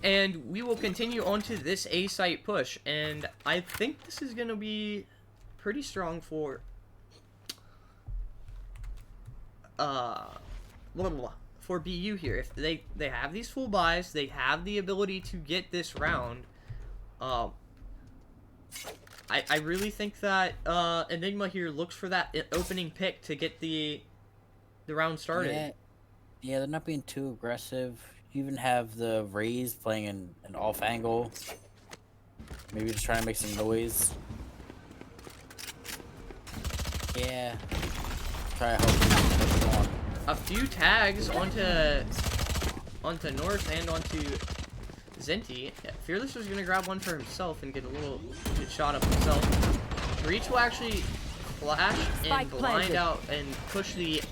And we will continue on to this A site push, and I think this is gonna be pretty strong for for BU here. If they have these full buys, they have the ability to get this round. I really think that Enigma here looks for that opening pick to get the round started. Yeah, they're not being too aggressive. You even have the Rays playing an off angle. Maybe just trying to make some noise. Yeah. Try to help. A few tags onto North and onto Zenti. Fearless was gonna grab one for himself and get a little good shot up himself. Reach will actually flash and blind out and push the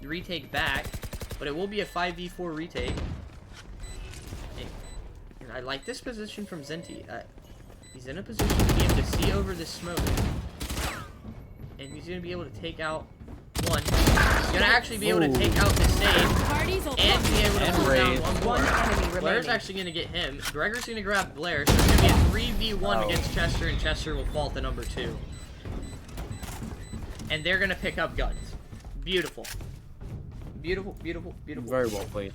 retake back, but it will be a 5v4 retake. And I like this position from Zenti. He's in a position to be able to see over this smoke, and he's gonna be able to take out one. He's gonna actually be able to take out the save and be able to pull down one more. Blair's actually gonna get him. Gregor's gonna grab Blair, so it's gonna be a 3v1 against Chester, and Chester will fall to number 2. And they're gonna pick up guns. Beautiful. Beautiful, beautiful, beautiful. Very well played.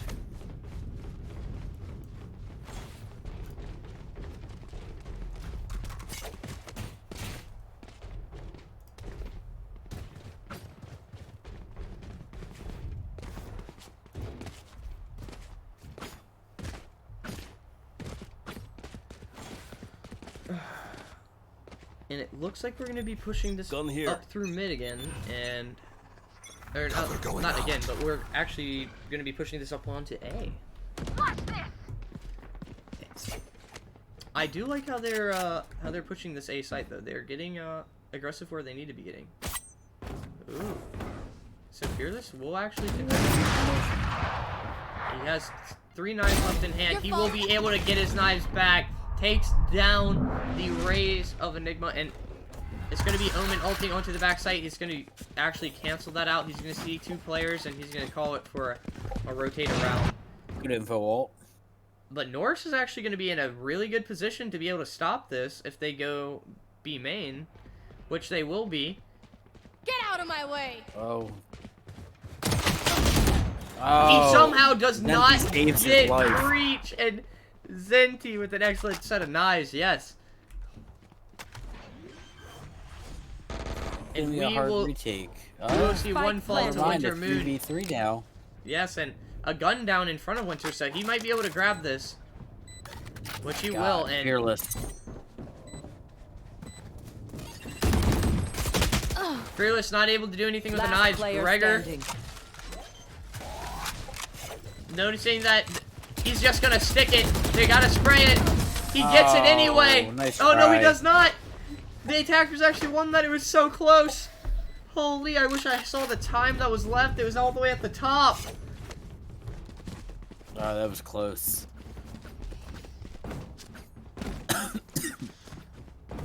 And it looks like we're going to be pushing this up through mid again, and... Or not again, but we're actually going to be pushing this up onto A. Watch this. I do like how they're pushing this A site, though. They're getting aggressive where they need to be getting. Ooh. So Fearless will actually pick up. He has 3 knives left in hand. He will be able to get his knives back. Takes down the Rays of Enigma, and it's going to be Omen ulting onto the backside. He's going to actually cancel that out. He's going to see 2 players, and he's going to call it for a rotate around. Good info ult. But Norris is actually going to be in a really good position to be able to stop this if they go B main, which they will be. Get out of my way! Oh. He somehow does not saves get his life. reach, and Zenti with an excellent set of knives, yes. And we will retake. see one fall to Winter Moon. 3v3 now. Yes, and a gun down in front of Winter, so he might be able to grab this. Which he will, and... Fearless. Fearless not able to do anything with the knives. Gregor noticing that he's just gonna stick it. They gotta spray it. He gets it anyway. Nice oh no, he try. does not. The attackers actually won that. It was so close. Holy, I wish I saw the time that was left. It was all the way at the top. Oh, that was close.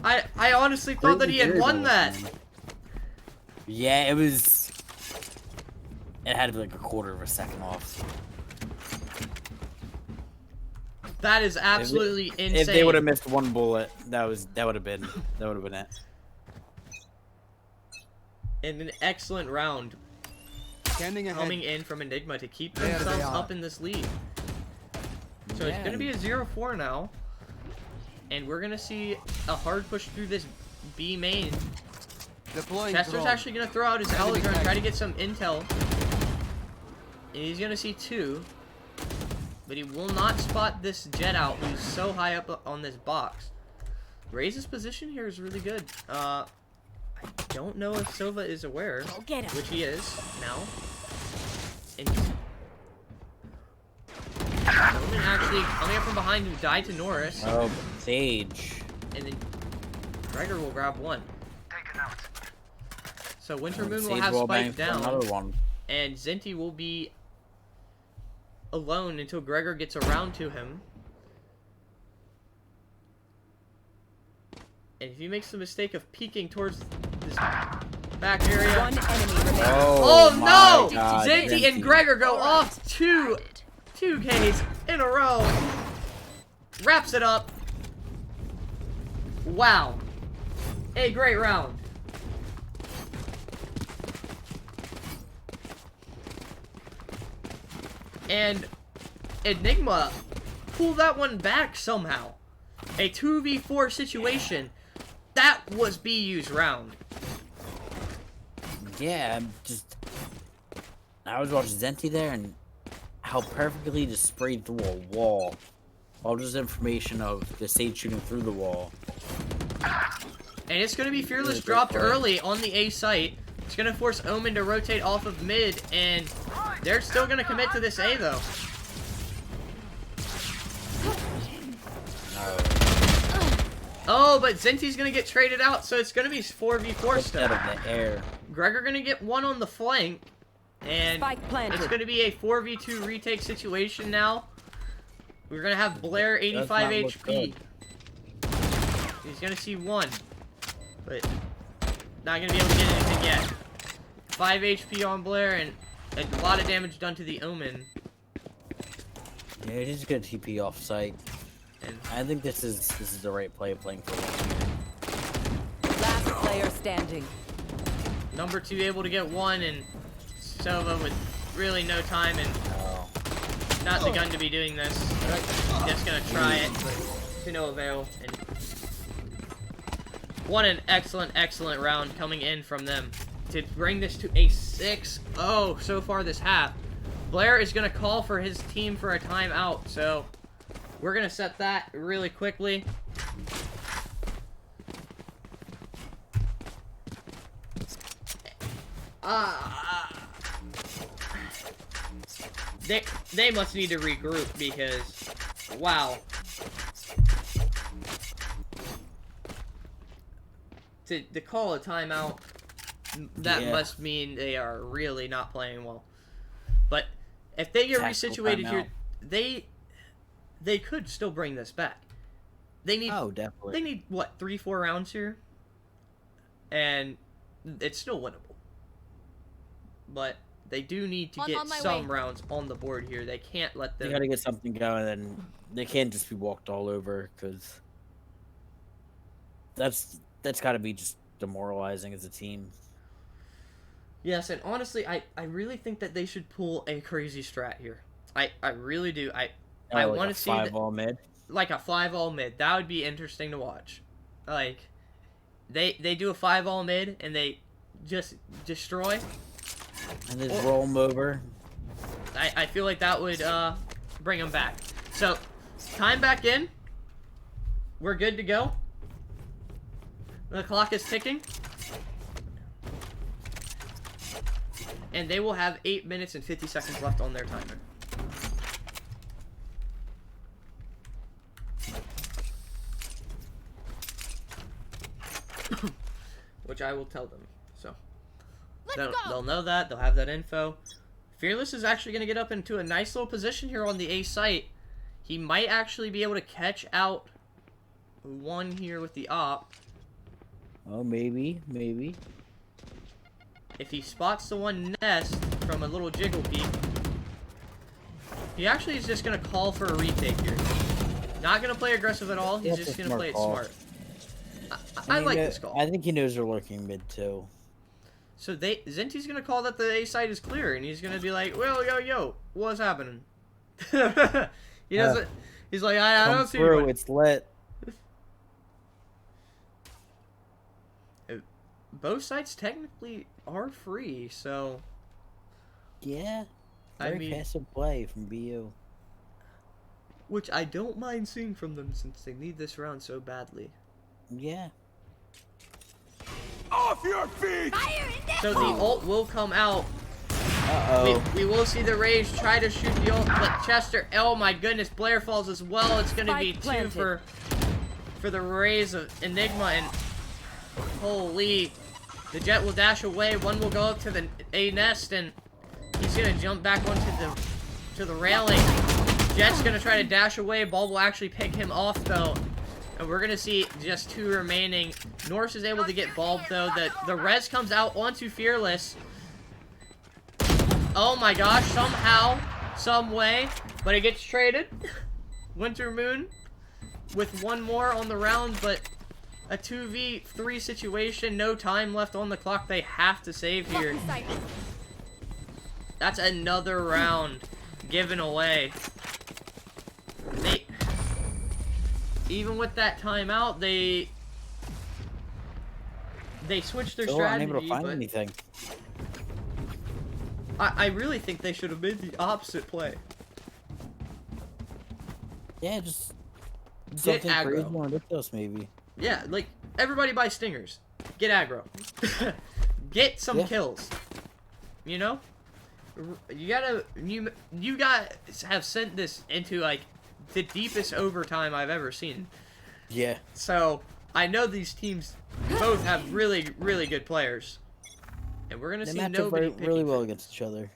I honestly thought that he had won that. Yeah, it was... It had to be like a quarter of a second off. That is absolutely insane. If they would have missed one bullet, that would have been it. And an excellent round coming in from Enigma to keep themselves up in this lead. So it's going to be a 0-4 now. And we're going to see a hard push through this B main. Chester's actually going to throw out his Ally drone and try to get some intel. And he's going to see 2. But he will not spot this jet out who's so high up on this box. Ray's position here is really good. I don't know if Sova is aware, which he is now. And Roman actually coming up from behind who died to Norris. Oh, Sage. And then Gregor will grab one. So Winter Moon will have Spike down. Another one. And Zenti will be alone until Gregor gets around to him. And if he makes the mistake of peeking towards this back area... One enemy remaining. Oh no! God, Zenti and Gregor go off 2 Ks in a row. wraps it up. Wow. A great round. And Enigma pulled that one back somehow. A 2v4 situation. That was BU's round. Yeah, I was watching Zenti there and how perfectly he just sprayed through a wall. All this information of the Sage shooting through the wall. And it's going to be Fearless dropped early on the A site. It's going to force Omen to rotate off of mid, and they're still going to commit to this A, though. Oh, but Zenti's going to get traded out, so it's going to be 4v4 still. Out of the air. Gregor going to get one on the flank, and planted. It's going to be a 4v2 retake situation now. We're going to have Blair 85 HP. He's going to see one, but not going to be able to get anything yet. 5 HP on Blair, and a lot of damage done to the Omen. Yeah, it is good TP off site. And I think this is the right play playing for one. Last player standing. Number 2 able to get one, and Sova with really no time and not the gun to be doing this. Just gonna try it, but to no avail. And what an excellent round coming in from them to bring this to a 6-0 so far this half. Blair is gonna call for his team for a timeout, so we're gonna set that really quickly. They must need to regroup because, wow. To call a timeout, that must mean they are really not playing well. But if they get resituated here, they could still bring this back. They need definitely. They need what, 3-4 rounds here, and it's still winnable. But they do need to get some rounds on the board here. They can't let them. They gotta get something going, and they can't just be walked all over because that's gotta be just demoralizing as a team. Yes, and honestly, I really think that they should pull a crazy strat here. I really do. I want to see 5-all mid. Like a 5-all mid. That would be interesting to watch. Like they do a 5-all mid and they just destroy. And just roll them over. I feel like that would bring them back. So, time back in. We're good to go. The clock is ticking. And they will have 8 minutes and 50 seconds left on their timer. Which I will tell them. So they'll know that. They'll have that info. Fearless is actually going to get up into a nice little position here on the A site. He might actually be able to catch out one here with the op. Oh, maybe. If he spots the one nest from a little jiggle peek, he actually is just going to call for a retake here. Not going to play aggressive at all. He's just going to play it smart. I like this call. I think he knows they're lurking mid too. So Zenti's going to call that the A site is clear, and he's going to be like, well, yo, what's happening? He doesn't. He's like, I don't see through, it's lit. Both sites technically are free, so yeah. Very passive play from BU. Which I don't mind seeing from them since they need this round so badly. Yeah. Off your feet! So the ult will come out. Uh-oh. We will see the Rage try to shoot the ult, but Chester, oh my goodness, Blair falls as well. It's going to be 2 for the Rays of Enigma, and holy, the Jet will dash away. One will go up to the A nest, and he's going to jump back onto the railing. Jet's going to try to dash away. Ball will actually pick him off, though. And we're going to see just 2 remaining. Norse is able to get bulbed, though. The res comes out onto Fearless. Oh my gosh, somehow, some way. But it gets traded. Winter Moon with one more on the round, but a 2v3 situation, no time left on the clock. They have to save here. That's another round given away. Even with that timeout, they switched their Still strategy. unable to find but anything. I really think they should have made the opposite play. Yeah, just Get something aggro. crazy and ridiculous, maybe. Yeah, like, everybody buy stingers. Get aggro. Get some kills. You know? You guys have sent this into, like, the deepest overtime I've ever seen. Yeah. So, I know these teams both have really, really good players. And we're going to see match nobody up really well picking. against each other.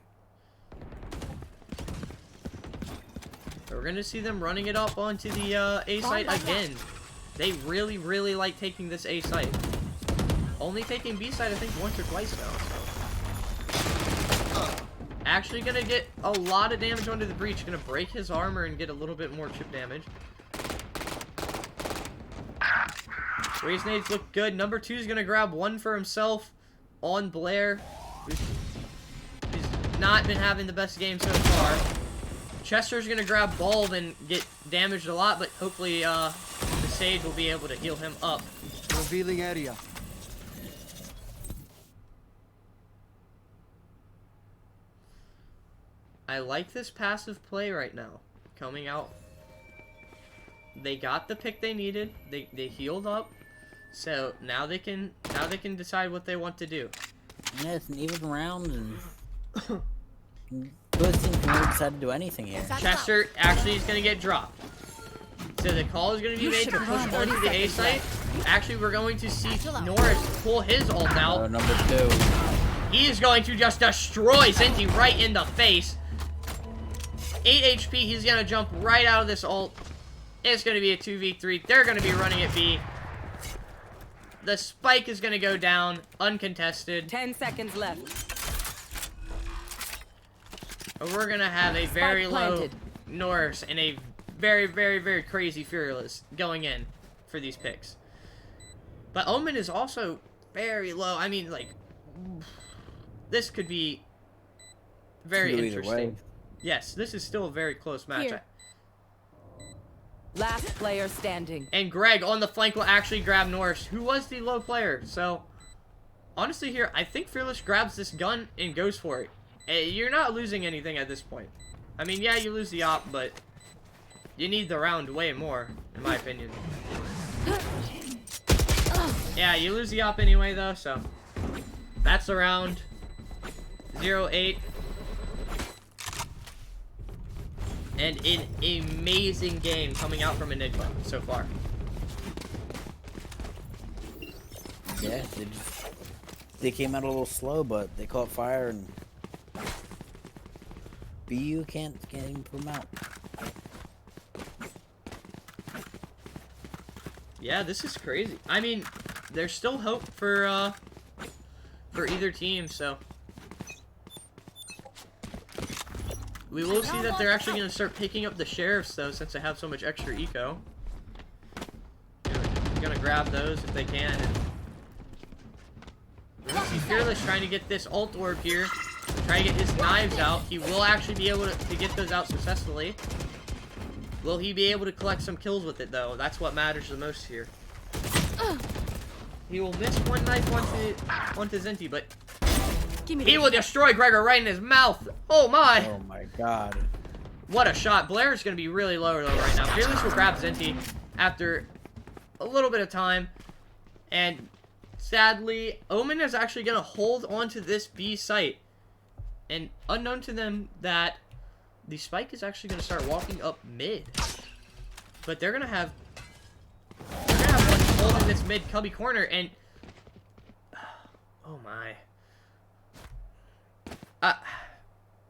We're going to see them running it up onto the A site again. They really, really like taking this A site. Only taking B site, I think, once or twice now. So. Actually going to get a lot of damage onto the breach. Going to break his armor and get a little bit more chip damage. Raise nades look good. Number 2 is going to grab one for himself on Blair. Who's not been having the best game so far. Chester's going to grab Bulb and get damaged a lot, but hopefully the Sage will be able to heal him up. Revealing area. I like this passive play right now. Coming out. They got the pick they needed. They healed up. So now they can decide what they want to do. Yeah, it's an even round and both teams can really decide to do anything here. Chester actually is gonna get dropped. So the call is gonna be made to push onto the A site. Actually, we're going to see Norris pull his ult out. Number 2. He is going to just destroy Zinti right in the face. 8 HP, he's gonna jump right out of this ult. It's gonna be a 2v3. They're gonna be running at B. The spike is gonna go down, uncontested. 10 seconds left. We're gonna have a very low Norris and a very, very, very crazy Fearless going in for these picks. But Omen is also very low. I mean, like, this could be very interesting. Yes, this is still a very close match. Here. Last player standing. And Greg on the flank will actually grab Norris, who was the low player. So, honestly here, I think Fearless grabs this gun and goes for it. You're not losing anything at this point. I mean, yeah, you lose the op, but you need the round way more, in my opinion. Yeah, you lose the op anyway, though, so that's the round. 0-8. And an amazing game coming out from Enigma so far. Yeah, they came out a little slow, but they caught fire, and BU can't even put them out. Yeah, this is crazy. I mean, there's still hope for either team, so we will see that they're actually going to start picking up the sheriffs, though, since they have so much extra eco. They're going to grab those if they can. And we're going to see Fearless trying to get this ult orb here. Trying to get his knives out. He will actually be able to get those out successfully. Will he be able to collect some kills with it, though? That's what matters the most here. He will miss one knife onto Zinti, but he will destroy Gregor right in his mouth. Oh my! Oh my god. What a shot. Blair is going to be really low though right now. Fearless will grab Zinti after a little bit of time. And sadly, Omen is actually going to hold onto this B site. And unknown to them that the spike is actually going to start walking up mid. But they're going to have one holding this mid cubby corner, and oh my.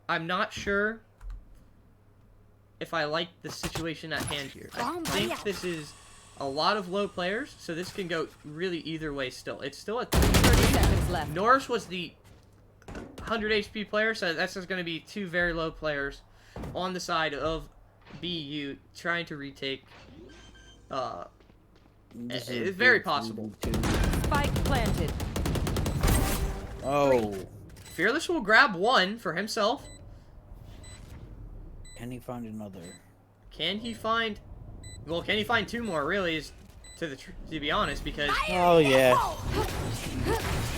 I'm not sure if I like the situation at hand here. I think this is a lot of low players, so this can go really either way still. It's still at 30 seconds left. Norris was the 100 HP player, so that's just going to be two very low players on the side of BU trying to retake It's very possible. Spike planted. Oh. Fearless will grab one for himself. Can he find another? Can he find... Well, can he find two more, really, is to be honest, because... Oh, yeah.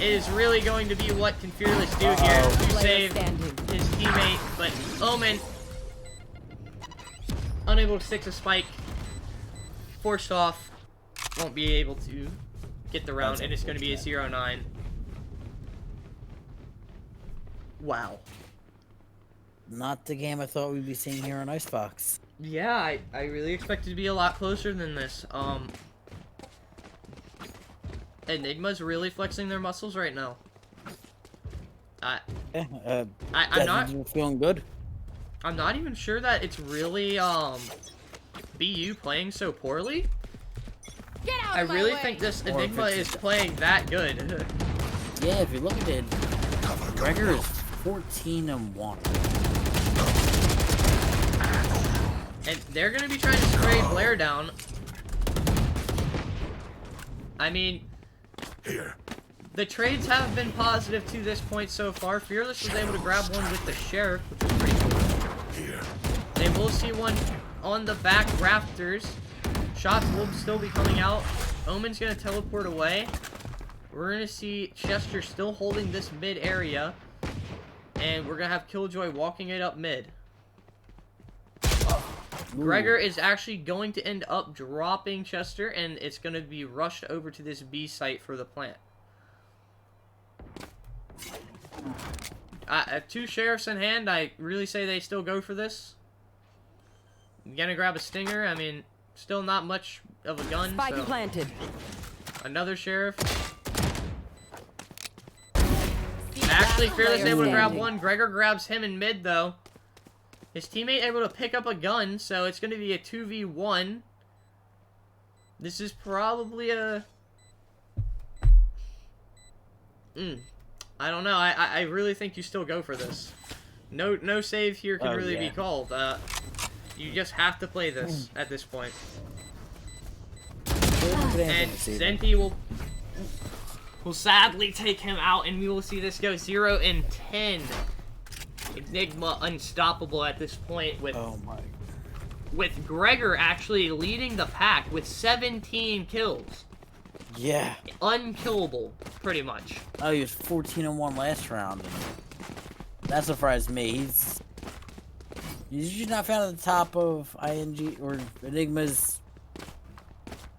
It is really going to be what can Fearless do here to save his teammate, but Omen... Unable to stick to Spike. Forced off. Won't be able to get the round, and it's going to be a 0-9. Wow. Not the game I thought we'd be seeing here on Icebox. Yeah, I really expected to be a lot closer than this. Enigma's really flexing their muscles right now. I'm not feeling good. I'm not even sure that it's really BU playing so poorly. Get out I of my really way. think this Enigma is playing that good. Yeah, if you look at it, Gregor is 14-1. And they're gonna be trying to spray Blair down. I mean, the trades have been positive to this point so far. Fearless was able to grab one with the Sheriff, which was pretty cool. They will see one on the back rafters. Shots will still be coming out. Omen's gonna teleport away. We're gonna see Chester still holding this mid area. And we're gonna have Killjoy walking it up mid. Gregor is actually going to end up dropping Chester, and it's going to be rushed over to this B site for the plant. Two sheriffs in hand, I really say they still go for this. Gonna grab a stinger. I mean, still not much of a gun. Spike so. planted. Another sheriff. Actually, Fearless able to grab one. Gregor grabs him in mid, though. His teammate able to pick up a gun, so it's going to be a 2v1. This is probably a... I don't know. I really think you still go for this. No save here can really be called. You just have to play this at this point. And Zenti will sadly take him out, and we will see this go 0-10. Enigma unstoppable at this point with with Gregor actually leading the pack with 17 kills. Yeah. Unkillable, pretty much. Oh, he was 14-1 last round. That surprised me. He's just not found at the top of ING or Enigma's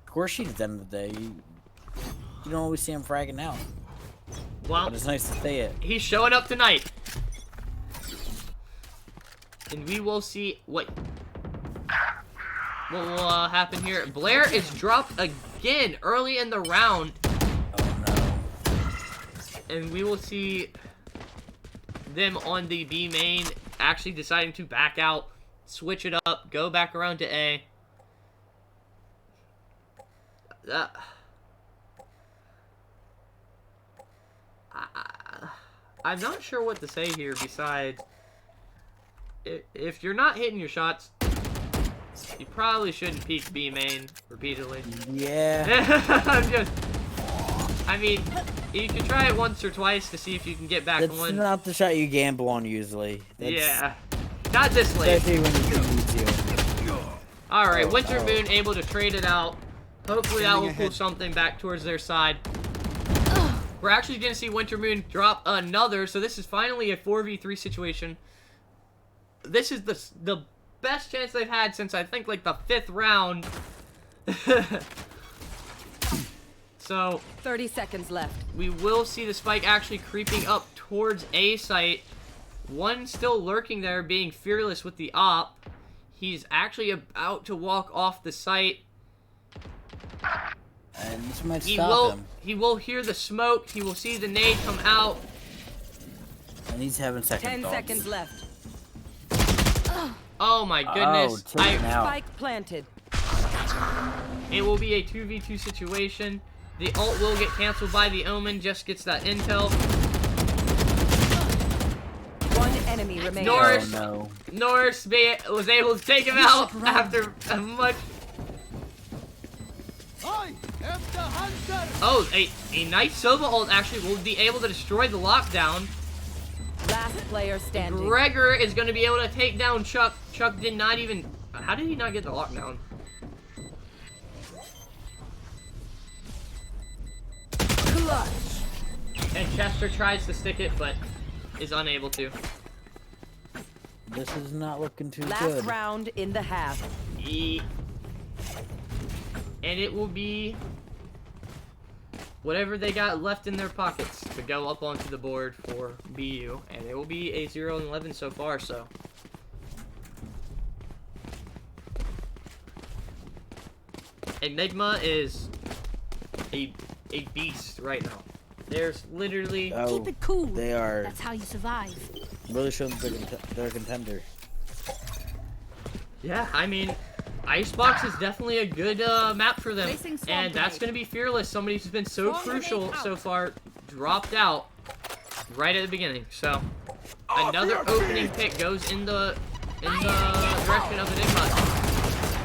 score sheet at the end of the day. You don't always see him fragging out. Well, but it's nice to see it. He's showing up tonight. And we will see what will happen here. Blair is dropped again early in the round. Oh no. And we will see them on the B main actually deciding to back out, switch it up, go back around to A. I'm not sure what to say here besides... If you're not hitting your shots, you probably shouldn't peek B main repeatedly. Yeah. I mean, you can try it once or twice to see if you can get back That's one. not the shot you gamble on usually. Yeah. Not this late. Alright, Winter Moon able to trade it out. Hopefully that will pull something back towards their side. We're actually going to see Winter Moon drop another, so this is finally a 4v3 situation. This is the best chance they've had since I think like the 5th round. So 30 seconds left. We will see the spike actually creeping up towards A site. One still lurking there, being Fearless with the op. He's actually about to walk off the site. And this might stop him. He will hear the smoke. He will see the nade come out. And he's having second 10 thoughts. seconds left. Oh my goodness. Spike planted. It will be a 2v2 situation. The ult will get canceled by the Omen. Just gets that intel. One enemy remaining. Norris was able to take him out after a much Oh, a nice Sova ult actually will be able to destroy the lockdown. Last player standing. Gregor is going to be able to take down Chuck. Chuck did not even... How did he not get the lockdown? Clutch. And Chester tries to stick it, but is unable to. This is not looking too Last good. round in the half. And it will be whatever they got left in their pockets to go up onto the board for BU. And it will be a 0-11 so far, so. Enigma is a beast right now. There's literally... Keep it cool. They are... That's how you survive. Really showing they're a contender. Yeah, I mean, Icebox is definitely a good map for them. And that's going to be Fearless. Somebody who's been so crucial so far dropped out right at the beginning. So, another opening pick goes in the direction of Enigma.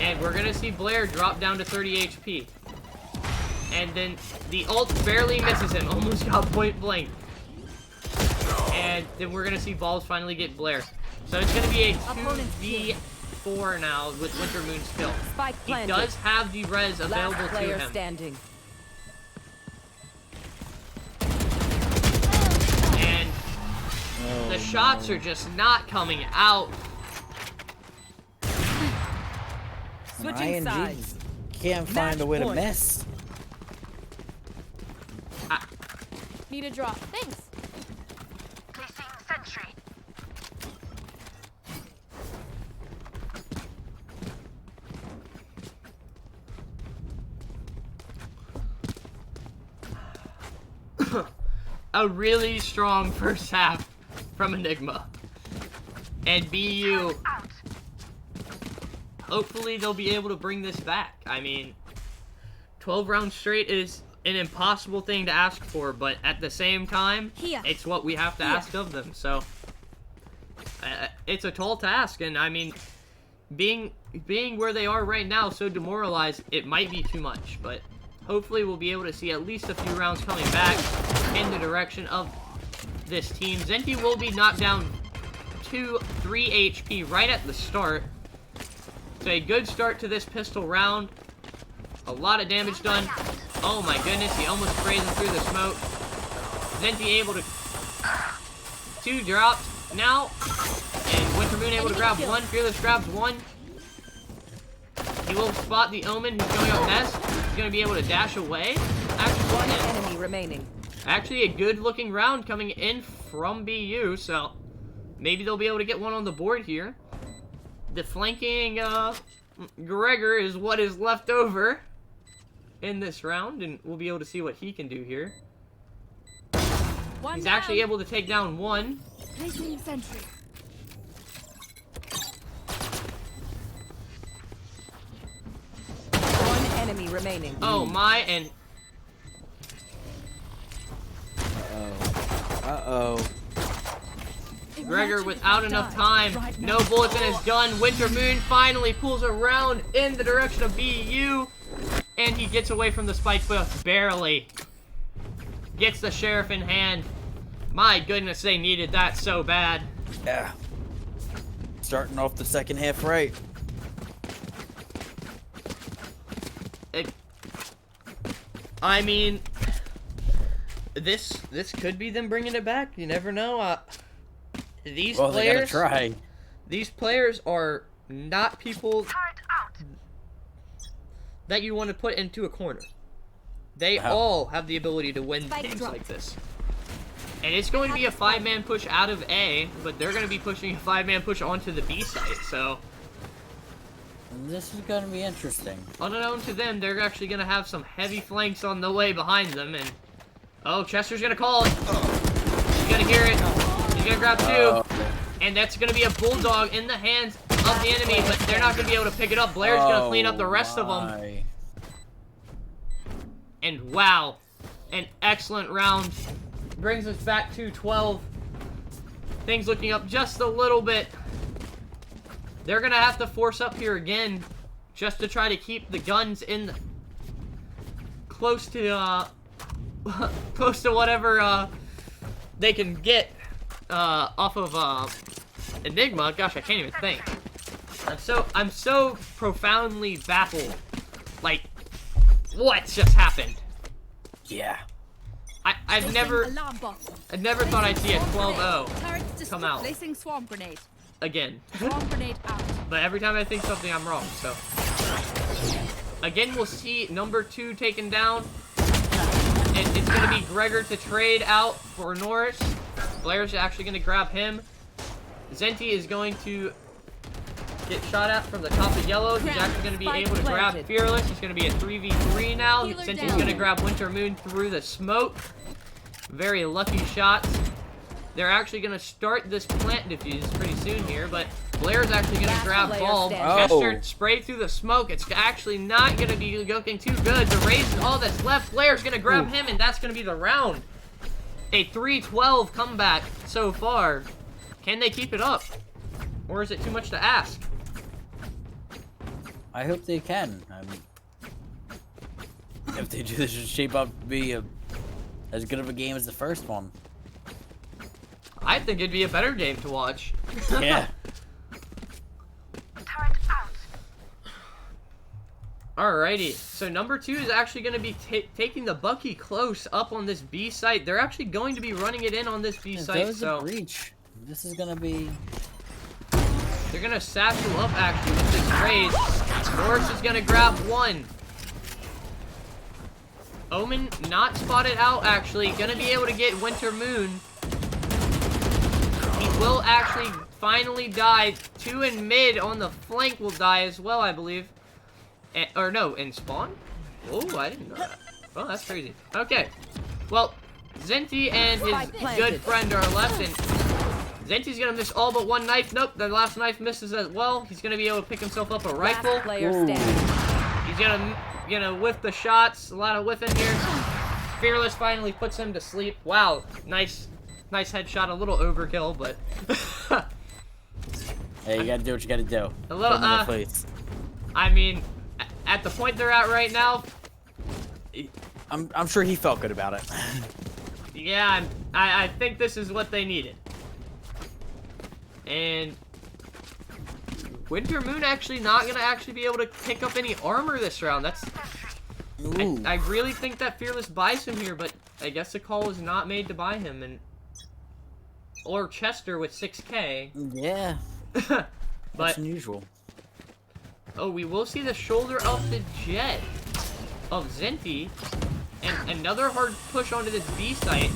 And we're going to see Blair drop down to 30 HP. And then the ult barely misses him. Almost got point blank. And then we're going to see Balls finally get Blair. So it's going to be a 2v4 now with Winter Moon's kill. He does have the res available to him. Standing. And the shots are just not coming out. Switching sides. Can't find a way to miss. Need a drop. Thanks. Placing sentry. A really strong first half from Enigma. And BU, hopefully they'll be able to bring this back. I mean, 12 rounds straight is an impossible thing to ask for, but at the same time, it's what we have to ask of them. So, it's a tall task, and I mean, being where they are right now, so demoralized, it might be too much, but hopefully we'll be able to see at least a few rounds coming back in the direction of this team. Zenti will be knocked down to 3 HP right at the start. So a good start to this pistol round. A lot of damage done. Oh my goodness, he almost sprayed him through the smoke. Zenti able to... 2 dropped now. And Winter Moon able to grab 1. Fearless grabs 1. He will spot the Omen who's going up nest. He's going to be able to dash away. Actually, 1 enemy remaining. Actually, a good looking round coming in from BU, so maybe they'll be able to get one on the board here. The flanking Gregor is what is left over in this round, and we'll be able to see what he can do here. He's actually able to take down 1. Placing sentry. Enemy remaining. Oh my, and Uh-oh. Gregor without enough time. No bullets in his gun. Winter Moon finally pulls around in the direction of BU. And he gets away from the spike, but barely. Gets the sheriff in hand. My goodness, they needed that so bad. Yeah. Starting off the second half right. I mean, this could be them bringing it back. You never know. These players, they gotta try. These players are not people that you want to put into a corner. They all have the ability to win games like this. And it's going to be a 5-man push out of A, but they're going to be pushing a 5-man push onto the B site. So this is going to be interesting. Unknown to them, they're actually going to have some heavy flanks on the way behind them. And oh, Chester's going to call it. He's going to hear it. He's going to grab 2. And that's going to be a bulldog in the hands of the enemy, but they're not going to be able to pick it up. Blair's going to clean up the rest of them. And wow, an excellent round. Brings us back to 12. Things looking up just a little bit. They're going to have to force up here again just to try to keep the guns in close to close to whatever they can get off of Enigma. Gosh, I can't even think. I'm so profoundly baffled. Like, what just happened? Yeah. I've never thought I'd see a 12-0 come out Placing swarm grenade. again. Swarm grenade out. But every time I think something, I'm wrong. So again, we'll see number 2 taken down. And it's gonna be Gregor to trade out for Norris. Blair's actually gonna grab him. Zenti is going to get shot at from the top of yellow. He's actually going to be able to grab Fearless. He's going to be a 3v3 now. Zenti's going to grab Winter Moon through the smoke. Very lucky shots. They're actually going to start this plant defuse pretty soon here, but Blair's actually going to grab Bulb. Chester sprayed through the smoke. It's actually not going to be looking too good. The Raze is all that's left. Blair's going to grab him, and that's going to be the round. A 3-12 comeback so far. Can they keep it up? Or is it too much to ask? I hope they can. I mean, if they do, this should shape up to be as good of a game as the first one. I think it'd be a better game to watch. Yeah. Turret out. Alrighty, so number 2 is actually going to be taking the Bucky close up on this B site. They're actually going to be running it in on this B site, so... breach. This is going to be... They're going to satchel up, actually, with this Raze. Norris is going to grab 1. Omen not spotted out, actually. Going to be able to get Winter Moon. He will actually finally die. 2 in mid on the flank will die as well, I believe. Or no, in spawn? Oh, I didn't know that. Oh, that's crazy. Okay. Well, Zenti and his good friend are left, and Zenti's gonna miss all but 1 knife. Nope, the last knife misses as well. He's gonna be able to pick himself up a rifle. He's gonna whiff the shots. A lot of whiffing here. Fearless finally puts him to sleep. Wow, nice headshot. A little overkill, but hey, you gotta do what you gotta do. A little, I mean, at the point they're at right now, I'm sure he felt good about it. Yeah, I think this is what they needed. And Winter Moon actually not gonna actually be able to pick up any armor this round. That's I really think that Fearless buys him here, but I guess the call was not made to buy him, and or Chester with 6K. Yeah. But that's unusual. Oh, we will see the shoulder of the jet of Zenti, and another hard push onto this B site.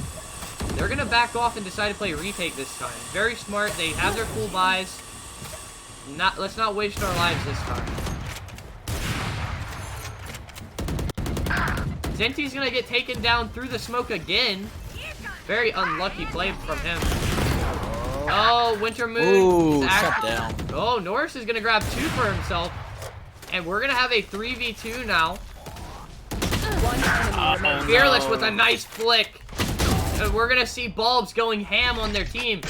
They're gonna back off and decide to play retake this time. Very smart. They have their full buys. Let's not waste our lives this time. Zenti's gonna get taken down through the smoke again. Very unlucky play from him. Oh, Winter Moon. Ooh, shut down. Oh, Norris is gonna grab 2 for himself. And we're gonna have a 3v2 now. Fearless with a nice flick. And we're gonna see Bulbs going ham on their team.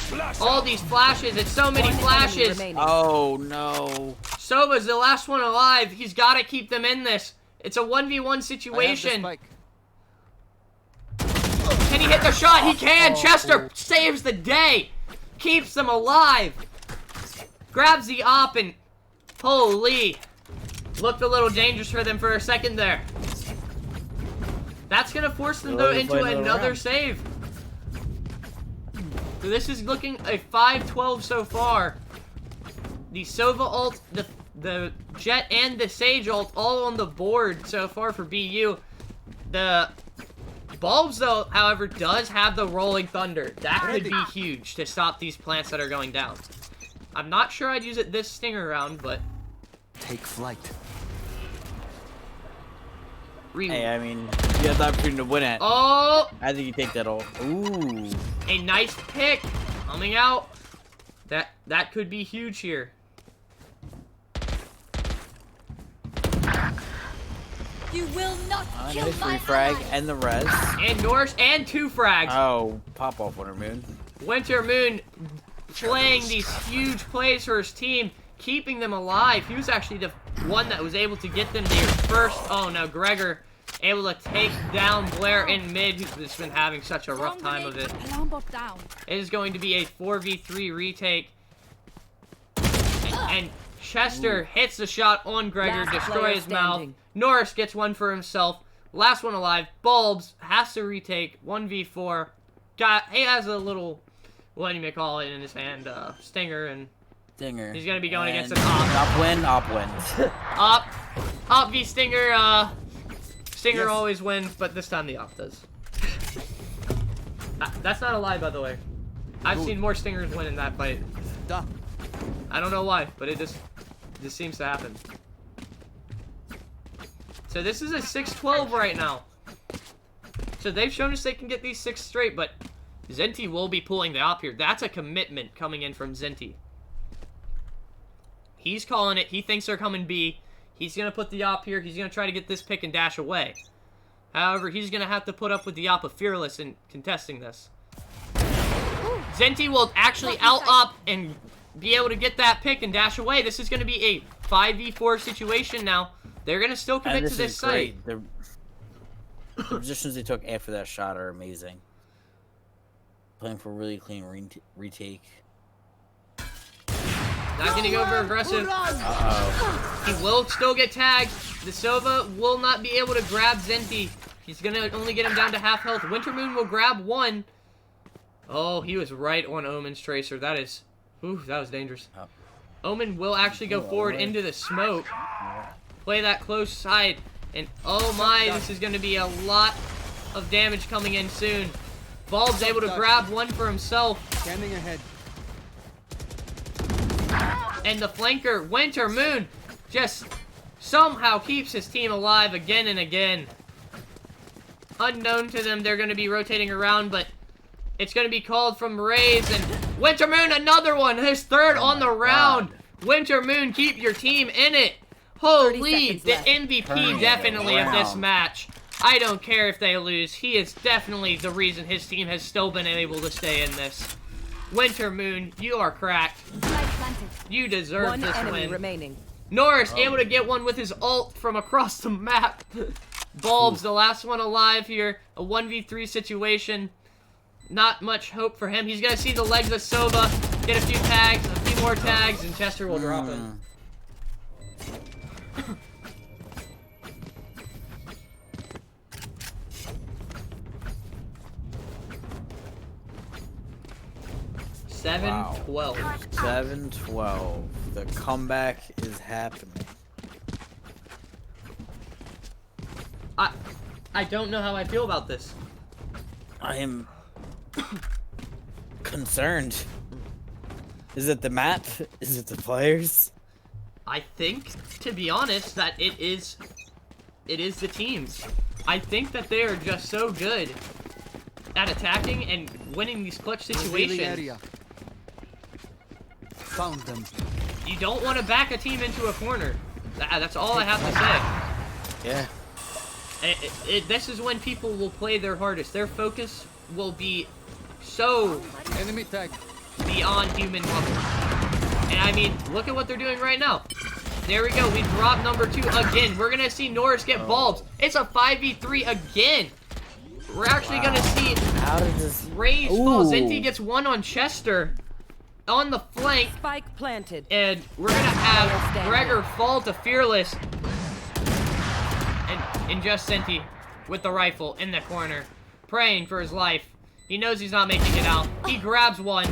All these flashes, it's so many flashes. Oh no. Soba's the last one alive. He's gotta keep them in this. It's a 1v1 situation. Can he hit the shot? He can. Chester saves the day. Keeps them alive. Grabs the op and holy. Looked a little dangerous for them for a second there. That's gonna force them though into another save. So this is looking a 5-12 so far. The Sova ult, the Jet, and the Sage ult all on the board so far for BU. The Bulbs though, however, does have the Rolling Thunder. That could be huge to stop these plants that are going down. I'm not sure I'd use it this stinger round, but take flight. Hey, I mean, you have the opportunity to win it. Oh! I think you take that all. Ooh. A nice pick coming out. That could be huge here. You will not kill Nice my refrag ally. and the res. And Norris and 2 frags. Oh, pop off Winter Moon. Winter Moon playing these huge plays for his team, keeping them alive. He was actually the one that was able to get them their first. Oh no, Gregor able to take down Blair in mid, who's just been having such a rough time of it. Alarm bot down. It is going to be a 4v3 retake. And Chester hits the shot on Gregor, Last destroy player his mouth. standing. Norris gets one for himself. Last one alive. Bulbs has to retake 1v4. He has a little, what do you call it, in his hand, stinger, and Stinger. he's going to be going And against an op. Op wins. Op v Stinger, Stinger Yes. always wins, but this time the op does. That's not a lie, by the way. I've Good. seen more Stingers win in that fight. Da. I don't know why, but it just seems to happen. So this is a 6-12 right now. So they've shown us they can get these 6 straight, but Zenti will be pulling the op here. That's a commitment coming in from Zenti. He's calling it. He thinks they're coming B. He's going to put the op here. He's going to try to get this pick and dash away. However, he's going to have to put up with the op of Fearless in contesting this. Zenti will actually out-op and be able to get that pick and dash away. This is going to be a 5v4 situation now. They're going to still commit to this site. The positions they took after that shot are amazing. Playing for a really clean retake. Not getting over aggressive. Uh-oh. He will still get tagged. The Sova will not be able to grab Zenti. He's going to only get him down to half health. Wintermoon will grab one. Oh, he was right on Omen's Tracer. That is... Ooh, that was dangerous. Oh. Omen will actually go forward into the smoke. Play that close side. And oh my, this is going to be a lot of damage coming in soon. Bulb's able to grab one for himself. Scanning ahead. And the flanker, Wintermoon, just somehow keeps his team alive again and again. Unknown to them, they're going to be rotating around, but it's going to be called from Raze. And Wintermoon, another one, his third on the round. Wintermoon, keep your team in it. Holy, the MVP definitely of this match. I don't care if they lose. He is definitely the reason his team has still been able to stay in this. Wintermoon, you are cracked. You deserve One this enemy win. remaining. Norris able to get one with his ult from across the map. Bulbs, the last one alive here. A 1v3 situation. Not much hope for him. He's going to see the legs of Sova. Get a few tags, a few more tags, and Chester will drop him. Wow. 7-12. 7-12. The comeback is happening. I don't know how I feel about this. I am concerned. Is it the map? Is it the players? I think, to be honest, that it is the teams. I think that they are just so good at attacking and winning these clutch situations. Area. Found them. You don't want to back a team into a corner. That's all I have to say. Yeah. This is when people will play their hardest. Their focus will be so Enemy tag. beyond human level. And I mean, look at what they're doing right now. There we go. We drop number 2 again. We're going to see Norris get bulbs. It's a 5v3 again. We're actually going to see How did this... Raze fall. Zenti gets one on Chester on the flank. Spike planted. And we're going to have Gregor fall to Fearless. And just Zenti with the rifle in the corner, praying for his life. He knows he's not making it out. He grabs one.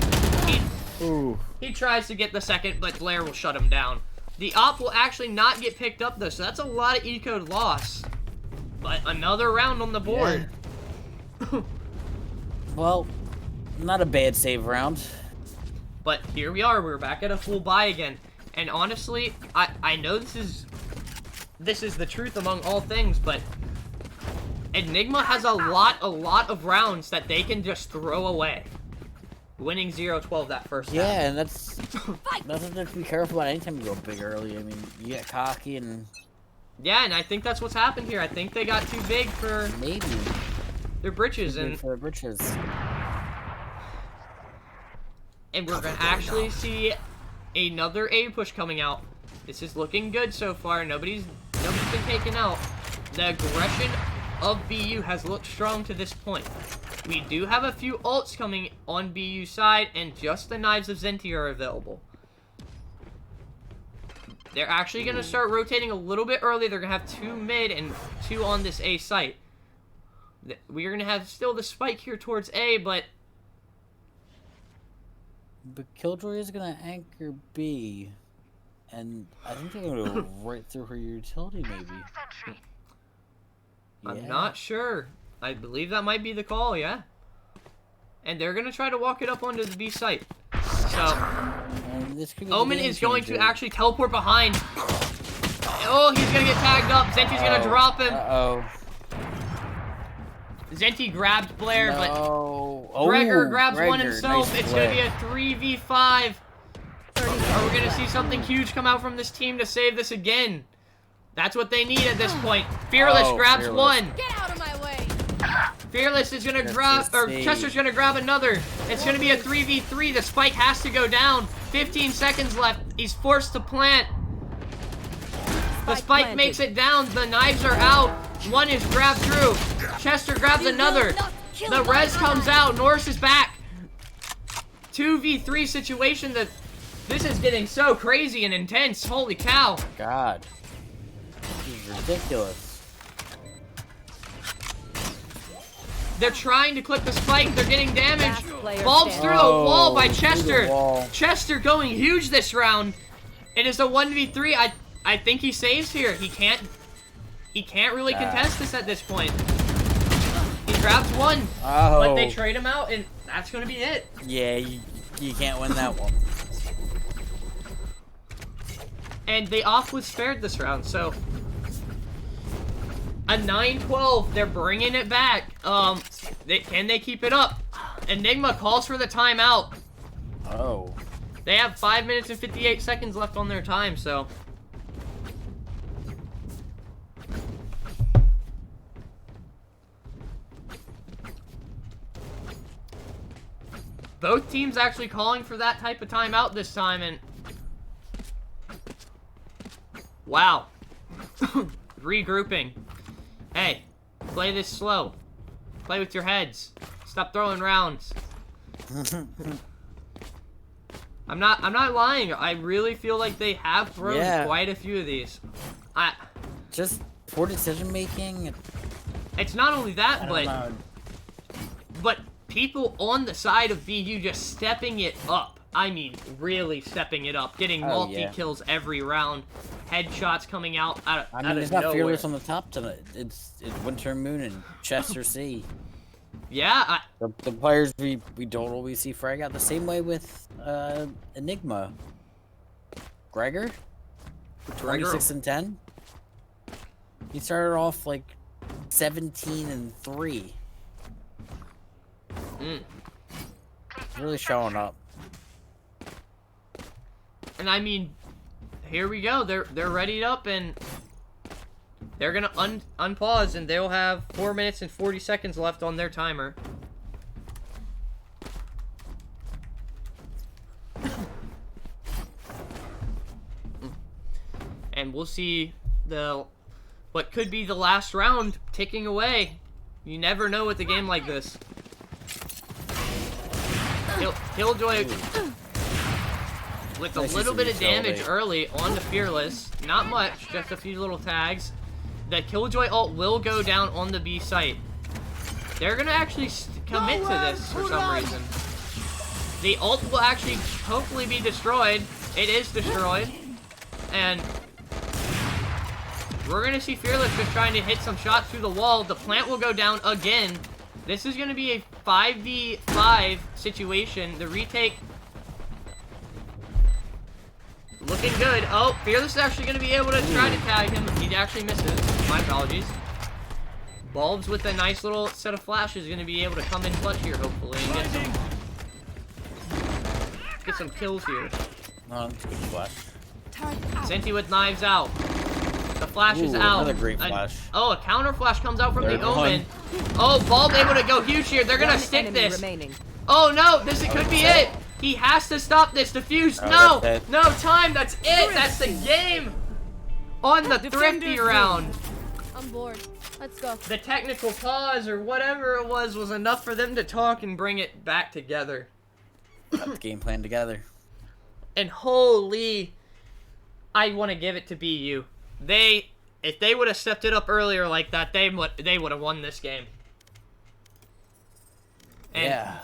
He tries to get the second, but Blair will shut him down. The op will actually not get picked up, though, so that's a lot of E-code loss. But another round on the board. Yeah. Well, not a bad save round. But here we are. We're back at a full buy again. And honestly, I know this is the truth among all things, but Enigma has a lot of rounds that they can just throw away. Winning 0-12 that first half. Yeah, and that's something to be careful about anytime you go big early. I mean, you get cocky and... Yeah, and I think that's what's happened here. I think they got too big for Maybe. their britches. Too big for their britches. And we're going to actually see another A push coming out. This is looking good so far. Nobody's been taken out. The aggression of BU has looked strong to this point. We do have a few ults coming on BU side, and just the Knives of Zenti are available. They're actually going to start rotating a little bit early. They're going to have 2 mid and 2 on this A site. We're going to have still the spike here towards A, but Killjoy is going to anchor B. And I think they're going to go right through her utility, maybe. I'm not sure. I believe that might be the call, yeah. And they're going to try to walk it up onto the B site. So, Omen is going to actually teleport behind. Oh, he's going to get tagged up. Zenti's going to drop him. Uh-oh. Zenti grabbed Blair, but Oh, Gregor grabs one Gregor, himself. nice It's going to be a 3v5. Are we going to see something huge come out from this team to save this again? That's what they need at this point. Fearless grabs one. Get out of my way. Fearless is gonna grab, or Chester's gonna grab another. It's gonna be a 3v3. The spike has to go down. 15 seconds left. He's forced to plant. The spike makes it down. The knives are out. One is grabbed through. Chester grabs another. The res comes out. Norris is back. 2v3 situation. This is getting so crazy and intense. Holy cow. God. This is ridiculous. They're trying to clip the spike. They're getting damaged. Bulbs through the wall by Chester. Chester going huge this round. It is a 1v3. I think he saves here. He can't really contest this at this point. He grabs one. But they trade him out, and that's going to be it. Yeah, you can't win that one. And they off was spared this round, so a 9-12. They're bringing it back. Can they keep it up? Enigma calls for the timeout. Oh. They have 5 minutes and 58 seconds left on their time, so. Both teams actually calling for that type of timeout this time, and wow. Regrouping. Hey, play this slow. Play with your heads. Stop throwing rounds. I'm not lying. I really feel like they have thrown quite a few of these. Just poor decision making. It's not only that, but people on the side of BU just stepping it up. I mean, really stepping it up, getting multi-kills every round, headshots coming out out of nowhere. It's not Fearless on the top tonight. It's Winter Moon and Chester C. Yeah, the players we don't always see frag out the same way with Enigma. Gregor? 26 and 10. He started off like 17 and 3. Really showing up. And I mean, here we go. They're readied up, and they're gonna unpause, and they'll have 4 minutes and 40 seconds left on their timer. And we'll see what could be the last round ticking away. You never know with a game like this. Killjoy with a little bit of damage early on the Fearless. Not much, just a few little tags. The Killjoy ult will go down on the B site. They're gonna actually commit to this for some reason. The ult will actually hopefully be destroyed. It is destroyed. And we're gonna see Fearless just trying to hit some shots through the wall. The plant will go down again. This is gonna be a 5v5 situation. The retake looking good. Oh, Fearless is actually gonna be able to try to tag him. He actually misses. My apologies. Bulbs with a nice little set of flashes gonna be able to come in clutch here, hopefully, and get some kills here. That's a good flash. Zenti with knives out. The flash is out. Another great flash. A counter flash comes out from the Omen. Oh, Bulb able to go huge here. They're gonna stick this. Oh no, could be it. He has to stop this. Defuse. No time. That's it. That's the game. On the Thrifty round. I'm bored. Let's go. the technical pause or whatever it was enough for them to talk and bring it back together. Got the game plan together. And holy, I want to give it to BU. If they would have stepped it up earlier like that, they would have won this game. And Yeah.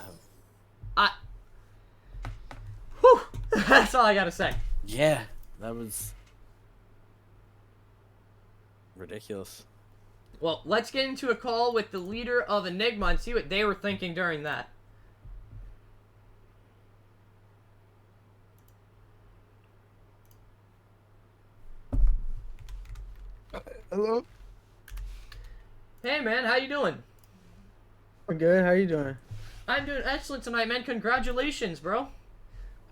Whew, that's all I gotta say. Yeah, that was ridiculous. Well, let's get into a call with the leader of Enigma and see what they were thinking during that. Hello. Hey man, how you doing? I'm good. How you doing? I'm doing excellent tonight, man. Congratulations, bro.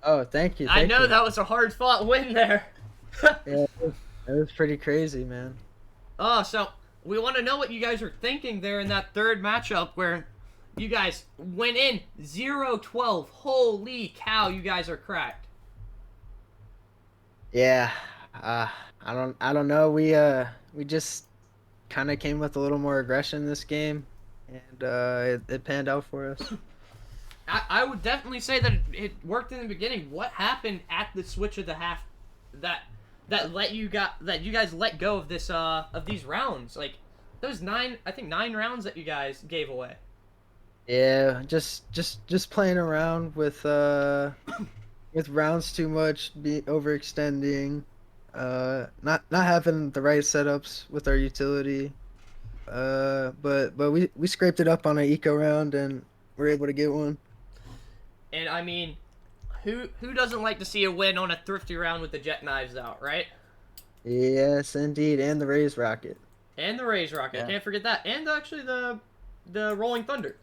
Oh, thank you. I Thank know you. that was a hard-fought win there. Yeah, it was pretty crazy, man. Oh, so we want to know what you guys were thinking there in that third matchup where you guys went in 0-12. Holy cow, you guys are cracked. Yeah. I don't know. We just kind of came with a little more aggression this game, and it panned out for us. I would definitely say that it worked in the beginning. What happened at the switch of the half that you guys let go of this of these rounds? Like those 9 rounds that you guys gave away. Yeah, just playing around with rounds too much, be overextending, not having the right setups with our utility. But we scraped it up on an eco round and we're able to get one. And I mean, who doesn't like to see a win on a thrifty round with the jet knives out, right? Yes, indeed, and the raised rocket. And the Raise Rocket, Yeah. can't forget that. And actually the Rolling Thunder.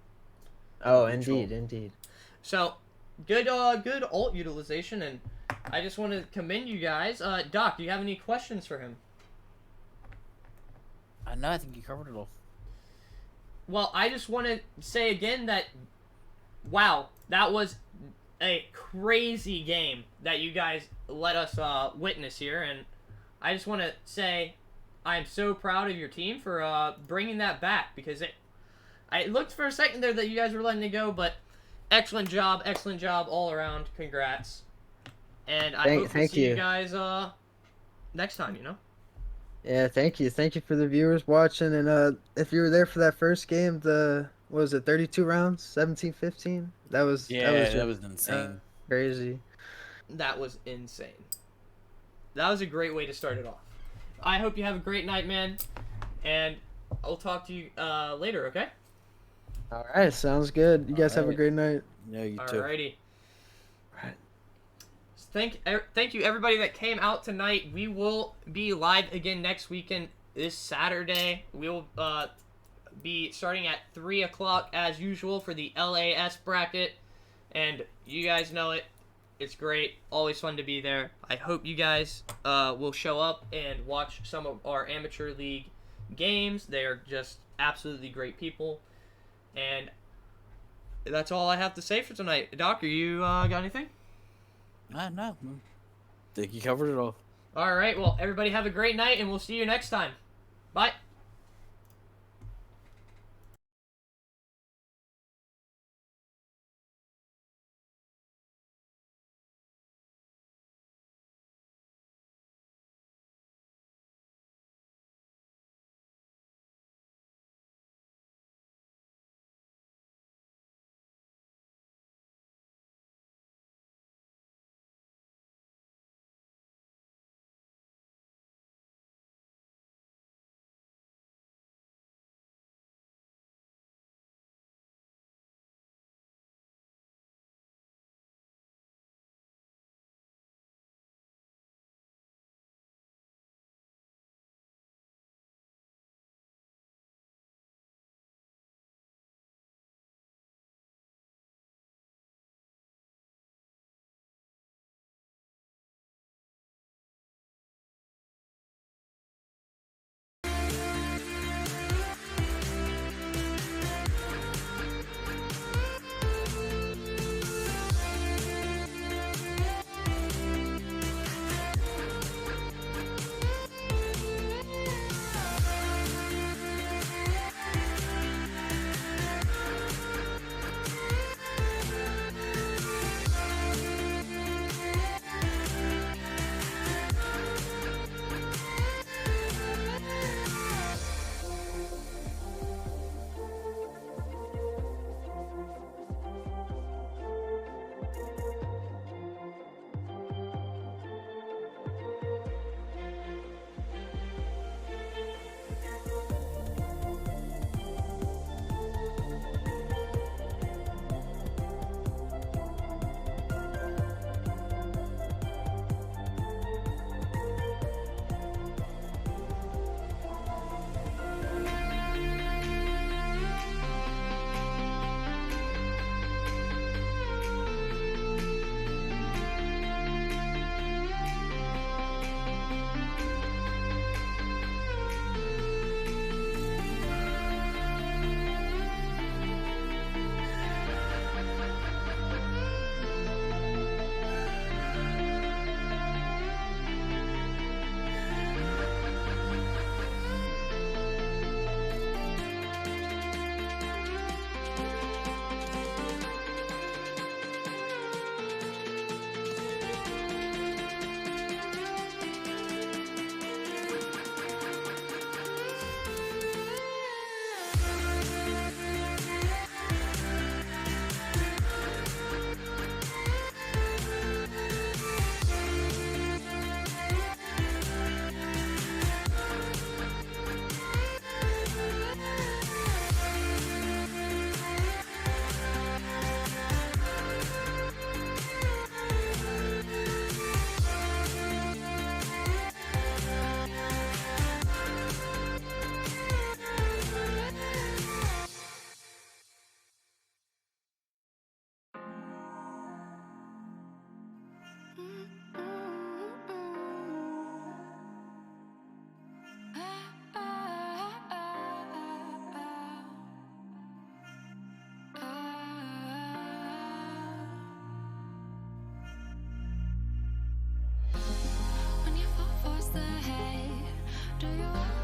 Oh, indeed. So, good ult utilization, and I just want to commend you guys. Doc, do you have any questions for him? No, I think you covered it all. Well, I just want to say again that, wow, that was a crazy game that you guys let us witness here, and I just want to say I'm so proud of your team for bringing that back, because I looked for a second there that you guys were letting it go, but excellent job all around. Congrats. And I hope to see you guys next time, you know? Yeah, thank you for the viewers watching, and if you were there for that first game, what was it, 32 rounds, 17-15? That was insane. Crazy. That was insane. That was a great way to start it off. I hope you have a great night, man, and I'll talk to you later, okay? All right, sounds good. You guys have a great night. Yeah, you too. Alrighty. Thank you everybody that came out tonight. We will be live again next weekend, this Saturday. We will be starting at 3 o'clock as usual for the LAS bracket, and you guys know it. It's great. Always fun to be there. I hope you guys will show up and watch some of our amateur league games. They are just absolutely great people, and that's all I have to say for tonight. Doc, you got anything? No. I think you covered it all. All right. Well, everybody have a great night, and we'll see you next time. Bye. the hay? Do you